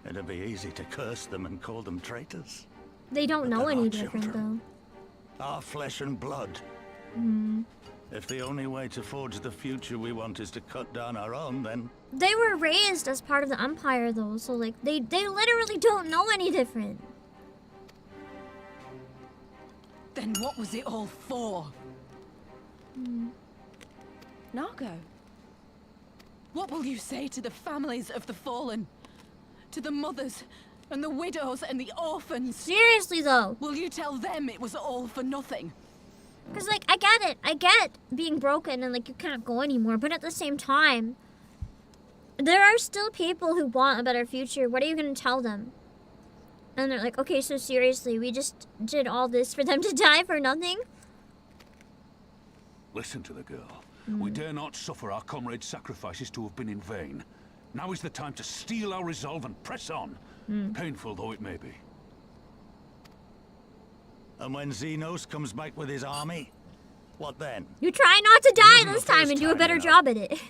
It'd be easy to curse them and call them traitors. They don't know they're any our different, children. though. Our flesh and blood. If the only way to forge the future we want is to cut down our own, then... They were raised as part of the Empire, though, so, like, they literally don't know any different. Then what was it all for? Nargo. What will you say to the families of the fallen? To the mothers, and the widows, and the orphans? Seriously, though. Will you tell them it was all for nothing? Because, like, I get it. I get being broken and, like, you can't go anymore. But at the same time, there are still people who want a better future. What are you going to tell them? And they're like, okay, so seriously, we just did all this for them to die for nothing? Listen to the girl. We dare not suffer our comrades' sacrifices to have been in vain. Now is the time to steel our resolve and press on, painful though it may be. And when Xenos comes back with his army, what then? You try not to die this time and do a better job at it.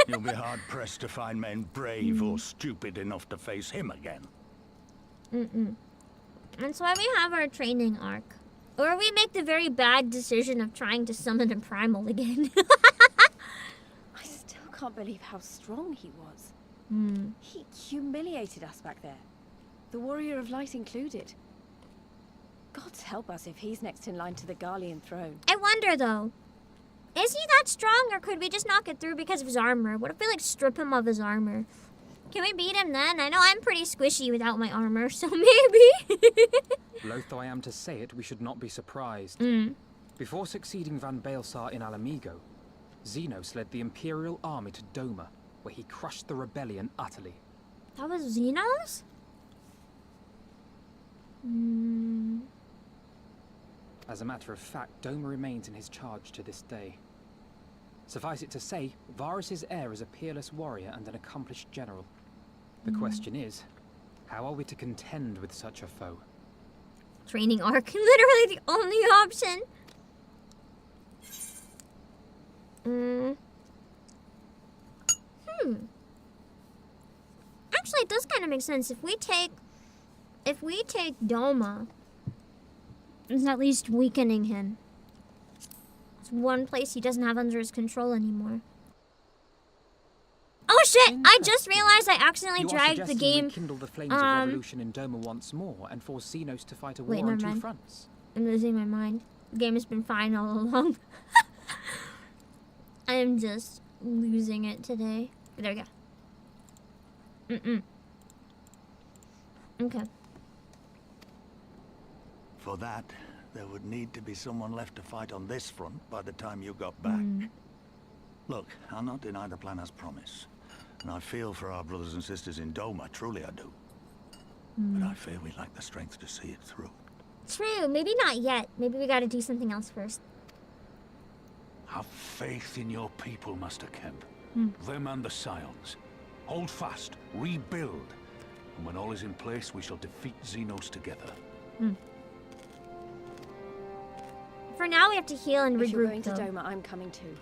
You'll be hard-pressed to find men brave or stupid enough to face him again. That's why we have our training arc. Or we make the very bad decision of trying to summon a Primal again. I still can't believe how strong he was. He humiliated us back there. The Warrior of Light included. God's help us if he's next in line to the Garlean throne. I wonder, though. Is he that strong, or could we just not get through because of his armor? What if we, like, strip him of his armor? Can we beat him then? I know I'm pretty squishy without my armor, so maybe. Loath though I am to say it, we should not be surprised. Before succeeding Van Baelsar in Alamigo, Xenos led the Imperial army to Doma, where he crushed the rebellion utterly. That was Xenos? As a matter of fact, Doma remains in his charge to this day. Suffice it to say, Varus's heir is a peerless warrior and an accomplished general. The question is, how are we to contend with such a foe? Training arc, literally the only option. Actually, it does kind of make sense. If we take Doma, it's at least weakening him. It's one place he doesn't have under his control anymore. Oh shit! I just realized I accidentally dragged the game. Rekindle the flames of revolution in Doma once more and force Xenos to fight a war on two fronts. I'm losing my mind. The game has been fine all along. I am just losing it today. There we go. Okay. For that, there would need to be someone left to fight on this front by the time you got back. Look, I'll not deny the plan as promised. And I feel for our brothers and sisters in Doma, truly I do. But I fear we lack the strength to see it through. True, maybe not yet. Maybe we gotta do something else first. Have faith in your people, Master Kemp. Them and the Scions. Hold fast, rebuild. And when all is in place, we shall defeat Xenos together. For now, we have to heal and regroup. If you're going to though. Doma, I'm coming too.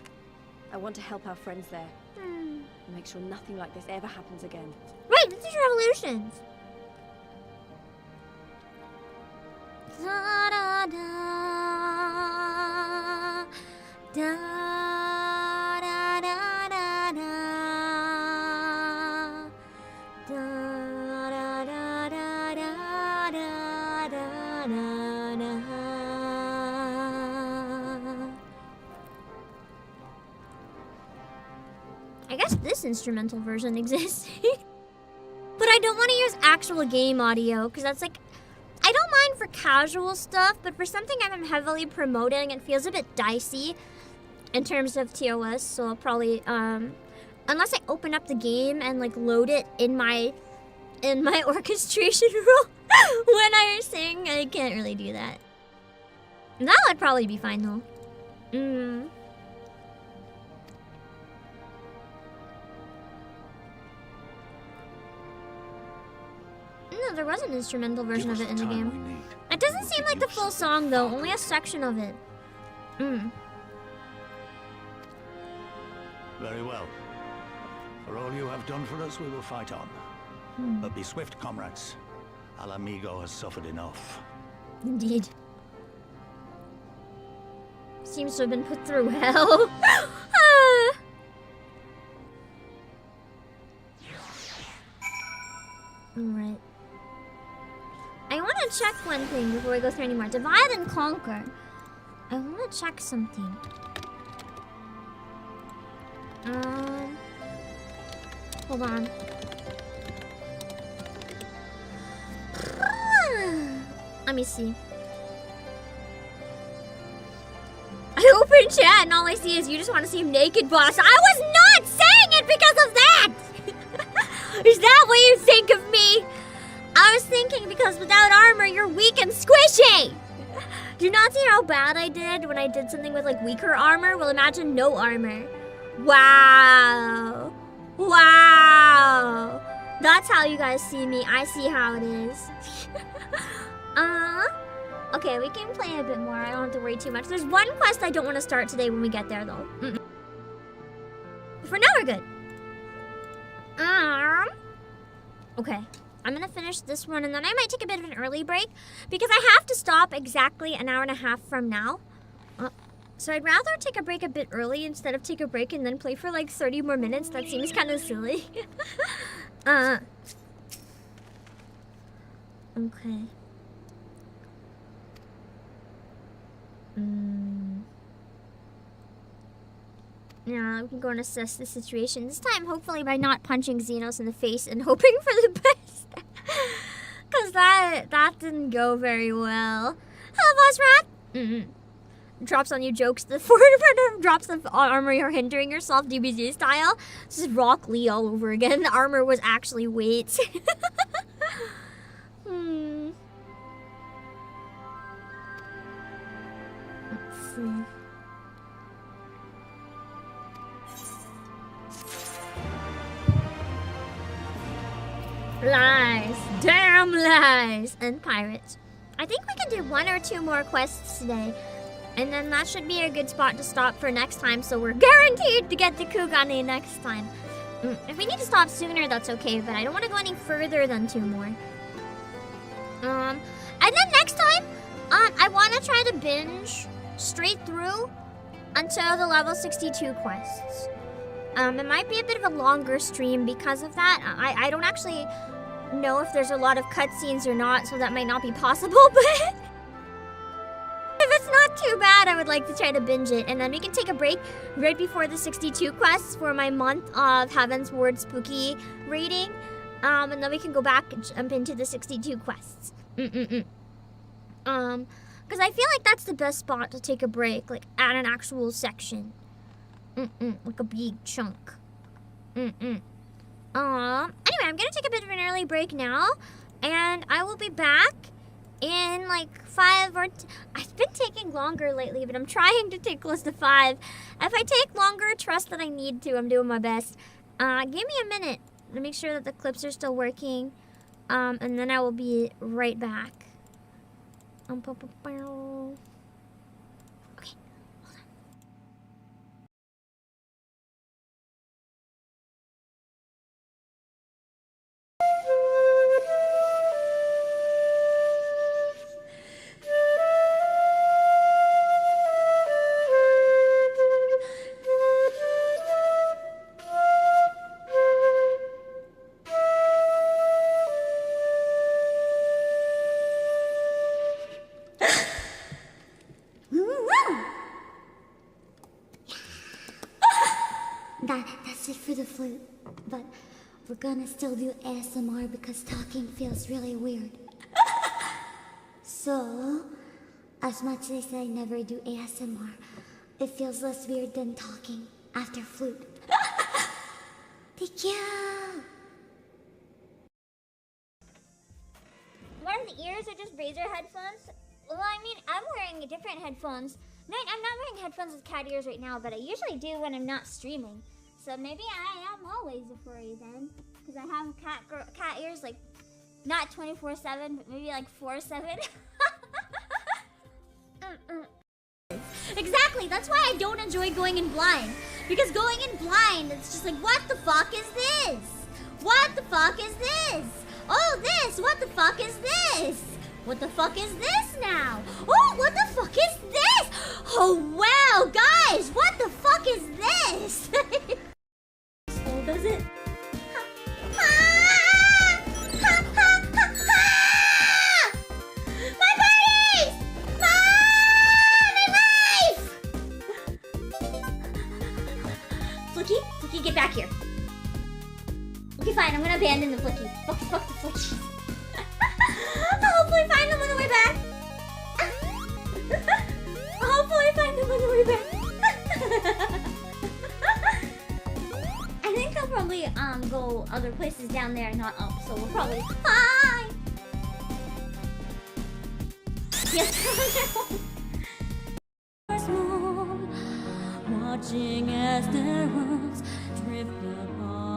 I want to help our friends there. And make sure nothing like this ever happens again. Right, this is revolutions. Da da da da da da da da da da da da da. I guess this instrumental version exists. But I don't want to use actual game audio, because that's like, I don't mind for casual stuff, but for something I'm heavily promoting, it feels a bit dicey in terms of TOS, so I'll probably, unless I open up the game and like load it in my orchestration role when I sing, I can't really do that. That would probably be fine though. No, there was an instrumental version of it in the game. It doesn't seem like the full song though, only a section of it. Very well. For all you have done for us, we will fight on. But be swift, comrades. Al Amigo has suffered enough. Indeed. Seems to have been put through hell. Alright. I want to check one thing before we go through any more. Divide and conquer. I want to check something. Hold on. Let me see. I open chat and all I see is you just want to see him naked, boss. I was not saying it because of that! Is that what you think of me? I was thinking because without armor, you're weak and squishy! Do you not see how bad I did when I did something with like weaker armor? Well, imagine no armor. Wow. Wow. That's how you guys see me. I see how it is. Okay, we can play a bit more. I don't have to worry too much. There's one quest I don't want to start today when we get there, though. For now, we're good. Okay. I'm gonna finish this one, and then I might take a bit of an early break, because I have to stop exactly an hour and a half from now. So I'd rather take a break a bit early instead of take a break and then play for like 30 more minutes. That seems kind of silly. Okay. Yeah, we can go and assess the situation. This time, hopefully by not punching Xenos in the face and hoping for the best. Because that didn't go very well. Hello, boss rat! Drops on you jokes. The forward drops the armor you're hindering yourself, DBZ style. This is Rock Lee all over again. The armor was actually weights. Let's see. Lies. Damn lies. And pirates. I think we can do one or two more quests today. And then that should be a good spot to stop for next time, so we're guaranteed to get to Kugane next time. If we need to stop sooner, that's okay, but I don't want to go any further than 2 more. And then next time, I want to try to binge straight through until the level 62 quests. It might be a bit of a longer stream because of that. I don't actually know if there's a lot of cutscenes or not, so that might not be possible, but if it's not too bad, I would like to try to binge it. And then we can take a break right before the 62 quests for my month of Heaven's Ward Spooky rating. And then we can go back and jump into the 62 quests. Because I feel like that's the best spot to take a break, like at an actual section. Like a big chunk. Anyway, I'm gonna take a bit of an early break now, and I will be back in like 5 or... I've been taking longer lately, but I'm trying to take close to 5. If I take longer, trust that I need to. I'm doing my best. Give me a minute to make sure that the clips are still working, and then I will be right back. That's it for the flute, but we're gonna still do ASMR because talking feels really weird. So, as much as I never do ASMR, it feels less weird than talking after flute. Thank you! What are the ears or just Razer headphones? Well, I mean, I'm wearing different headphones. No, I'm not wearing headphones with cat ears right now, but I usually do when I'm not streaming. So maybe I am always a furry then, because I have cat ears, like, not 24/7, but maybe like 4/7. Exactly, that's why I don't enjoy going in blind. Because going in blind, it's just like, what the fuck is this? What the fuck is this? Oh, this, what the fuck is this? What the fuck is this now? Oh, what the fuck is this? Oh, wow, guys, what the fuck is this? So does it? My buddies! My life! Flicky, get back here. Okay, fine, I'm gonna abandon the Flicky. Fuck the Flicky. I'll hopefully find them on the way back. I think they'll probably go other places down there, not up, so we'll probably fine. Yes. Watching as their worlds drift apart.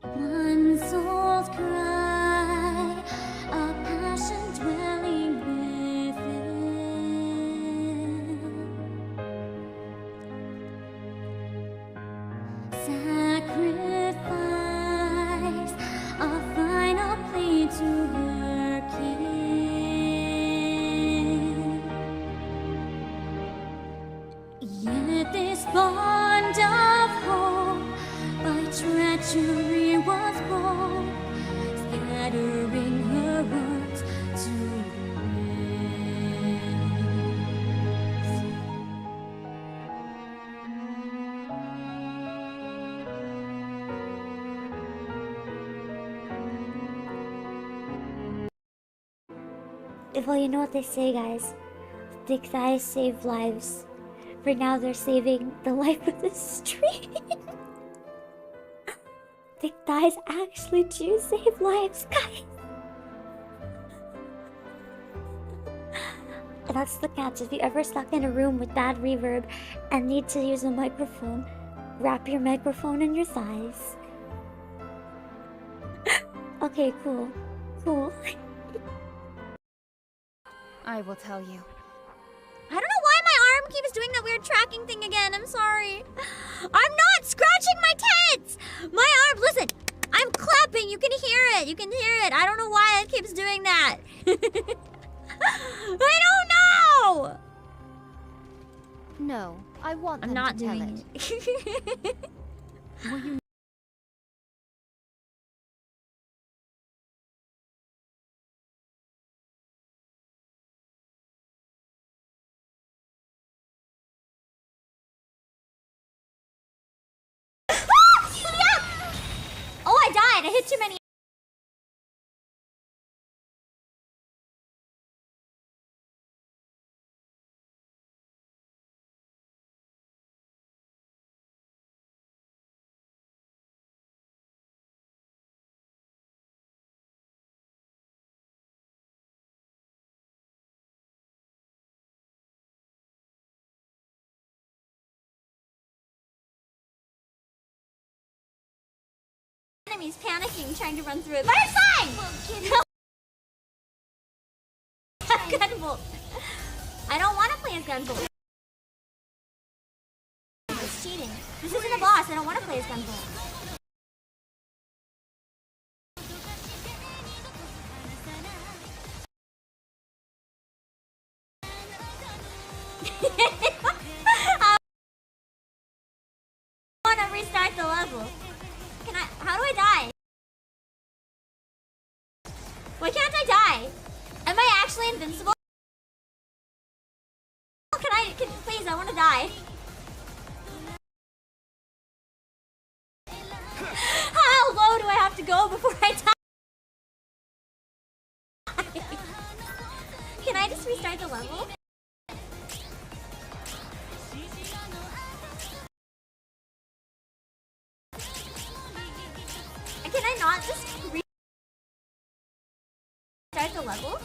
One soul's cry, a passion dwelling within. Sacrifice, a final plea to her kin. Yet this bond of hope by treachery was born, scattering her words to the winds. Well, you know what they say, guys. Thick thighs save lives. For now, they're saving the life of the stream. Thick thighs actually do save lives, guys. That's the catch. If you ever stuck in a room with bad reverb and need to use a microphone, wrap your microphone in your thighs. Okay, cool. Cool. I will tell you. I don't know why my arm keeps doing that weird tracking thing again. I'm sorry. I'm not scratching my tits! My arm, listen, I'm clapping. You can hear it. You can hear it. I don't know why it keeps doing that. I don't know! No, I want them I'm not to tell doing it. it. Will you Oh, I died. I hit too many. Enemies panicking, trying to run through it. But it's fine! Gunbolt. I don't want to play as Gunbolt. It's cheating. This isn't a boss. I don't want to play as Gunbolt. I want to restart the level. Can I? How do I die? Why can't I die? Am I actually invincible? Please, I want to die. How low do I have to go before I die? Can I just restart the level? Can I not just restart the level?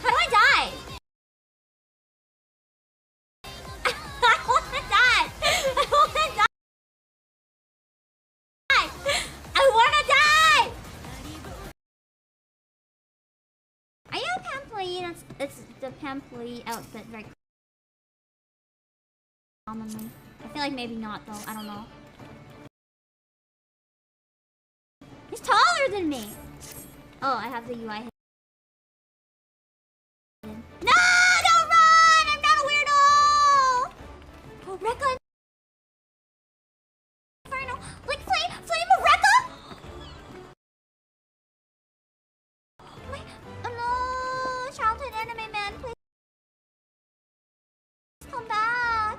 How do I die? I wanna die! I wanna die! I wanna die! Are you a Pamply? It's the Pamply outfit very commonly. I feel like maybe not though, I don't know. He's taller than me! Oh, I have the UI. No! Don't run! I'm not a weirdo! Oh, Rekka! Inferno! Like flame of Rekka! Wait, oh no! Childhood anime man, please come back!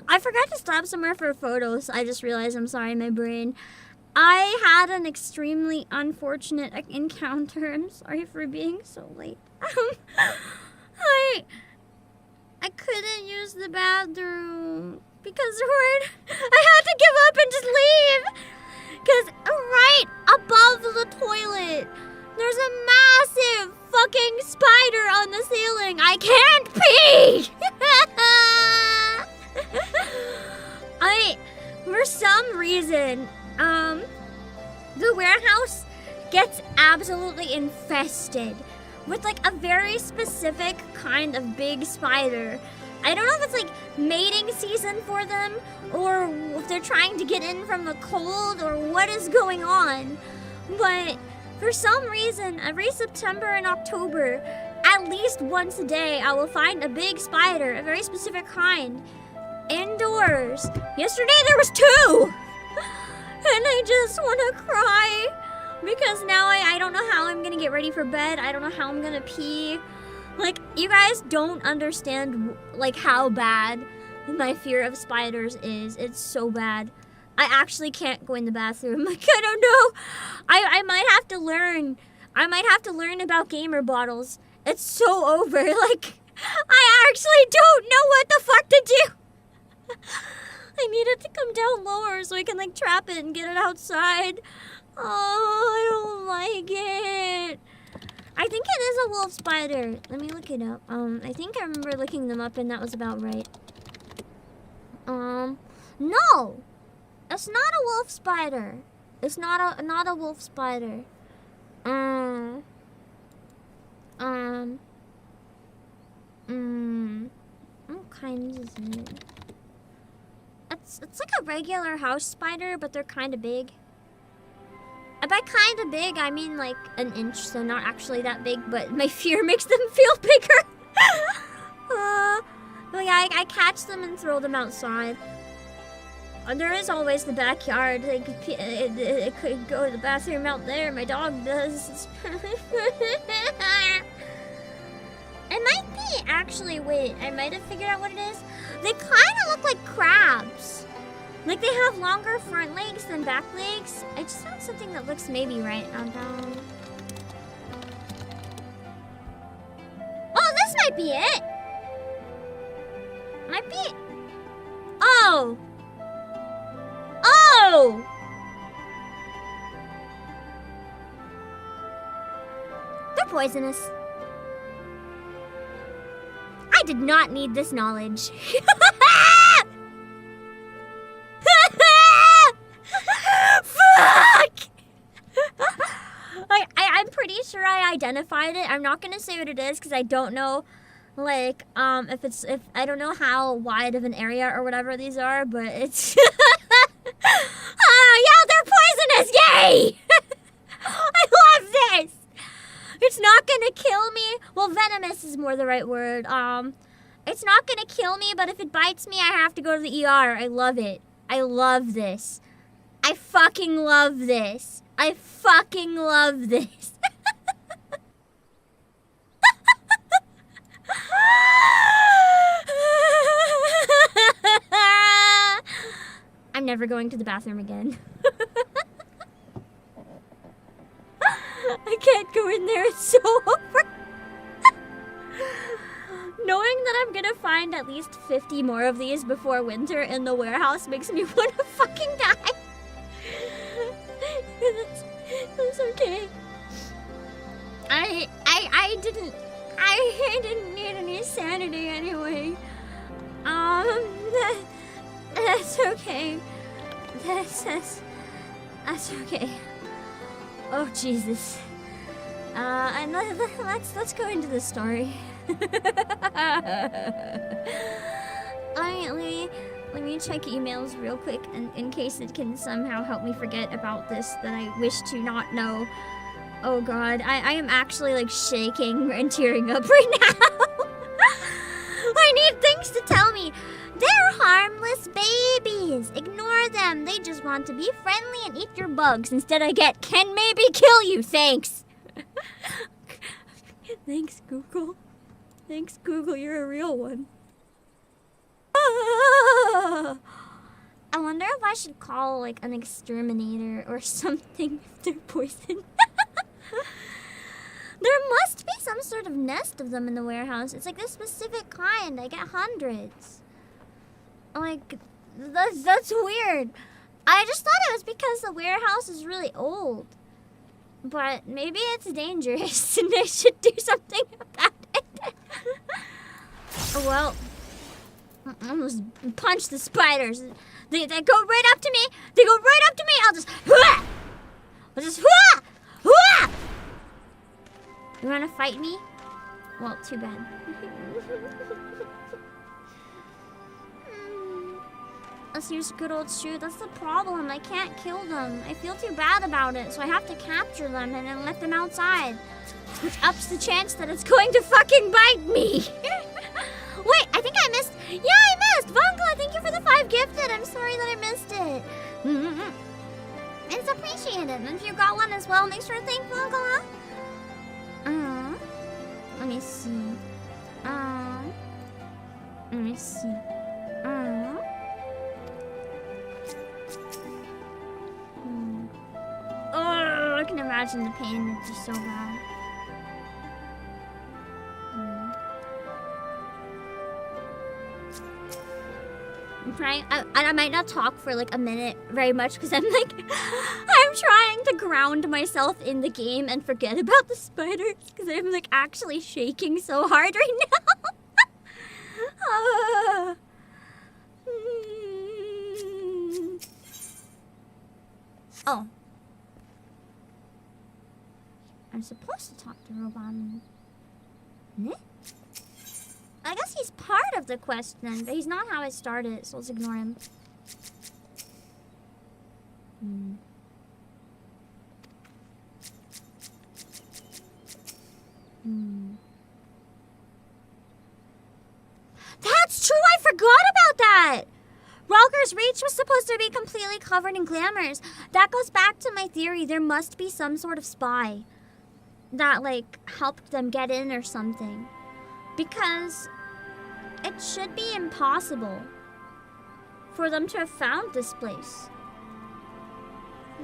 I forgot to stop somewhere for photos. I just realized, I'm sorry, my brain. I had an extremely unfortunate encounter. I'm sorry for being so late. I couldn't use the bathroom because I had to give up and just leave. Because right above the toilet, there's a massive fucking spider on the ceiling. I can't pee. For some reason, the warehouse gets absolutely infested with like a very specific kind of big spider. I don't know if it's like mating season for them or if they're trying to get in from the cold or what is going on. But for some reason, every September and October, at least once a day, I will find a big spider, a very specific kind, indoors. Yesterday there was 2! And I just want to cry because now I don't know how I'm gonna get ready for bed. I don't know how I'm gonna pee. Like, you guys don't understand like how bad my fear of spiders is. It's so bad. I actually can't go in the bathroom. Like, I don't know. I might have to learn. I might have to learn about gamer bottles. It's so over. Like, I actually don't know what the fuck to do. I need it to come down lower so I can like trap it and get it outside. Oh, I don't like it. I think it is a wolf spider. Let me look it up. I think I remember looking them up and that was about right. No! It's not a wolf spider. It's not a wolf spider. What kind is it? It's like a regular house spider, but they're kind of big. And by kind of big, I mean like an inch, so not actually that big, but my fear makes them feel bigger. But yeah, I catch them and throw them outside. And there is always the backyard. It could go to the bathroom out there. My dog does. It might be, actually, wait, I might have figured out what it is. They kind of look like crabs. Like they have longer front legs than back legs. I just found something that looks maybe right. Oh, this might be it. Might be. Oh. Oh. They're poisonous. I did not need this knowledge. Fuck! I'm pretty sure I identified it. I'm not gonna say what it is because I don't know, like, if I don't know how wide of an area or whatever these are, but it's. Yeah, they're poisonous! Yay! I love this. It's not gonna kill me. Well, venomous is more the right word. It's not gonna kill me, but if it bites me, I have to go to the ER. I love it. I love this. I fucking love this. I fucking love this. I'm never going to the bathroom again. I can't go in there, it's so over. Knowing that I'm gonna find at least 50 more of these before winter in the warehouse makes me want to fucking die. That's okay. I didn't need any sanity anyway. That's okay. That's okay. Oh Jesus. And let's go into the story. Let me check emails real quick in case it can somehow help me forget about this that I wish to not know. Oh God, I am actually like shaking and tearing up right now. I need things to tell me. They're harmless babies. Ignore them. They just want to be friendly and eat your bugs. Instead I get, can maybe kill you, thanks. Thanks, Google. Thanks, Google, you're a real one. I wonder if I should call, like, an exterminator or something if they're poisoned. There must be some sort of nest of them in the warehouse. It's like this specific kind. I get hundreds. Like, that's weird. I just thought it was because the warehouse is really old. But maybe it's dangerous and I should do something about it. Oh, well, I almost punch the spiders. They go right up to me. They go right up to me. I'll just You wanna fight me? Well, too bad. Let's use good old shoe. That's the problem. I can't kill them. I feel too bad about it, so I have to capture them and then let them outside. Which ups the chance that it's going to fucking bite me. Wait, I think I missed. Yeah, I missed. Vonka, thank you for the 5 gifted. I'm sorry that I missed it. It's appreciated. And if you got one as well, make sure to thank Vonka. Let me see. Let me see. Oh, I can imagine the pain. It's just so bad. I'm trying, and I might not talk for like a minute very much because I'm like, I'm trying to ground myself in the game and forget about the spiders because I'm like actually shaking so hard right now. Oh. I'm supposed to talk to Robin. Hmm? I guess he's part of the quest then, but he's not how I started, so let's ignore him. That's true, I forgot about that! Ralger's Reach was supposed to be completely covered in glamours. That goes back to my theory, there must be some sort of spy that, like, helped them get in or something. Because it should be impossible for them to have found this place.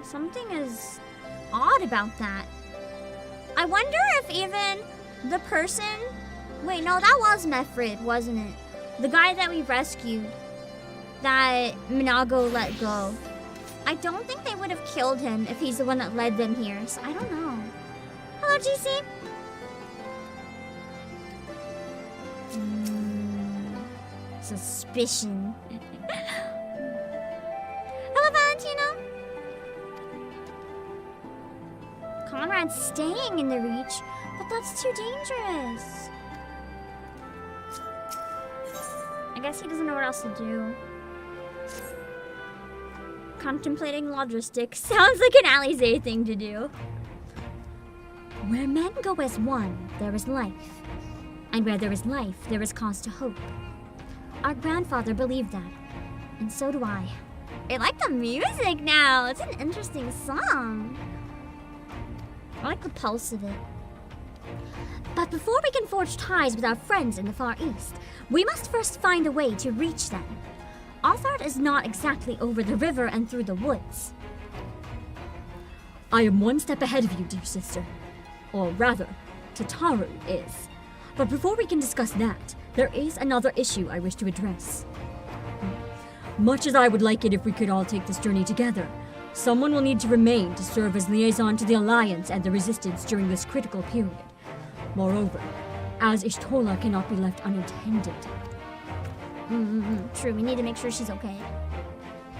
Something is odd about that. I wonder if even the person... Wait, no, that was Mefrid, wasn't it? The guy that we rescued, that Minago let go. I don't think they would have killed him if he's the one that led them here, so I don't know. Hello, GC. Suspicion. Hello, Valentino. Conrad's staying in the Reach, but that's too dangerous. I guess he doesn't know what else to do. Contemplating logistics sounds like an Alize thing to do. Where men go as one, there is life. And where there is life, there is cause to hope. Our grandfather believed that, and so do I. I like the music now. It's an interesting song. I like the pulse of it. But before we can forge ties with our friends in the Far East, we must first find a way to reach them. Althard is not exactly over the river and through the woods. I am one step ahead of you, dear sister. Or rather, Tataru is. But before we can discuss that, there is another issue I wish to address. Much as I would like it if we could all take this journey together, someone will need to remain to serve as liaison to the Alliance and the Resistance during this critical period. Moreover, as Ishtola cannot be left unattended. True, we need to make sure she's okay.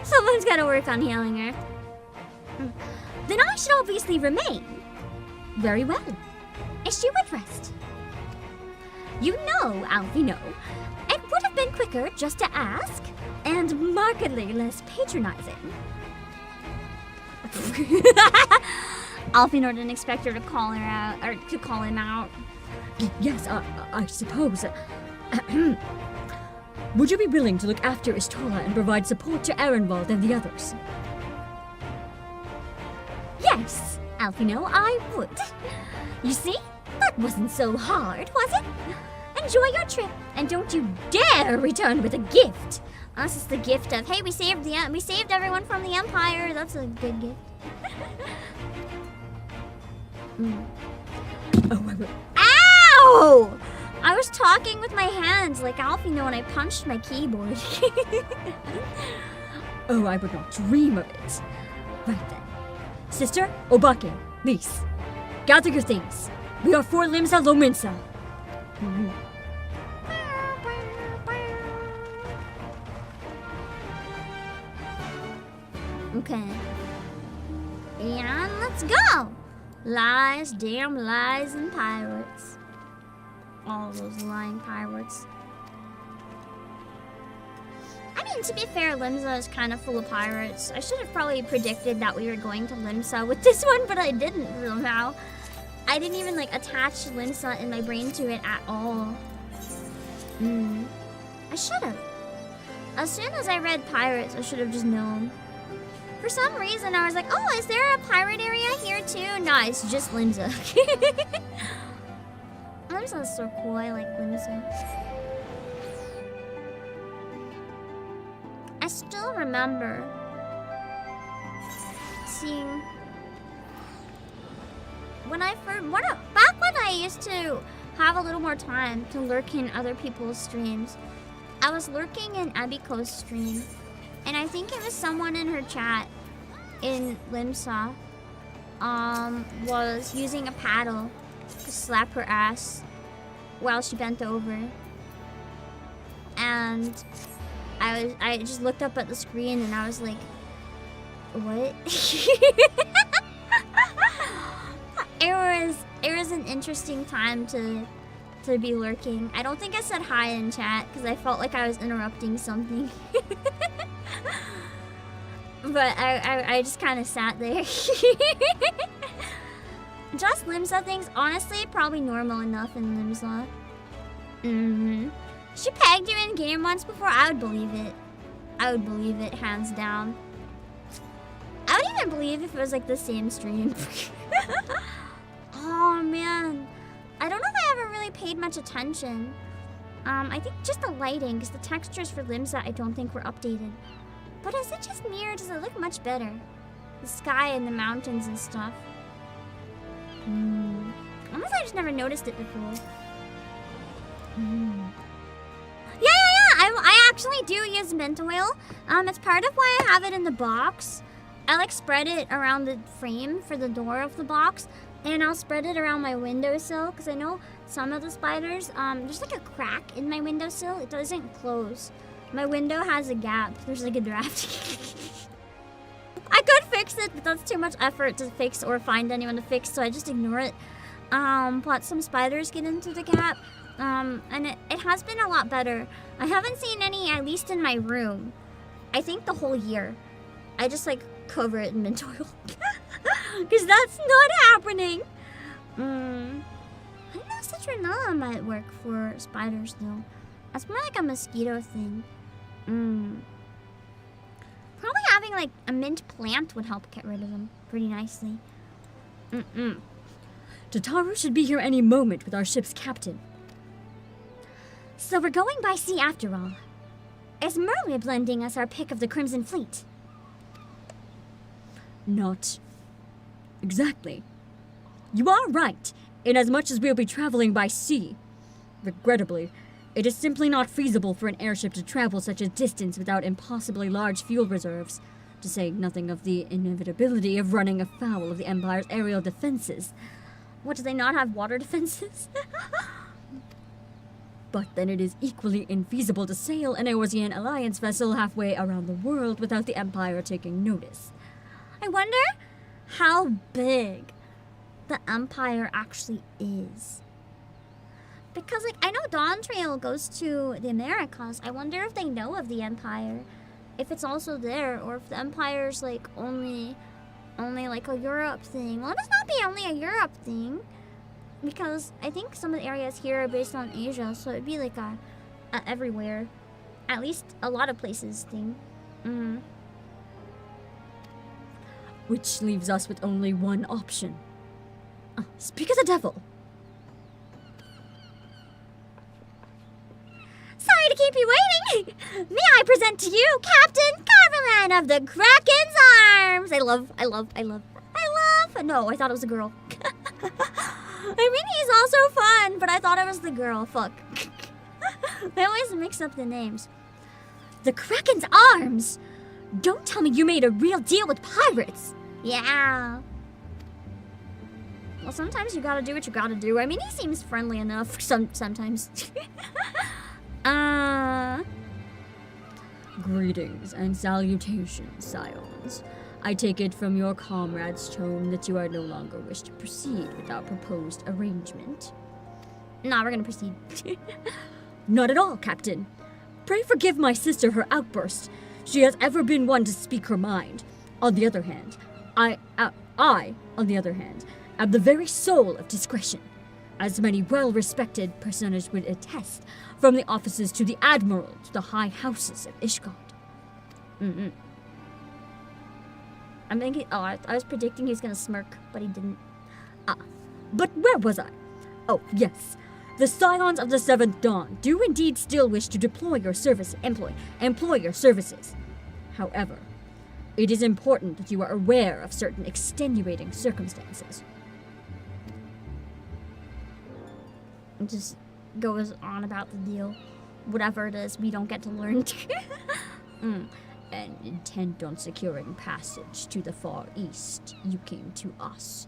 Someone's gotta work on healing her. Then I should obviously remain. Very well. Issue addressed. You know, Alvino, it would have been quicker just to ask, and markedly less patronizing. Alvino didn't expect her to call her out, or to call him out. Yes, I suppose. Would you be willing to look after Ishtola and provide support to Ehrenwald and the others? Yes, Alvino, I would. You see, that wasn't so hard, was it? Enjoy your trip, and don't you dare return with a gift. Unless it's the gift of, hey, we saved everyone from the Empire. That's a good gift. Ow! I was talking with my hands like Alfino when I punched my keyboard. Oh, I would not dream of it. Right then. Sister, Obake, Lise, gather your things. We are for Limsa Lominsa. Okay. And let's go! Lies, damn lies, and pirates. All those lying pirates. I mean, to be fair, Limsa is kind of full of pirates. I should have probably predicted that we were going to Limsa with this one, but I didn't somehow. I didn't even, like, attach Limsa in my brain to it at all. I should have. As soon as I read pirates, I should have just known. For some reason, I was like, oh, is there a pirate area here too? Nah, it's just Limsa. Limsa is so cool. I like Limsa. I still remember seeing when I first, back when I used to have a little more time to lurk in other people's streams. I was lurking in Abiko's stream, and I think it was someone in her chat in Limsa was using a paddle to slap her ass while she bent over. And I just looked up at the screen and I was like, what? It was an interesting time to be lurking. I don't think I said hi in chat because I felt like I was interrupting something. But I just kind of sat there. Just Limsa things, honestly, probably normal enough in Limsa. She pegged you in game once before. I would believe it. I would believe it, hands down. I would even believe if it was like the same stream. Oh man, I don't know if I ever really paid much attention. I think just the lighting, because the textures for Limsa I don't think were updated. But is it just me or does it look much better? The sky and the mountains and stuff. Unless I just never noticed it before. Yeah. I actually do use mint oil. It's part of why I have it in the box. I like spread it around the frame for the door of the box. And I'll spread it around my windowsill because I know some of the spiders, there's like a crack in my windowsill. It doesn't close. My window has a gap. There's like a draft. I could fix it, but that's too much effort to fix or find anyone to fix, so I just ignore it. But some spiders get into the gap. And it has been a lot better. I haven't seen any, at least in my room. I think the whole year. I just like cover it in mint oil. Because that's not happening. I don't know, citronella might work for spiders though. That's more like a mosquito thing. Probably having like a mint plant would help get rid of them pretty nicely. Tataru should be here any moment with our ship's captain. So we're going by sea after all. Is Merlib lending us our pick of the Crimson Fleet? Not exactly. You are right, inasmuch as we'll be traveling by sea. Regrettably, it is simply not feasible for an airship to travel such a distance without impossibly large fuel reserves, to say nothing of the inevitability of running afoul of the Empire's aerial defenses. What, do they not have water defenses? But then it is equally infeasible to sail an Eorzean Alliance vessel halfway around the world without the Empire taking notice. I wonder how big the Empire actually is. Because, like, I know Dawn Trail goes to the Americas. I wonder if they know of the Empire. If it's also there, or if the Empire's, like, only like, a Europe thing. Well, it must not be only a Europe thing. Because I think some of the areas here are based on Asia, so it'd be, like, a everywhere. At least a lot of places thing. Which leaves us with only one option. Speak of the devil. Sorry to keep you waiting. May I present to you Captain Carvelan of the Kraken's Arms. I love. No, I thought it was a girl. I mean, he's also fun, but I thought it was the girl. Fuck. I always mix up the names. The Kraken's Arms? Don't tell me you made a real deal with pirates. Yeah. Well, sometimes you gotta do what you gotta do. I mean, he seems friendly enough sometimes. Greetings and salutations, scions. I take it from your comrade's tone that you are no longer wish to proceed with our proposed arrangement. Nah, we're gonna proceed. Not at all, Captain. Pray forgive my sister her outburst. She has ever been one to speak her mind. On the other hand, I, on the other hand, am the very soul of discretion, as many well-respected personages would attest, from the offices to the Admiral to the high houses of Ishgard. I'm thinking, I was predicting he was gonna smirk, but he didn't. But where was I? Oh, yes. The Scions of the Seventh Dawn do indeed still wish to employ your services. However, it is important that you are aware of certain extenuating circumstances. It just goes on about the deal. whatever it is we don't get to learn. And intent on securing passage to the far east, you came to us,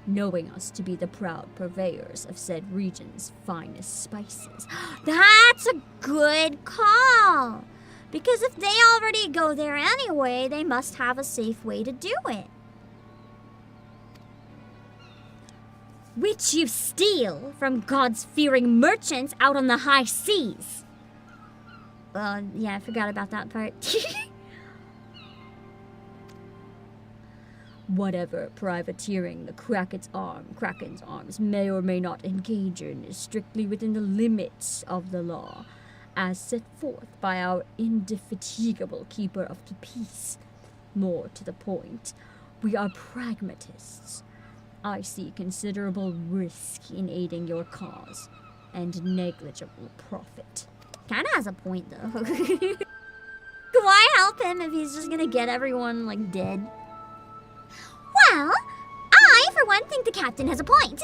knowing us to be the proud purveyors of said region's finest spices. That's a good call! Because if they already go there anyway, they must have a safe way to do it. Which you steal from gods-fearing merchants out on the high seas. Yeah, I forgot about that part. Whatever privateering the Kraken's arms may or may not engage in is strictly within the limits of the law, as set forth by our indefatigable keeper of the peace. More to the point, we are pragmatists. I see considerable risk in aiding your cause, and negligible profit. Kinda has a point, though. Why help him if he's just gonna get everyone, like, dead? Well, I, for one, think the captain has a point.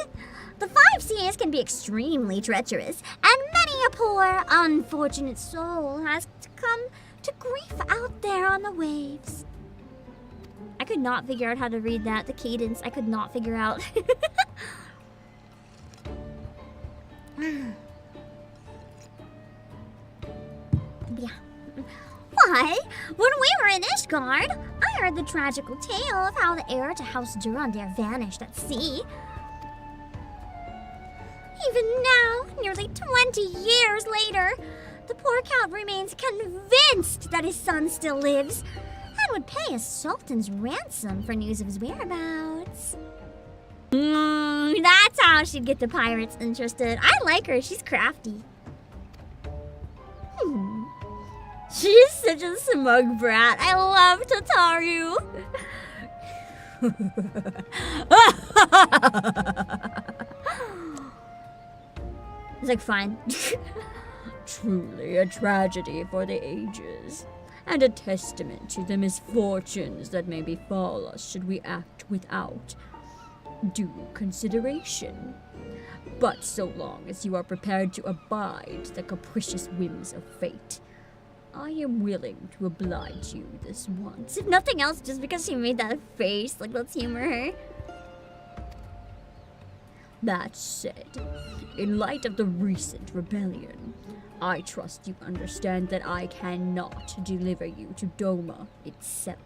The 5 seas can be extremely treacherous, and many a poor, unfortunate soul has to come to grief out there on the waves. I could not figure out how to read that. The cadence, I could not figure out. Yeah. Why, when we were in Ishgard, I heard the tragical tale of how the heir to House Durandare vanished at sea. Even now, nearly 20 years later, the poor count remains convinced that his son still lives and would pay a sultan's ransom for news of his whereabouts. That's how she'd get the pirates interested. I like her, she's crafty. She's such a smug brat. I love Tataru. It's like, fine. Truly a tragedy for the ages, and a testament to the misfortunes that may befall us should we act without due consideration. But so long as you are prepared to abide the capricious whims of fate, I am willing to oblige you this once. If nothing else, just because she made that face, like, let's humor her. That said, in light of the recent rebellion, I trust you understand that I cannot deliver you to Doma itself.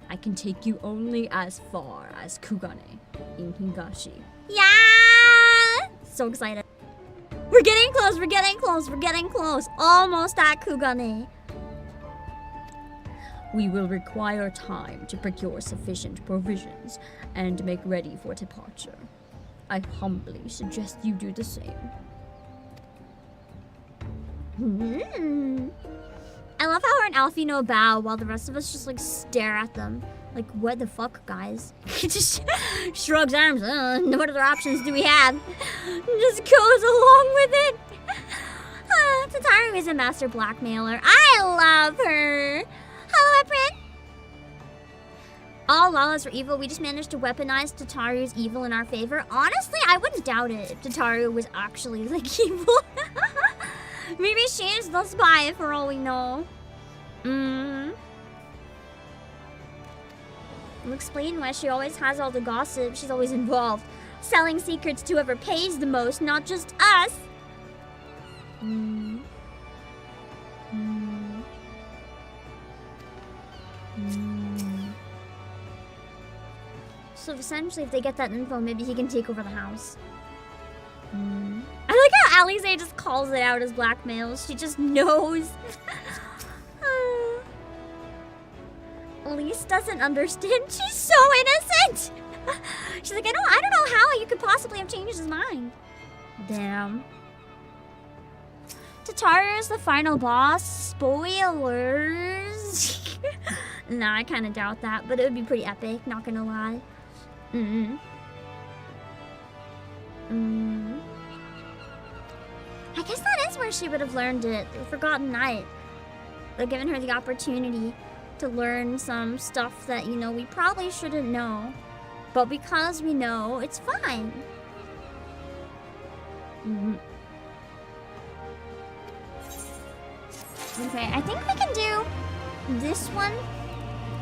I can take you only as far as Kugane in Higashi. Yeah! So excited. We're getting close, we're getting close, we're getting close. Almost at Kugane. We will require time to procure sufficient provisions and make ready for departure. I humbly suggest you do the same. I love how her and Alfino bow while the rest of us just, like, stare at them. Like, what the fuck, guys? He just shrugs arms. What other options do we have? Just goes along with it. Tataru is a master blackmailer. I love her. Hello, Eprin. All Lalas are evil. We just managed to weaponize Tataru's evil in our favor. Honestly, I wouldn't doubt it if Tataru was actually, like, evil. Maybe she is the spy for all we know. Will explain why she always has all the gossip. She's always involved. Selling secrets to whoever pays the most, not just us. So essentially, if they get that info, maybe he can take over the house. I like how Alize just calls it out as blackmail. She just knows. Elise doesn't understand. She's so innocent. She's like, I don't know how you could possibly have changed his mind. Damn. Tataru is the final boss. Spoilers. Nah, I kind of doubt that, but it would be pretty epic. Not gonna lie. I guess that is where she would have learned it. The Forgotten Night. They've given her the opportunity to learn some stuff that, you know, we probably shouldn't know. But because we know, it's fine. Okay, I think we can do this one.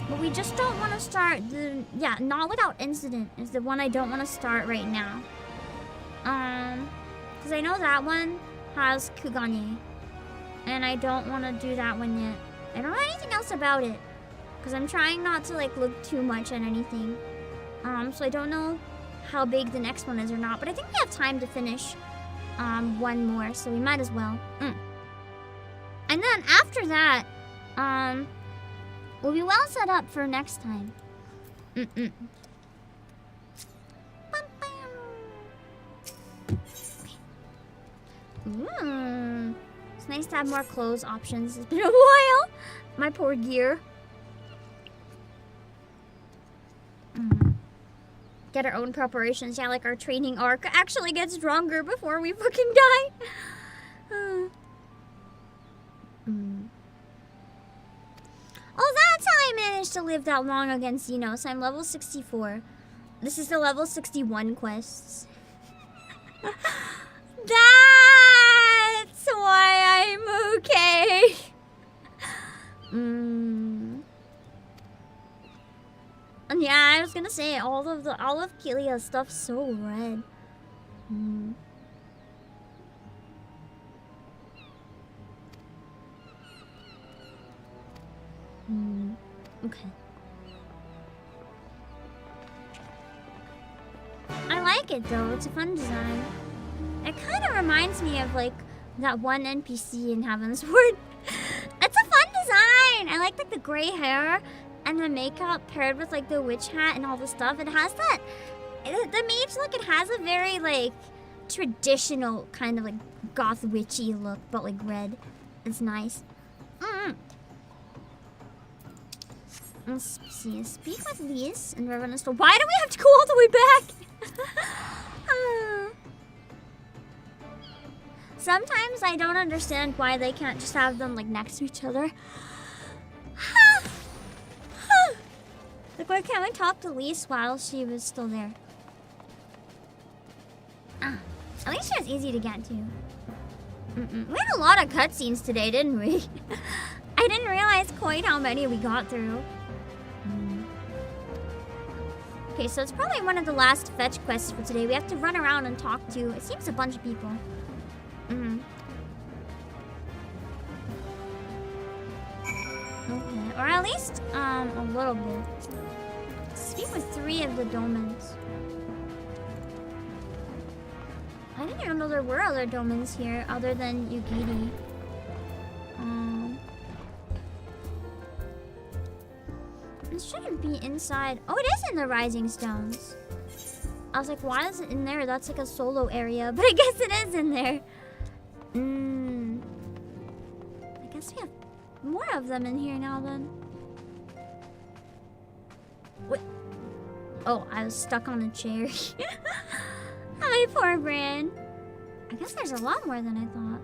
But we just don't want to start the... Yeah, Not Without Incident is the one I don't want to start right now. Because I know that one has Kugane. And I don't want to do that one yet. I don't know anything else about it. Because I'm trying not to, like, look too much at anything. So I don't know how big the next one is or not. But I think we have time to finish one more. So we might as well. And then after that, we'll be well set up for next time. Okay. It's nice to have more clothes options. It's been a while. My poor gear. Get our own preparations. Yeah, like our training arc actually gets stronger before we fucking die. Oh, that's how I managed to live that long against Xenos. I'm level 64. This is the level 61 quests. That's why I'm okay. And yeah, I was gonna say all of Kilia's stuff's so red. Okay. I like it though, it's a fun design. It kind of reminds me of like that one NPC in Heaven's Word. It's a fun design! I like the gray hair and the makeup paired with like the witch hat and all the stuff. It has that, the mage look, it has a very like traditional kind of like goth witchy look, but like red. It's nice. Let's see. Speak with Lise and Reverend Store. Why do we have to go all the way back? Sometimes I don't understand why they can't just have them like next to each other. Like, why can't we talk to Lise while she was still there? At least she was easy to get to. We had a lot of cutscenes today, didn't we? I didn't realize quite how many we got through. Okay, so it's probably one of the last fetch quests for today. We have to run around and talk to, it seems, a bunch of people. Okay, or at least a little bit. Speak with 3 of the domens. I didn't even know there were other domens here other than Yugiri. It shouldn't be inside. Oh, it is in the Rising Stones. I was like, why is it in there? That's like a solo area, but I guess it is in there. I guess we have more of them in here now then. What? Oh, I was stuck on a chair. My poor Bran. I guess there's a lot more than I thought.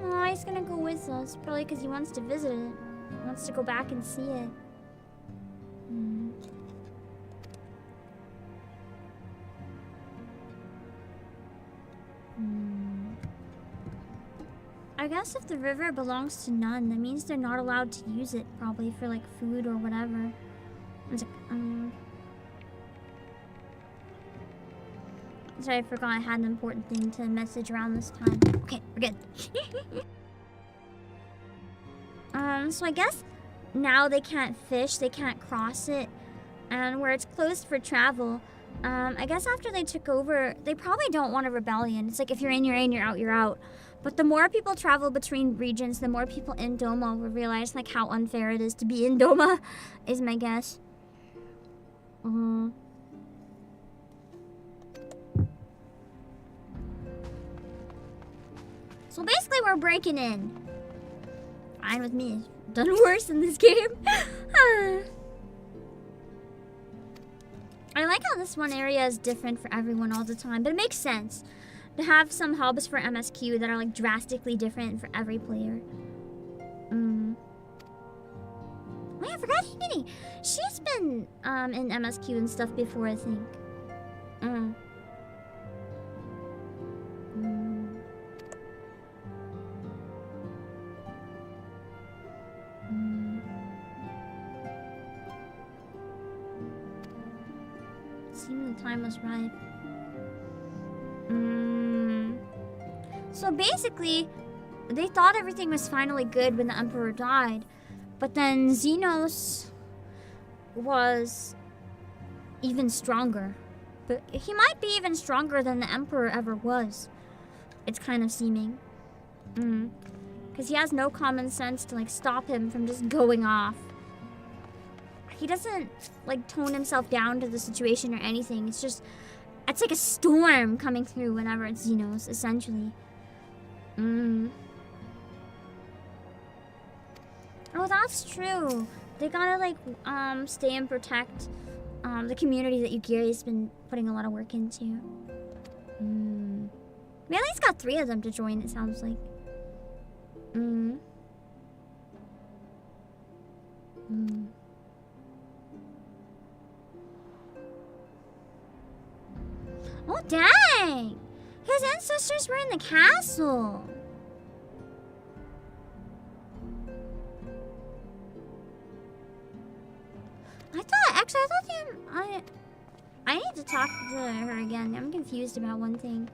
Oh, he's gonna go with us. Probably because he wants to visit it. He wants to go back and see it. I guess if the river belongs to none, that means they're not allowed to use it, probably for like food or whatever. It's like, sorry, I forgot I had an important thing to message around this time. Okay, we're good. So I guess now they can't fish, they can't cross it, and where it's closed for travel. I guess after they took over, they probably don't want a rebellion. It's like if you're in, you're in, you're out, you're out. But the more people travel between regions, the more people in Doma will realize like how unfair it is to be in Doma, is my guess. So basically we're breaking in. Fine with me. Done worse in this game. I like how this one area is different for everyone all the time, but it makes sense to have some hubs for MSQ that are like drastically different for every player. Wait, I forgot Higini. She's been in MSQ and stuff before, I think. Seemed the time was right. So basically, they thought everything was finally good when the Emperor died. But then Xenos was even stronger. But he might be even stronger than the Emperor ever was. It's kind of seeming. Because he has no common sense to like stop him from just going off. He doesn't like tone himself down to the situation or anything. It's just, it's like a storm coming through whenever it's Xenos, essentially. Oh, that's true. They gotta like stay and protect the community that Yugiri's been putting a lot of work into. We at least got 3 of them to join, it sounds like. Oh, dang! His ancestors were in the castle. I need to talk to her again. I'm confused about one thing.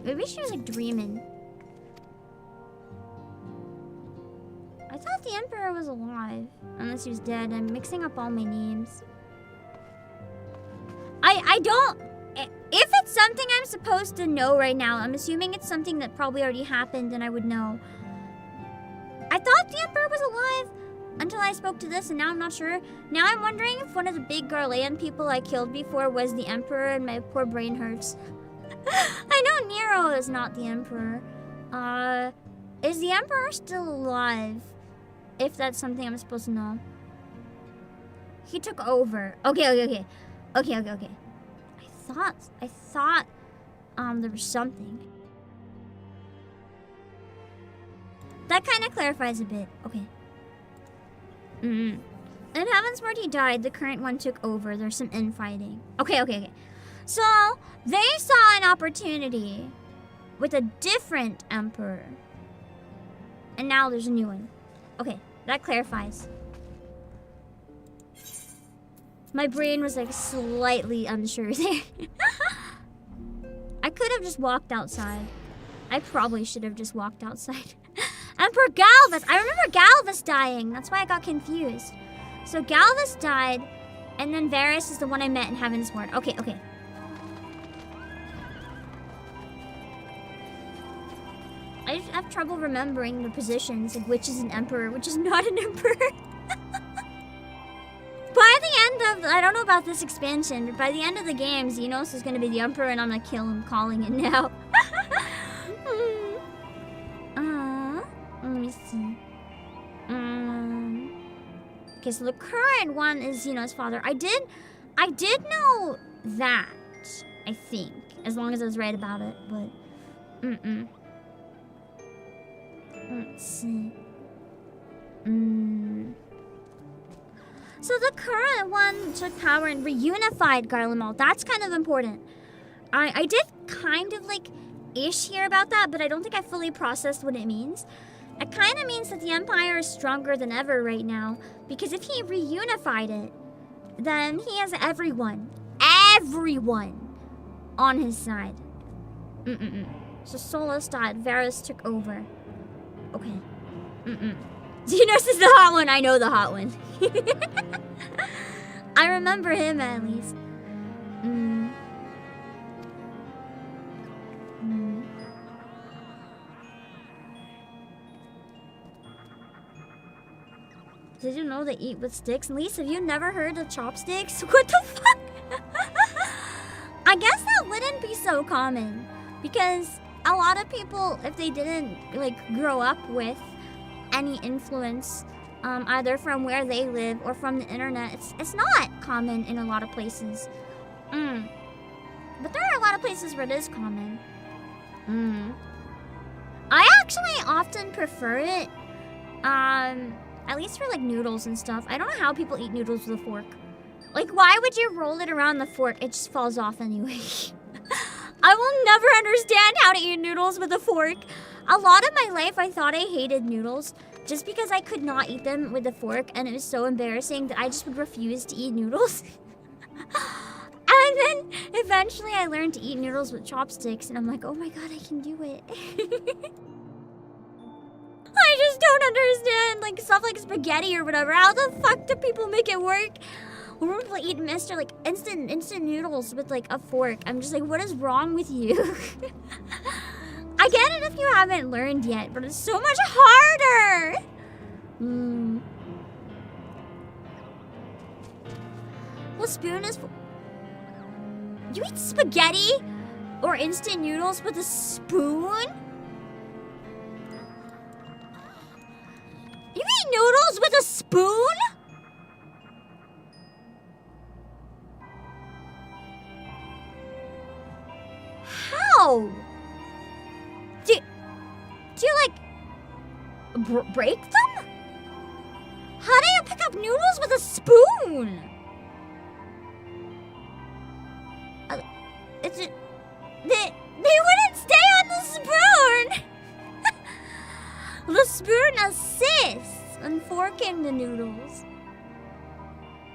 Maybe she was like dreaming. I thought the Emperor was alive. Unless he was dead. I'm mixing up all my names. I don't... If it's something I'm supposed to know right now, I'm assuming it's something that probably already happened and I would know. I thought the Emperor was alive until I spoke to this, and now I'm not sure. Now I'm wondering if one of the big Garlean people I killed before was the Emperor, and my poor brain hurts. I know Nero is not the Emperor. Is the Emperor still alive? If that's something I'm supposed to know. He took over. Okay. I thought there was something. That kind of clarifies a bit. Okay. In Heavensward he died, the current one took over. There's some infighting. Okay. So, they saw an opportunity with a different Emperor. And now there's a new one. Okay, that clarifies. My brain was like slightly unsure there. I could have just walked outside. I probably should have just walked outside. Emperor Galvus! I remember Galvus dying. That's why I got confused. So Galvus died, and then Varys is the one I met in Heavensward. Okay. I just have trouble remembering the positions of which is an emperor, which is not an emperor. By the end of, I don't know about this expansion, but by the end of the game, Xenos is going to be the emperor, and I'm going to kill him, calling it now. Let me see. Okay, so the current one is Xenos' father. I did know that, I think, as long as I was right about it, but let's see. So the current one took power and reunified Garlemald. That's kind of important. I did kind of like ish hear about that, but I don't think I fully processed what it means. It kind of means that the Empire is stronger than ever right now, because if he reunified it, then he has everyone on his side. So Solus died, Varys took over. Okay. Xenos is the hot one. I know the hot one. I remember him at least. Did you know they eat with sticks? Lisa, have you never heard of chopsticks? What the fuck? I guess that wouldn't be so common, because a lot of people, if they didn't like grow up with any influence, either from where they live or from the internet, it's not common in a lot of places. But there are a lot of places where it is common. I actually often prefer it. At least for like noodles and stuff. I don't know how people eat noodles with a fork. Like, why would you roll it around the fork? It just falls off anyway. I will never understand how to eat noodles with a fork. A lot of my life, I thought I hated noodles just because I could not eat them with a fork, and it was so embarrassing that I just would refuse to eat noodles. And then eventually I learned to eat noodles with chopsticks, and I'm like, oh my god, I can do it. I just don't understand, like, stuff like spaghetti or whatever. How the fuck do people make it work? Or people eat Mr. like instant noodles with like a fork. I'm just like, what is wrong with you? I get it if you haven't learned yet, but it's so much harder. Well, spoon is. You eat spaghetti or instant noodles with a spoon? You eat noodles with a spoon? How? Do you like break them? How do you pick up noodles with a spoon? They wouldn't stay on the spoon. The spoon assists in forking the noodles.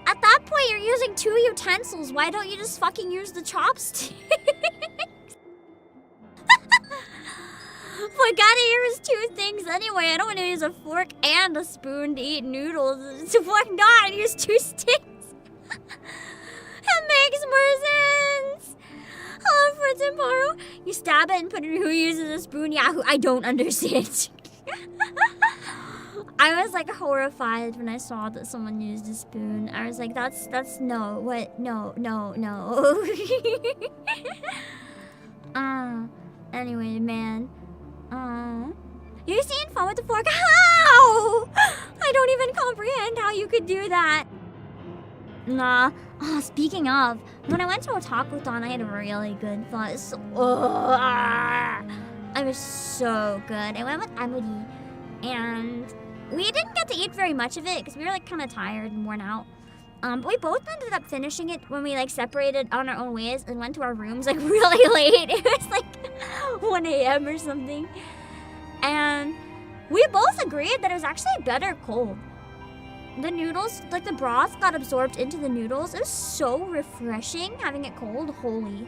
At that point, you're using 2 utensils. Why don't you just fucking use the chopsticks? I gotta use 2 things anyway. I don't want to use a fork and a spoon to eat noodles. So why not use 2 sticks? That makes more sense. Hello, Fritz and Paro. You stab it and put it in who uses a spoon? Yeah, I don't understand. I was like horrified when I saw that someone used a spoon. I was like, that's no, what, no. Anyway, man. You're seeing fun with the fork? How? I don't even comprehend how you could do that. Nah. Oh, speaking of, when I went to Otaku-thon, I had a really good fun. It was so good. I went with Emily, and we didn't get to eat very much of it because we were like kind of tired and worn out. But we both ended up finishing it when we like separated on our own ways and went to our rooms like really late. It was like 1 a.m. or something. And we both agreed that it was actually better cold. The noodles, like the broth got absorbed into the noodles. It was so refreshing having it cold. Holy.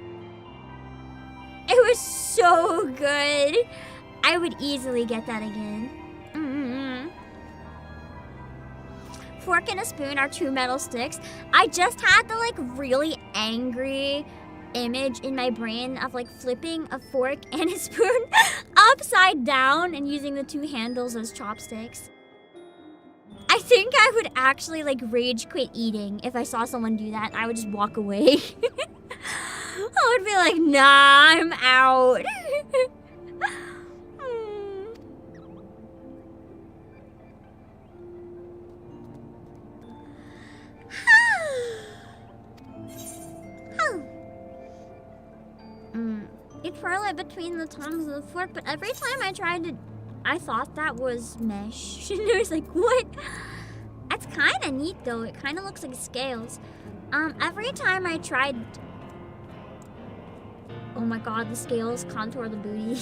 It was so good. I would easily get that again. Fork and a spoon are 2 metal sticks. I just had the like really angry image in my brain of like flipping a fork and a spoon upside down and using the 2 handles as chopsticks. I think I would actually like rage quit eating if I saw someone do that. I would just walk away. I would be like, nah, I'm out. You twirl it between the tongs of the fork, but every time I tried to, I thought that was mesh. And I was like, what? That's kind of neat though. It kind of looks like scales. Every time I tried, oh my god, the scales contour the booty.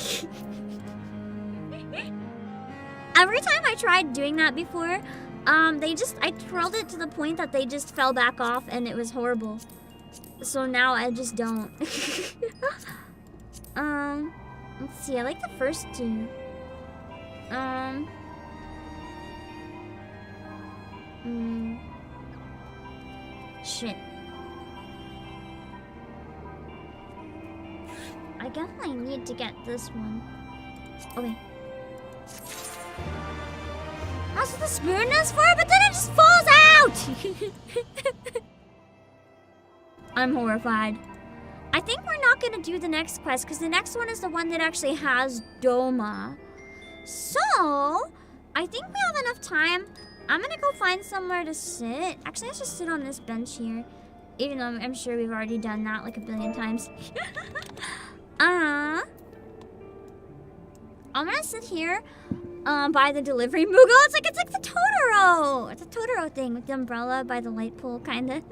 Every time I tried doing that before, I twirled it to the point that they just fell back off and it was horrible. So now I just don't. Let's see, I like the first 2. Shit. I definitely need to get this one. Okay. That's what the spoon is for, but then it just falls out! I'm horrified. I think we're not gonna do the next quest, because the next one is the one that actually has Doma. So, I think we have enough time. I'm gonna go find somewhere to sit. Actually, let's just sit on this bench here. Even though I'm sure we've already done that like a billion times. I'm gonna sit here. by the delivery Moogle. It's like the Totoro. It's a Totoro thing with the umbrella by the light pole, kinda.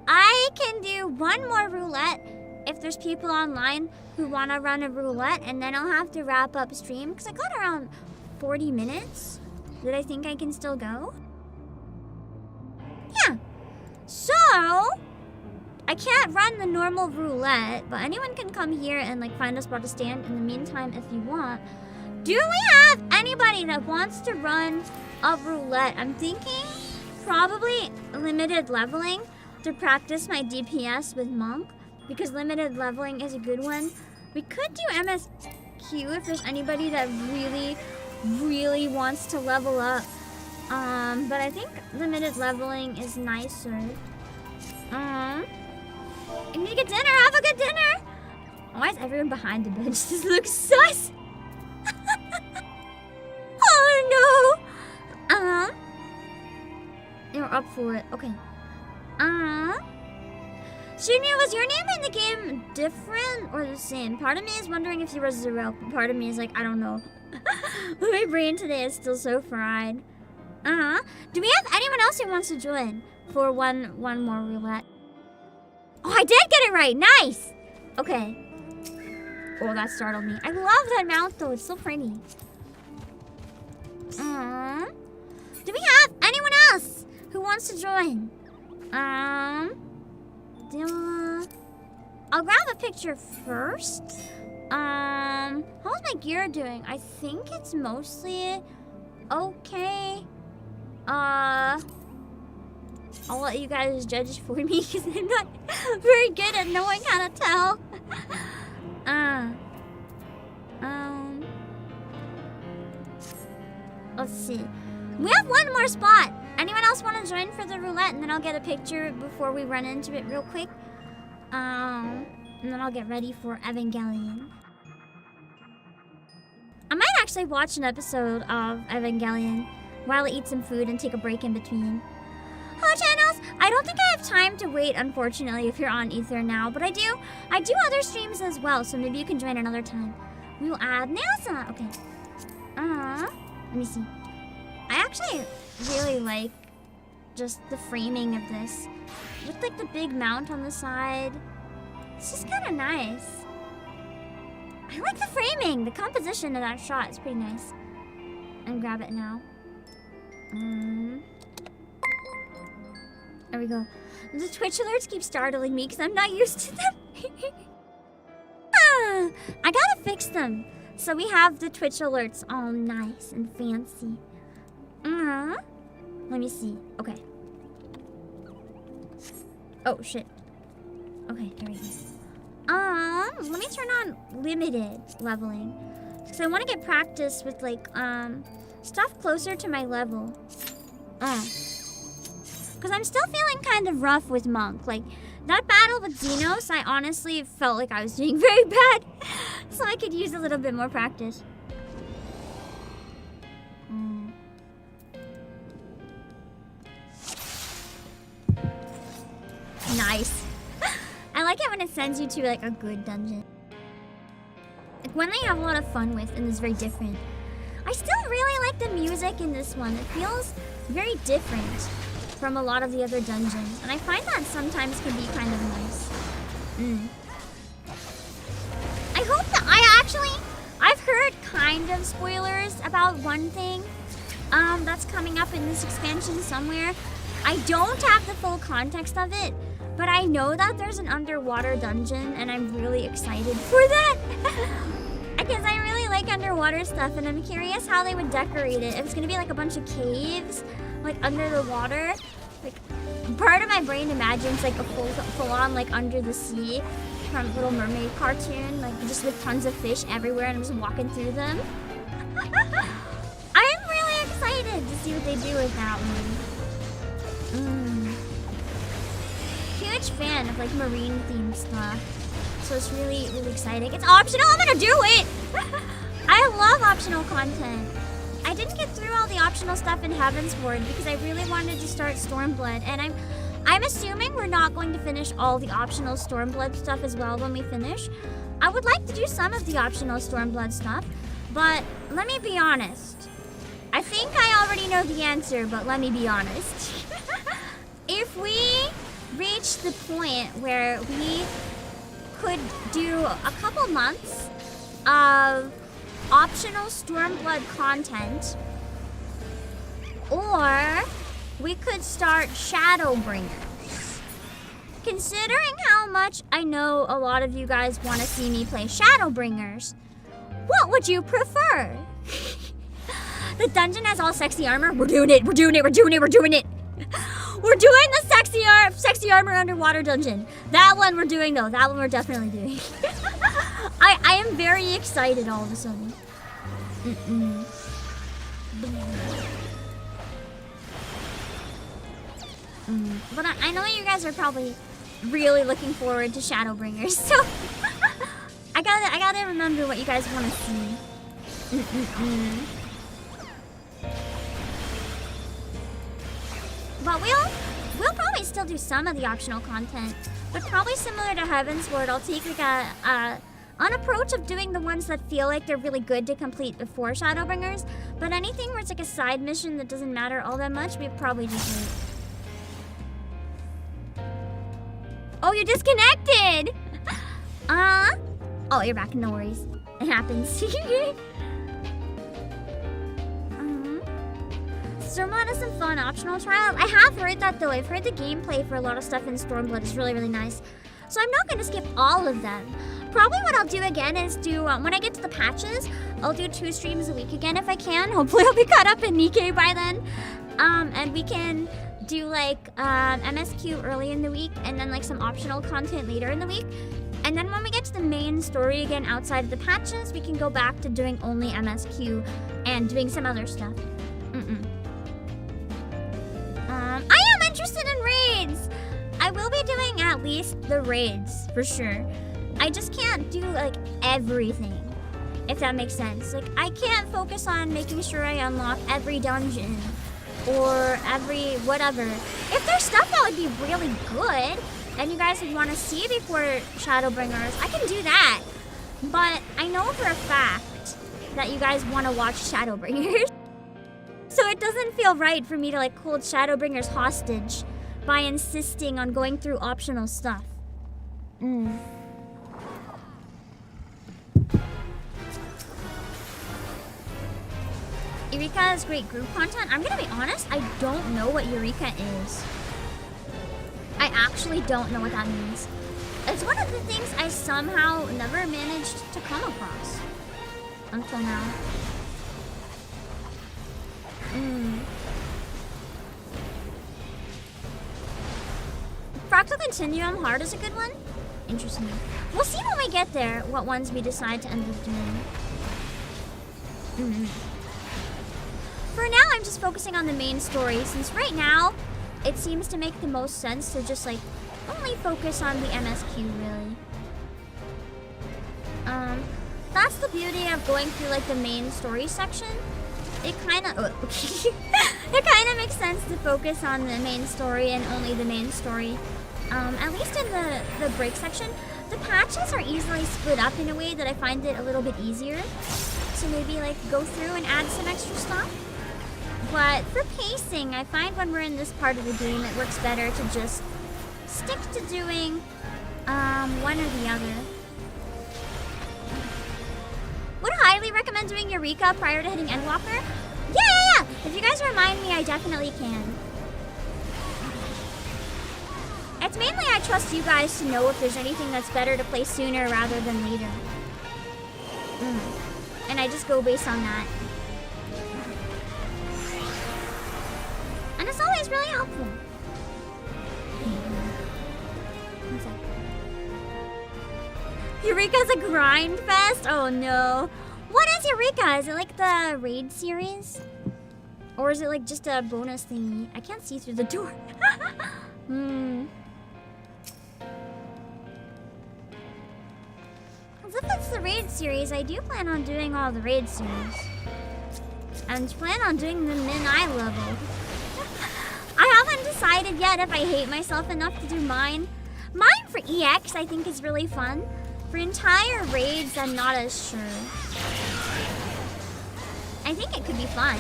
I can do one more roulette if there's people online who want to run a roulette, and then I'll have to wrap up stream because I got around 40 minutes that I think I can still go. Yeah. So I can't run the normal roulette, but anyone can come here and like find a spot to stand in the meantime if you want. Do we have anybody that wants to run a roulette? I'm thinking probably limited leveling to practice my DPS with Monk, because limited leveling is a good one. We could do MSQ if there's anybody that really wants to level up. But I think limited leveling is nicer. I need to get dinner. Have a good dinner. Why is everyone behind the bench? This looks sus. Oh no. You're up for it. Okay. Shunya, was your name in the game different or the same? Part of me is wondering if you were Zero. Part of me is like, I don't know. My brain today is still so fried. Do we have anyone else who wants to join for one more roulette? Oh, I did get it right. Nice. Okay. Oh, that startled me. I love that mount though. It's so pretty. Do we have anyone else who wants to join? I'll grab a picture first. How's my gear doing? I think it's mostly okay. I'll let you guys judge for me because I'm not very good at knowing how to tell. Let's see. We have one more spot. Anyone else want to join for the roulette? And then I'll get a picture before we run into it real quick. And then I'll get ready for Evangelion. I might actually watch an episode of Evangelion while I eat some food and take a break in between. Hello, channels! I don't think I have time to wait, unfortunately, if you're on Ether now, but I do other streams as well, so maybe you can join another time. We will add Nelsa. Okay. Let me see. I actually really like just the framing of this. With like the big mount on the side. It's just kind of nice. I like the framing. The composition of that shot is pretty nice. And grab it now. There we go. The Twitch alerts keep startling me because I'm not used to them. I gotta fix them. So we have the Twitch alerts all nice and fancy. Let me see. Okay. Oh, shit. Okay, there we go. Let me turn on limited leveling. So I want to get practice with, like, stuff closer to my level. Because I'm still feeling kind of rough with Monk. Like, that battle with Xenos, I honestly felt like I was doing very bad. So I could use a little bit more practice. Nice. I like it when it sends you to like a good dungeon. Like one they have a lot of fun with and is very different. I still really like the music in this one. It feels very different from a lot of the other dungeons. And I find that sometimes can be kind of nice. I hope that I've heard kind of spoilers about one thing that's coming up in this expansion somewhere. I don't have the full context of it, but I know that there's an underwater dungeon, and I'm really excited for that. Because I really like underwater stuff, and I'm curious how they would decorate it. If it's gonna be like a bunch of caves, like under the water. Like, part of my brain imagines like a full-on like under the sea from Little Mermaid cartoon, like just with tons of fish everywhere, and I'm just walking through them. I'm really excited to see what they do with that one. Huge fan of like marine themed stuff, so it's really exciting. It's optional. I'm gonna do it. I love optional content. I didn't get through all the optional stuff in Heavensward because I really wanted to start Stormblood, and I'm assuming we're not going to finish all the optional Stormblood stuff as well when we finish. I would like to do some of the optional Stormblood stuff, But let me be honest. I think I already know the answer, but let me be honest. If we reach the point where we could do a couple months of optional Stormblood content, or we could start Shadowbringers. Considering how much I know a lot of you guys want to see me play Shadowbringers, what would you prefer? The dungeon has all sexy armor. We're doing it. We're doing it. We're doing it. We're doing it. We're doing the sexy armor underwater dungeon. That one we're doing though. That one we're definitely doing. I am very excited all of a sudden. But I know you guys are probably really looking forward to Shadowbringers, so I gotta remember what you guys want to see. But we'll probably still do some of the optional content, but probably similar to Heavensward, I'll take like an approach of doing the ones that feel like they're really good to complete before Shadowbringers, but anything where it's like a side mission that doesn't matter all that much, we probably just wait. Oh, you disconnected! Oh, you're back, no worries. It happens. Stormblood has some fun optional trials. I have heard that though. I've heard the gameplay for a lot of stuff in Stormblood is really, really nice. So I'm not gonna skip all of them. Probably what I'll do again is do, when I get to the patches, I'll do 2 streams a week again if I can. Hopefully I'll be caught up in Nikkei by then. And we can do like MSQ early in the week and then like some optional content later in the week. And then when we get to the main story again outside of the patches, we can go back to doing only MSQ and doing some other stuff. I am interested in raids! I will be doing at least the raids, for sure. I just can't do, like, everything, if that makes sense. Like, I can't focus on making sure I unlock every dungeon or every whatever. If there's stuff that would be really good and you guys would want to see before Shadowbringers, I can do that. But I know for a fact that you guys want to watch Shadowbringers. So it doesn't feel right for me to like hold Shadowbringers hostage by insisting on going through optional stuff. Eureka has great group content. I'm gonna be honest, I don't know what Eureka is. I actually don't know what that means. It's one of the things I somehow never managed to come across until now. Fractal Continuum Hard is a good one. Interesting. We'll see when we get there what ones we decide to end up doing. For now, I'm just focusing on the main story, since right now, it seems to make the most sense to just like only focus on the MSQ, really. That's the beauty of going through like the main story section. It kind of it kind of makes sense to focus on the main story and only the main story. At least in the break section, the patches are easily split up in a way that I find it a little bit easier to maybe like go through and add some extra stuff. But for pacing, I find when we're in this part of the game, it works better to just stick to doing one or the other. Would highly recommend doing Eureka prior to hitting Endwalker. Yeah! If you guys remind me, I definitely can. It's mainly I trust you guys to know if there's anything that's better to play sooner rather than later. And I just go based on that. And it's always really helpful. Eureka's a grind fest? Oh no. What is Eureka? Is it like the raid series? Or is it like just a bonus thingy? I can't see through the door. If it's the raid series, I do plan on doing all the raid series. And plan on doing the min-I level. I haven't decided yet if I hate myself enough to do mine. Mine for EX I think is really fun. For entire raids, I'm not as sure. I think it could be fun.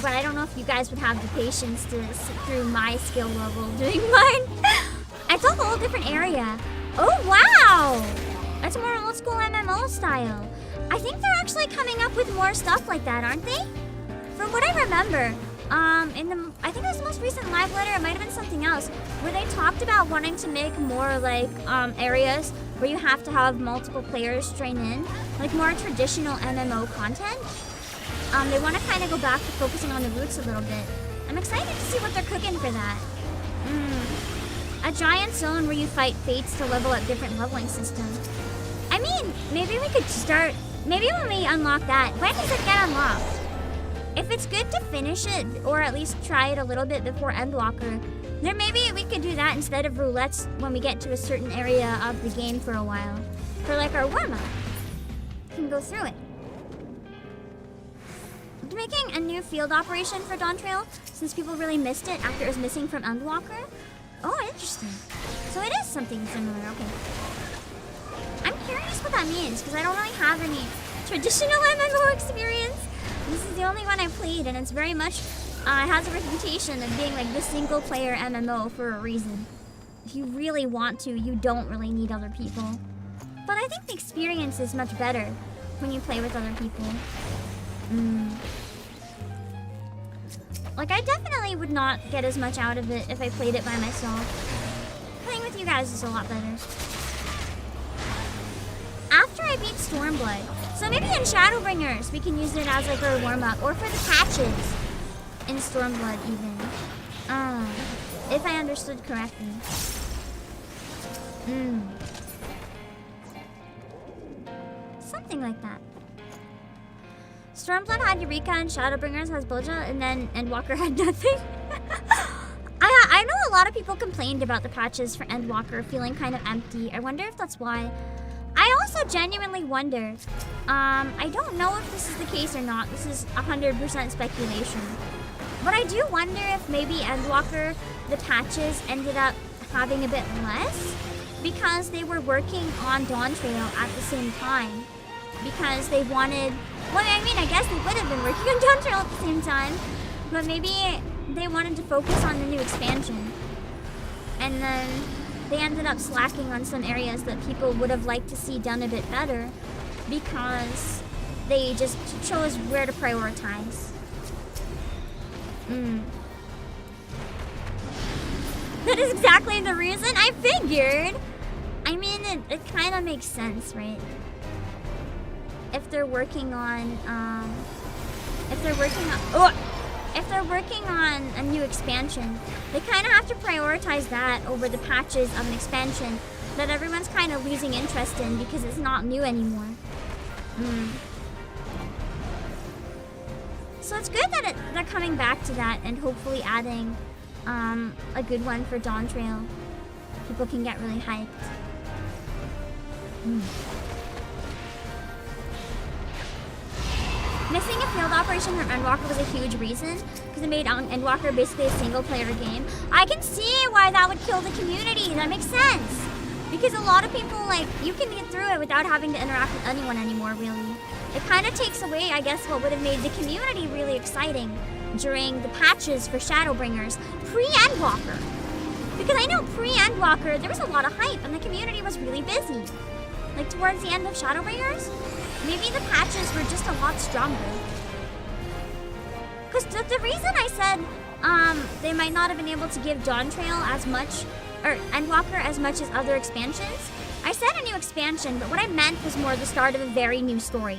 But I don't know if you guys would have the patience to sit through my skill level doing mine. It's a whole different area. Oh, wow! It's more old school MMO style. I think they're actually coming up with more stuff like that, aren't they? From what I remember, I think it was the most recent live letter, it might have been something else, where they talked about wanting to make more like areas where you have to have multiple players join in, like more traditional MMO content. They want to kind of go back to focusing on the roots a little bit. I'm excited to see what they're cooking for that. A giant zone where you fight fates to level up different leveling systems. I mean, maybe we could start, maybe when we unlock that, when does it get unlocked? If it's good to finish it, or at least try it a little bit before Endwalker, then maybe we could do that instead of roulettes when we get to a certain area of the game for a while. For like our warm-up. We can go through it. Making a new field operation for Dawntrail, since people really missed it after it was missing from Endwalker. Oh, interesting. So it is something similar, okay. I'm curious what that means, because I don't really have any traditional MMO experience. This is the only one I've played, and it's very much, has a reputation of being like the single player MMO for a reason. If you really want to, you don't really need other people. But I think the experience is much better when you play with other people. Like, I definitely would not get as much out of it if I played it by myself. Playing with you guys is a lot better. After I beat Stormblood, so maybe in Shadowbringers we can use it as like a warm-up, or for the patches in Stormblood even. If I understood correctly. Something like that. Stormblood had Eureka and Shadowbringers has Boja, and then Endwalker had nothing. I know a lot of people complained about the patches for Endwalker feeling kind of empty. I wonder if that's why. I also genuinely wonder, I don't know if this is the case or not. This is 100% speculation. But I do wonder if maybe Endwalker, the patches ended up having a bit less because they were working on Dawntrail at the same time. Because they wanted, well, I mean, I guess they would have been working on Dawntrail at the same time, but maybe they wanted to focus on the new expansion. And then they ended up slacking on some areas that people would have liked to see done a bit better because they just chose where to prioritize. That is exactly the reason I figured. I mean, it kind of makes sense, right? If they're working on, if they're working on a new expansion, they kind of have to prioritize that over the patches of an expansion that everyone's kind of losing interest in because it's not new anymore. So it's good that they're coming back to that and hopefully adding a good one for Dawntrail. People can get really hyped. Missing a field operation from Endwalker was a huge reason because it made Endwalker basically a single player game. I can see why that would kill the community. That makes sense. Because a lot of people, like, you can get through it without having to interact with anyone anymore, really. It kind of takes away, I guess, what would have made the community really exciting during the patches for Shadowbringers pre-Endwalker. Because I know pre-Endwalker, there was a lot of hype and the community was really busy. Like, towards the end of Shadowbringers, maybe the patches were just a lot stronger. Because the reason I said they might not have been able to give Dawntrail as much, or Endwalker as much as other expansions, I said a new expansion, but what I meant was more the start of a very new story.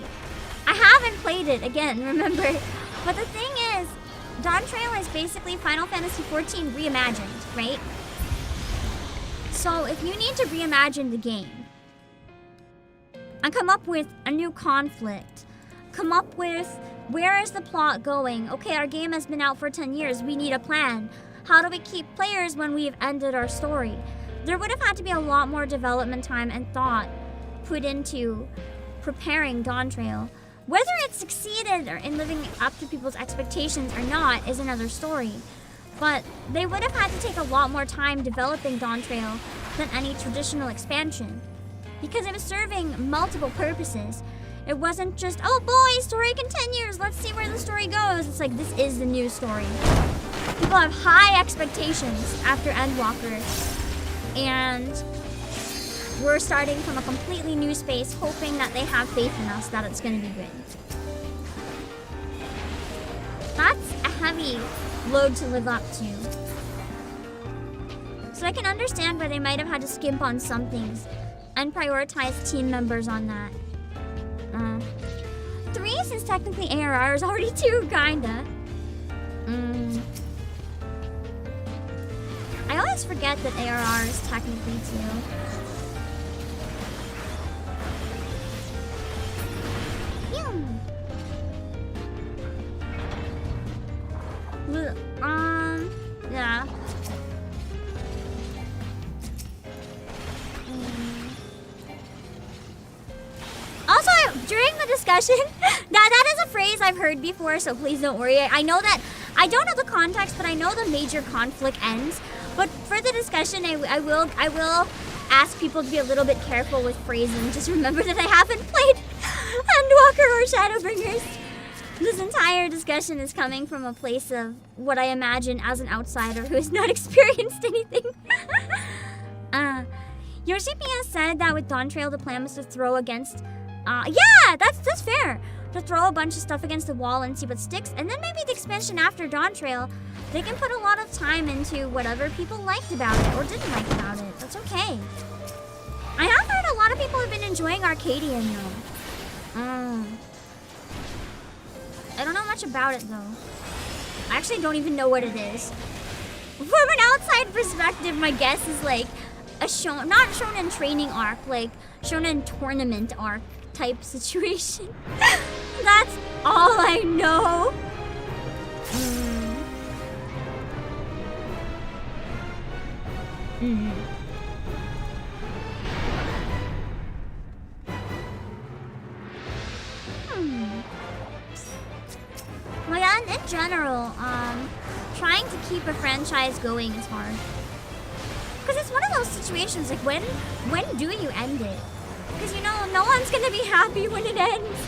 I haven't played it, again, remember? But the thing is, Dawntrail is basically Final Fantasy XIV reimagined, right? So if you need to reimagine the game, and come up with a new conflict, come up with where is the plot going? Okay, our game has been out for 10 years, we need a plan. How do we keep players when we've ended our story? There would have had to be a lot more development time and thought put into preparing Dawntrail. Whether it succeeded or in living up to people's expectations or not is another story. But they would have had to take a lot more time developing Dawntrail than any traditional expansion. Because it was serving multiple purposes. It wasn't just, oh boy, story continues, let's see where the story goes. It's like, this is the new story. People have high expectations after Endwalker, and we're starting from a completely new space, hoping that they have faith in us that it's going to be good. That's a heavy load to live up to. So I can understand why they might have had to skimp on some things and prioritize team members on that. 3 since technically ARR is already 2, kinda. I always forget that ARR is technically 2. Yeah. Also, during the discussion, that is a phrase I've heard before, so please don't worry. I know that, I don't know the context, but I know the major conflict ends. But for the discussion, I will ask people to be a little bit careful with phrasing. Just remember that I haven't played Endwalker or Shadowbringers. This entire discussion is coming from a place of what I imagine as an outsider who has not experienced anything. Yoshipia said that with Dawn Trail, the plan was to throw against... yeah, that's fair. To throw a bunch of stuff against the wall and see what sticks. And then maybe the expansion after Dawn Trail, they can put a lot of time into whatever people liked about it or didn't like about it. That's okay. I have heard a lot of people have been enjoying Arcadian, though. I don't know much about it, though. I actually don't even know what it is. From an outside perspective, my guess is like a not shonen training arc, like shonen tournament arc type situation. That's all I know. Well, yeah, in general, trying to keep a franchise going is hard. Because it's one of those situations, like, when do you end it? Because, you know, no one's going to be happy when it ends.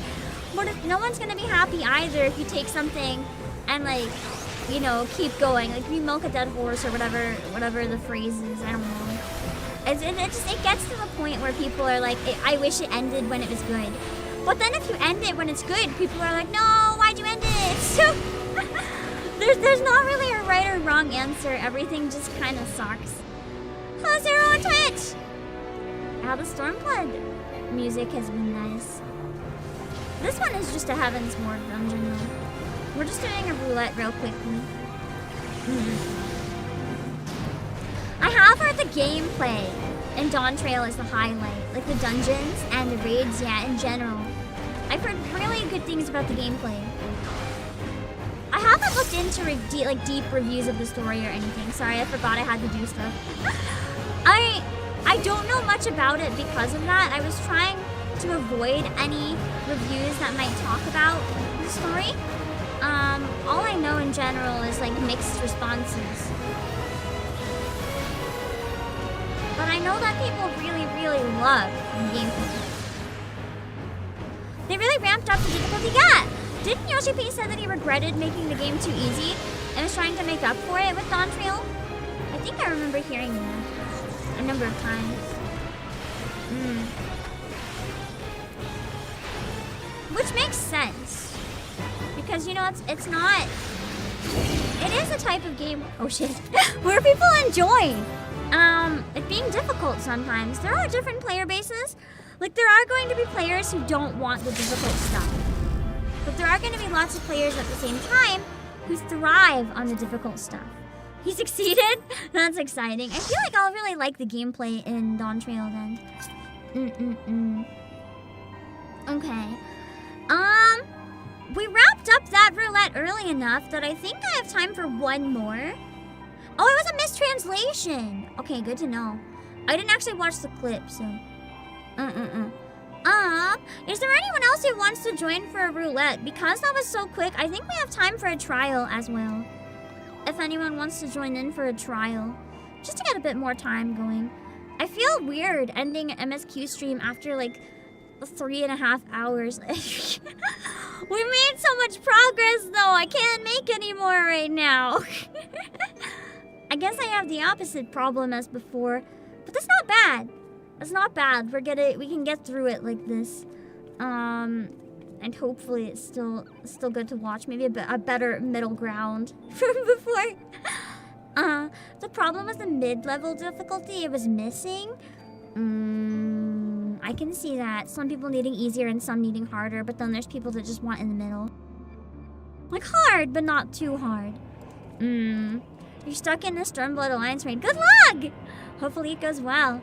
But no one's going to be happy either if you take something and, like, you know, keep going. Like, you milk a dead horse or whatever the phrase is. I don't know. It gets to the point where people are like, I wish it ended when it was good. But then if you end it when it's good, people are like, no, why'd you end it? So, there's not really a right or wrong answer. Everything just kind of sucks. Zero on Twitch! How the Stormblood music has been nice. This one is just a Heaven's Ward dungeon, though. We're just doing a roulette real quickly. I have heard the gameplay in Dawn Trail is the highlight. Like the dungeons and the raids, yeah, in general. I've heard really good things about the gameplay. I haven't looked into deep reviews of the story or anything. Sorry, I forgot I had to do stuff. I don't know much about it because of that. I was trying to avoid any reviews that might talk about the story. All I know in general is like mixed responses. But I know that people really, really love the gameplay. They really ramped up the difficulty. Yeah! Didn't Yoshi P say that he regretted making the game too easy and was trying to make up for it with Dawn Trail? I think I remember hearing that a number of times. Which makes sense. Because, you know, it's not... It is a type of game... Oh, shit. Where people enjoy it being difficult sometimes. There are different player bases. Like, there are going to be players who don't want the difficult stuff. But there are going to be lots of players at the same time who thrive on the difficult stuff. He succeeded? That's exciting. I feel like I'll really like the gameplay in Dawn Trail then. Okay. We wrapped up that roulette early enough that I think I have time for one more. Oh, it was a mistranslation. Okay, good to know. I didn't actually watch the clip, so... Is there anyone else who wants to join for a roulette? Because that was so quick, I think we have time for a trial as well. If anyone wants to join in for a trial. Just to get a bit more time going. I feel weird ending an MSQ stream after, like, 3.5 hours. We made so much progress, though. I can't make any more right now. I guess I have the opposite problem as before, but that's not bad. That's not bad. We can get through it like this. And hopefully it's still good to watch. Maybe a better middle ground from before. The problem was the mid-level difficulty. It was missing. I can see that. Some people needing easier and some needing harder, but then there's people that just want in the middle. Like hard, but not too hard. You're stuck in the Stormblood Alliance raid. Good luck! Hopefully it goes well.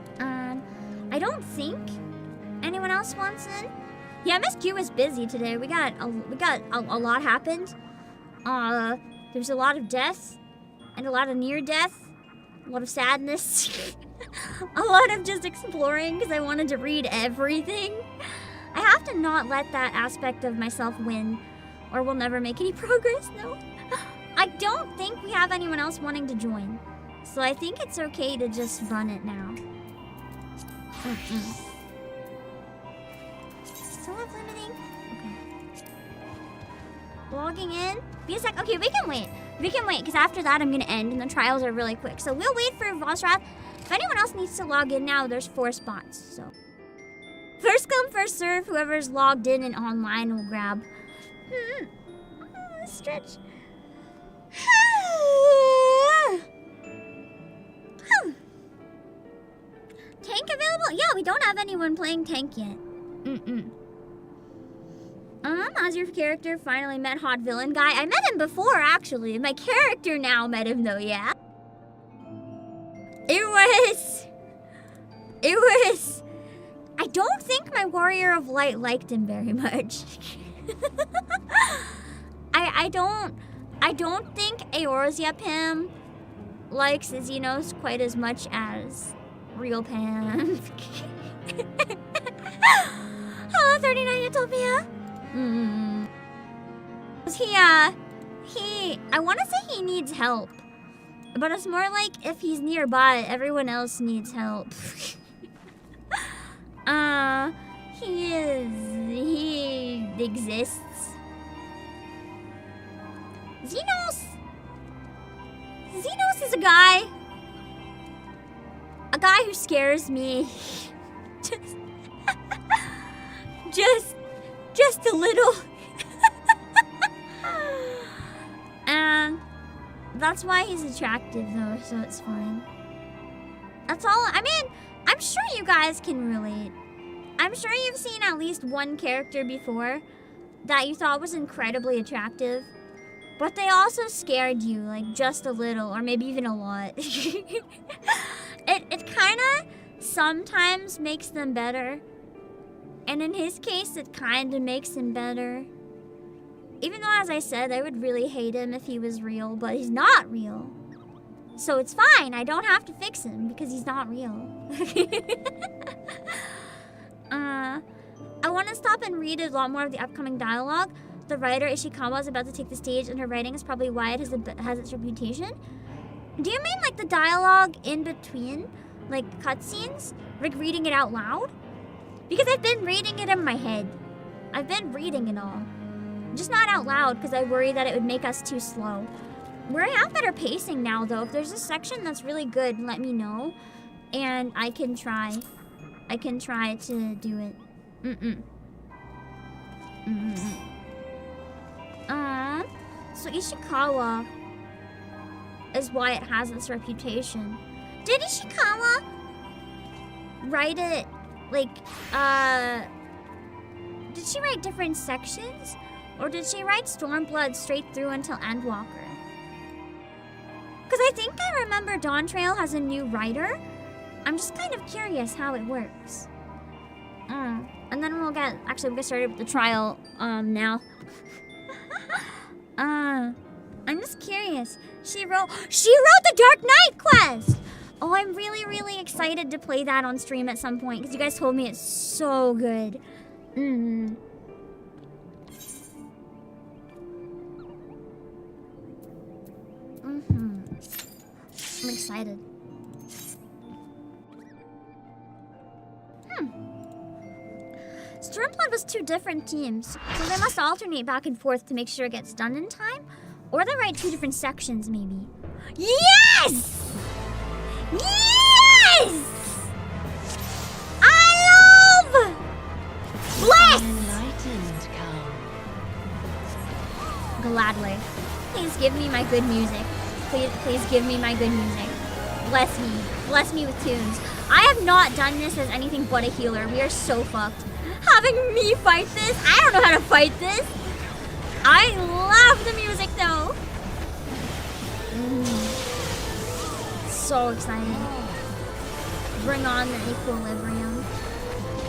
I don't think anyone else wants in. Yeah, MSQ was busy today. We got a lot happened. There's a lot of death and a lot of near death, a lot of sadness, a lot of just exploring because I wanted to read everything. I have to not let that aspect of myself win, or we'll never make any progress. No, I don't think we have anyone else wanting to join, so I think it's okay to just run it now. Still have limiting? Okay. Logging in? Be a sec. Okay, we can wait. We can wait, because after that I'm going to end, and the trials are really quick. So we'll wait for Vosrath. If anyone else needs to log in now, there's 4 spots, so. First come, first serve. Whoever's logged in and online will grab. Stretch. Tank available? Yeah, we don't have anyone playing tank yet. How's your character finally met hot villain guy? I met him before, actually. My character now met him, though, yeah? It was... I don't think my Warrior of Light liked him very much. I don't think Eorzea likes Xenos quite as much as Real Pam. Hello, 39 Utopia. I want to say he needs help. But it's more like if he's nearby, everyone else needs help. He exists. Xenos is a guy who scares me. just a little. And that's why he's attractive though, so it's fine. That's all. I mean, I'm sure you guys can relate. I'm sure you've seen at least one character before that you thought was incredibly attractive, but they also scared you, like just a little, or maybe even a lot. It kind of sometimes makes them better, and in his case, it kind of makes him better. Even though, as I said, I would really hate him if he was real, but he's not real. So it's fine, I don't have to fix him because he's not real. I want to stop and read a lot more of the upcoming dialogue. The writer Ishikawa is about to take the stage, and her writing is probably why it has its reputation. Do you mean like the dialogue in between, like cutscenes? Like reading it out loud? Because I've been reading it in my head. I've been reading it all. Just not out loud because I worry that it would make us too slow. We have better pacing now though. If there's a section that's really good, let me know. And I can try to do it. So Ishikawa is why it has its reputation. Did Ishikawa write it, like, did she write different sections? Or did she write Stormblood straight through until Endwalker? Because I think I remember Dawn Trail has a new writer. I'm just kind of curious how it works. And then we'll get started with the trial now. I'm just curious. She wrote the Dark Knight quest! Oh, I'm really, really excited to play that on stream at some point because you guys told me it's so good. I'm excited. Stormblood was 2 different teams, so they must alternate back and forth to make sure it gets done in time. Or they write 2 different sections, maybe. Yes! Yes! I love! Bless! Enlightened come. Gladly. Please give me my good music. Please give me my good music. Bless me. Bless me with tunes. I have not done this as anything but a healer. We are so fucked. Having me fight this? I don't know how to fight this. I love the music though. So excited. Bring on the equilibrium.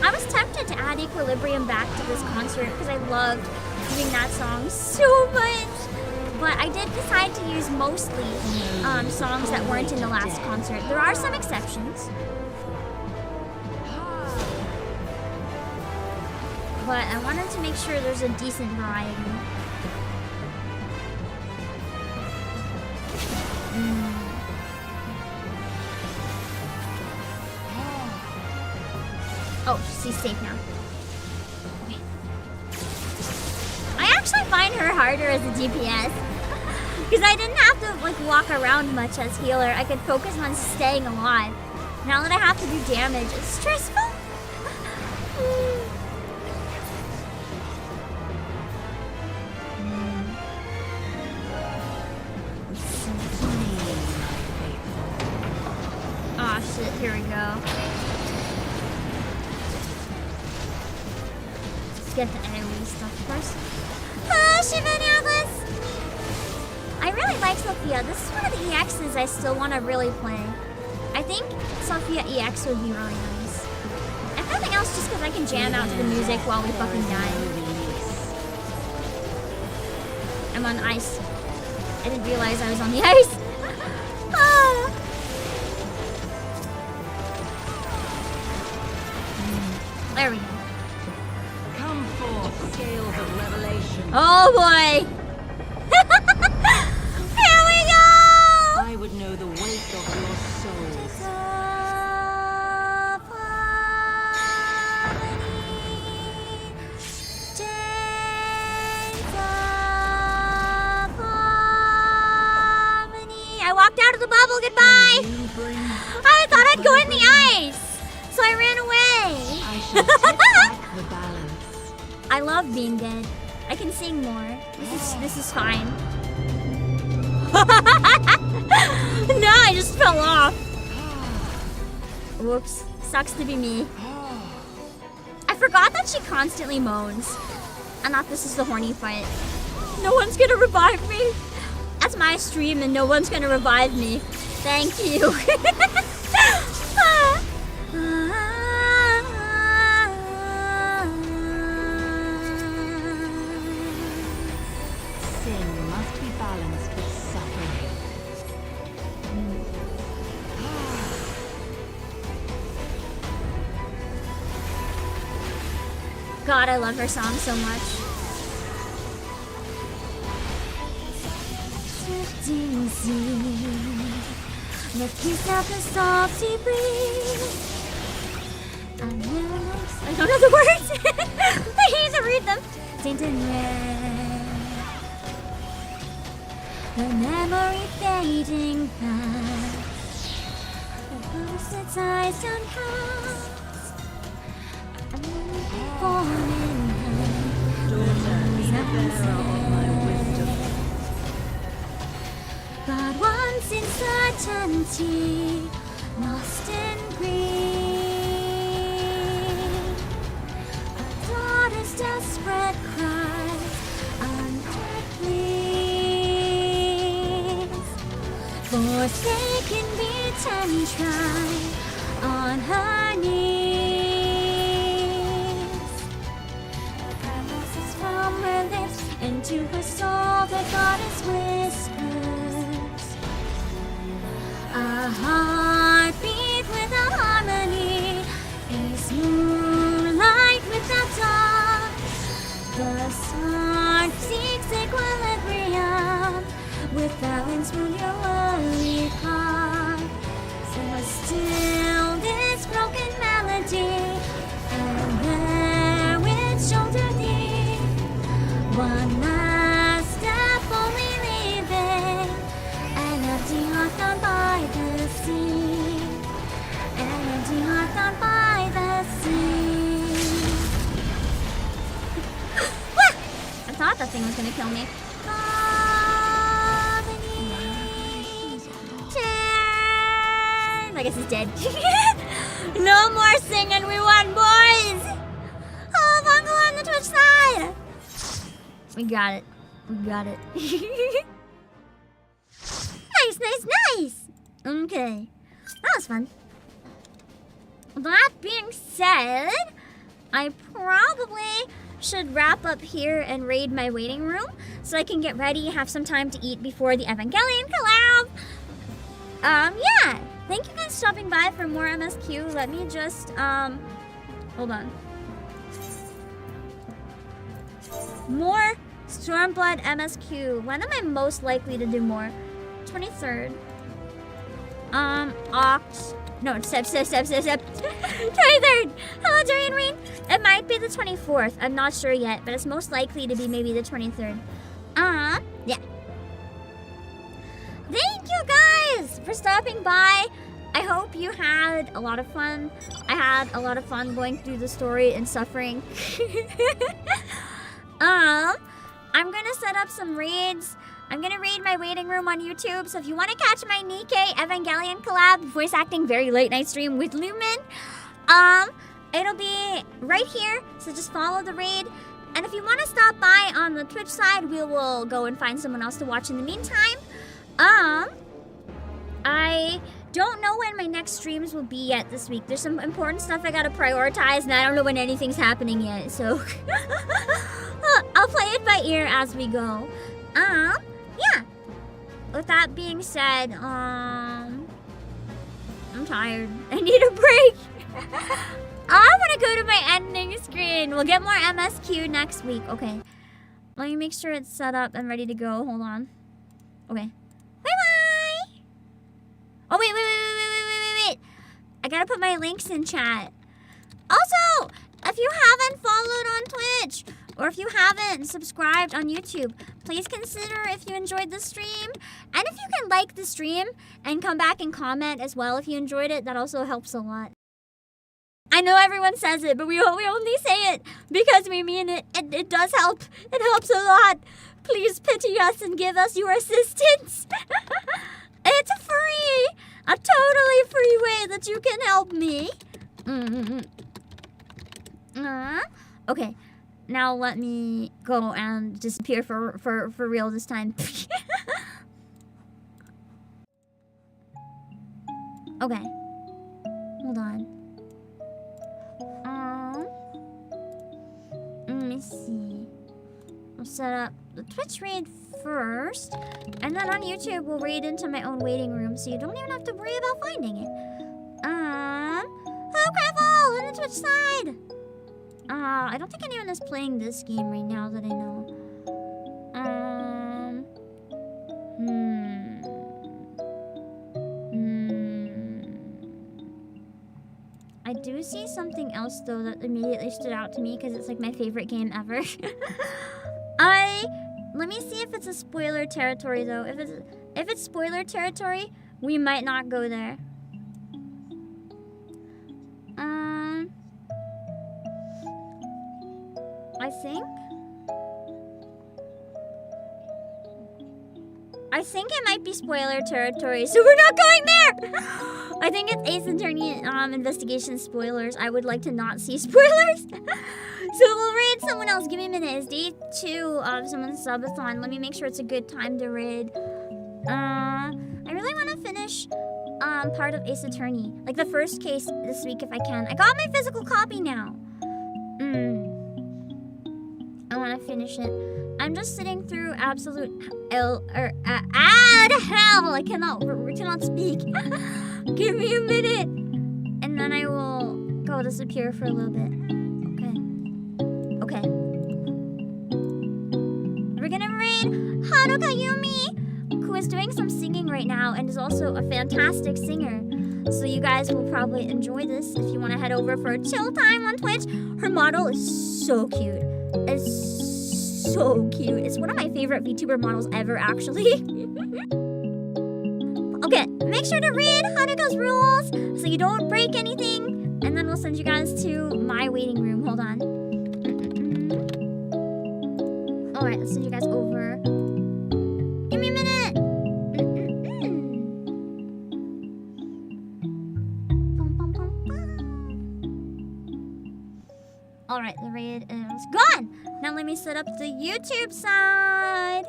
I was tempted to add equilibrium back to this concert because I loved doing that song so much. But I did decide to use mostly songs that weren't in the last concert. There are some exceptions. But I wanted to make sure there's a decent variety. Oh, she's safe now. Okay. I actually find her harder as a DPS. Because I didn't have to like walk around much as healer. I could focus on staying alive. Now that I have to do damage, it's stressful. Aw, shit, here we go. Let's get the AoE stuff first. Ah, Shivani Atlas! I really like Sophia. This is one of the EXs I still want to really play. I think Sophia EX would be really nice. If nothing else, just because I can jam out to the music while we fucking die. I'm on ice. I didn't realize I was on the ice. Ah. There we go. Come forth, scales of revelation. Oh boy! Here we go! I would know the weight of your souls. I walked out of the bubble, goodbye! I thought I'd go in the ice! So I ran away! I shall take back the balance. I love being dead. I can sing more. This is fine. No, I just fell off. Whoops. Sucks to be me. I forgot that she constantly moans. And that this is the horny fight. No one's gonna revive me. That's my stream and no one's gonna revive me. Thank you. Sin must be balanced with suffering. God, I love her song so much. The kiss of the salty breeze. I don't know the words. Please read them. Tinted red. The memory fading fast. The lucid eyes uncast. Forming but once in certainty, lost in grief, a daughter's desperate cries, unheard pleas, forsaken, beaten, tried on her knees. Promises from her lips into her soul, the goddess whispers. A heartbeat without harmony is moonlight without dawn. The sun seeks equilibrium with balance when your worried heart. So still this broken melody, and there that thing was gonna kill me. I guess he's dead. No more singing, we won, boys! Oh, Bongo on the Twitch side! We got it. We got it. Nice, nice, nice! Okay. That was fun. That being said, I probably should wrap up here and raid my waiting room so I can get ready, have some time to eat before the Evangelion collab. Yeah. Thank you guys for stopping by for more MSQ. Let me just, hold on. More Stormblood MSQ. When am I most likely to do more? 23rd. Oct. No, step. 23rd. Hello, Dorian Rain. It might be the 24th. I'm not sure yet, but it's most likely to be maybe the 23rd. Yeah. Thank you guys for stopping by. I hope you had a lot of fun. I had a lot of fun going through the story and suffering. I'm gonna set up some raids. I'm gonna raid my waiting room on YouTube. So if you want to catch my Nikkei Evangelion collab voice acting very late night stream with Lumen, it'll be right here. So just follow the raid. And if you want to stop by on the Twitch side, we will go and find someone else to watch in the meantime. I don't know when my next streams will be yet this week. There's some important stuff I gotta prioritize, and I don't know when anything's happening yet, so I'll play it by ear as we go. Yeah. With that being said, I'm tired. I need a break. I wanna go to my ending screen. We'll get more MSQ next week. Okay. Let me make sure it's set up and ready to go. Hold on. Okay. Bye-bye! Oh, wait. I gotta put my links in chat. Also, if you haven't followed on Twitch, or if you haven't subscribed on YouTube, please consider if you enjoyed the stream. And if you can like the stream and come back and comment as well if you enjoyed it, that also helps a lot. I know everyone says it, but we only say it because we mean it. It does help. It helps a lot. Please pity us and give us your assistance. It's free. A totally free way that you can help me. Okay. Now let me go and disappear for real this time. Okay. Hold on. Let me see. I'll set up the Twitch raid first, and then on YouTube we'll raid into my own waiting room, so you don't even have to worry about finding it. Hello, Gravel on the Twitch side. I don't think anyone is playing this game right now that I know. I do see something else though that immediately stood out to me because it's like my favorite game ever. Let me see if it's a spoiler territory though. If it's spoiler territory, we might not go there. I think it might be spoiler territory, so we're not going there! I think it's Ace Attorney investigation spoilers. I would like to not see spoilers. So we'll raid someone else. Give me a minute. It's day 2 of someone's subathon. Let me make sure it's a good time to raid. I really want to finish part of Ace Attorney. Like the first case this week if I can. I got my physical copy now. I want to finish it. I'm just sitting through absolute hell. I cannot speak. Give me a minute. And then I will go disappear for a little bit. Okay. We're gonna raid Haruka Yumi, who is doing some singing right now and is also a fantastic singer. So you guys will probably enjoy this if you want to head over for a chill time on Twitch. Her model is so cute. It's so cute. It's one of my favorite VTuber models ever, actually. Okay, make sure to read Haruka's rules so you don't break anything. And then we'll send you guys to my waiting room. Hold on. Alright. Alright, let's send you guys over. Give me a minute! Alright, the raid is gone! Now let me set up the YouTube side!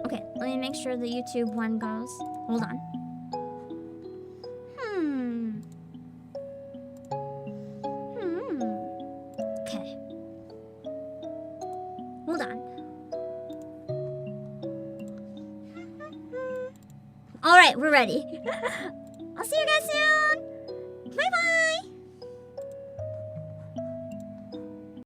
Okay, let me make sure the YouTube one goes. Hold on. Okay. Hold on. Alright, we're ready. I'll see you guys soon. Bye-bye.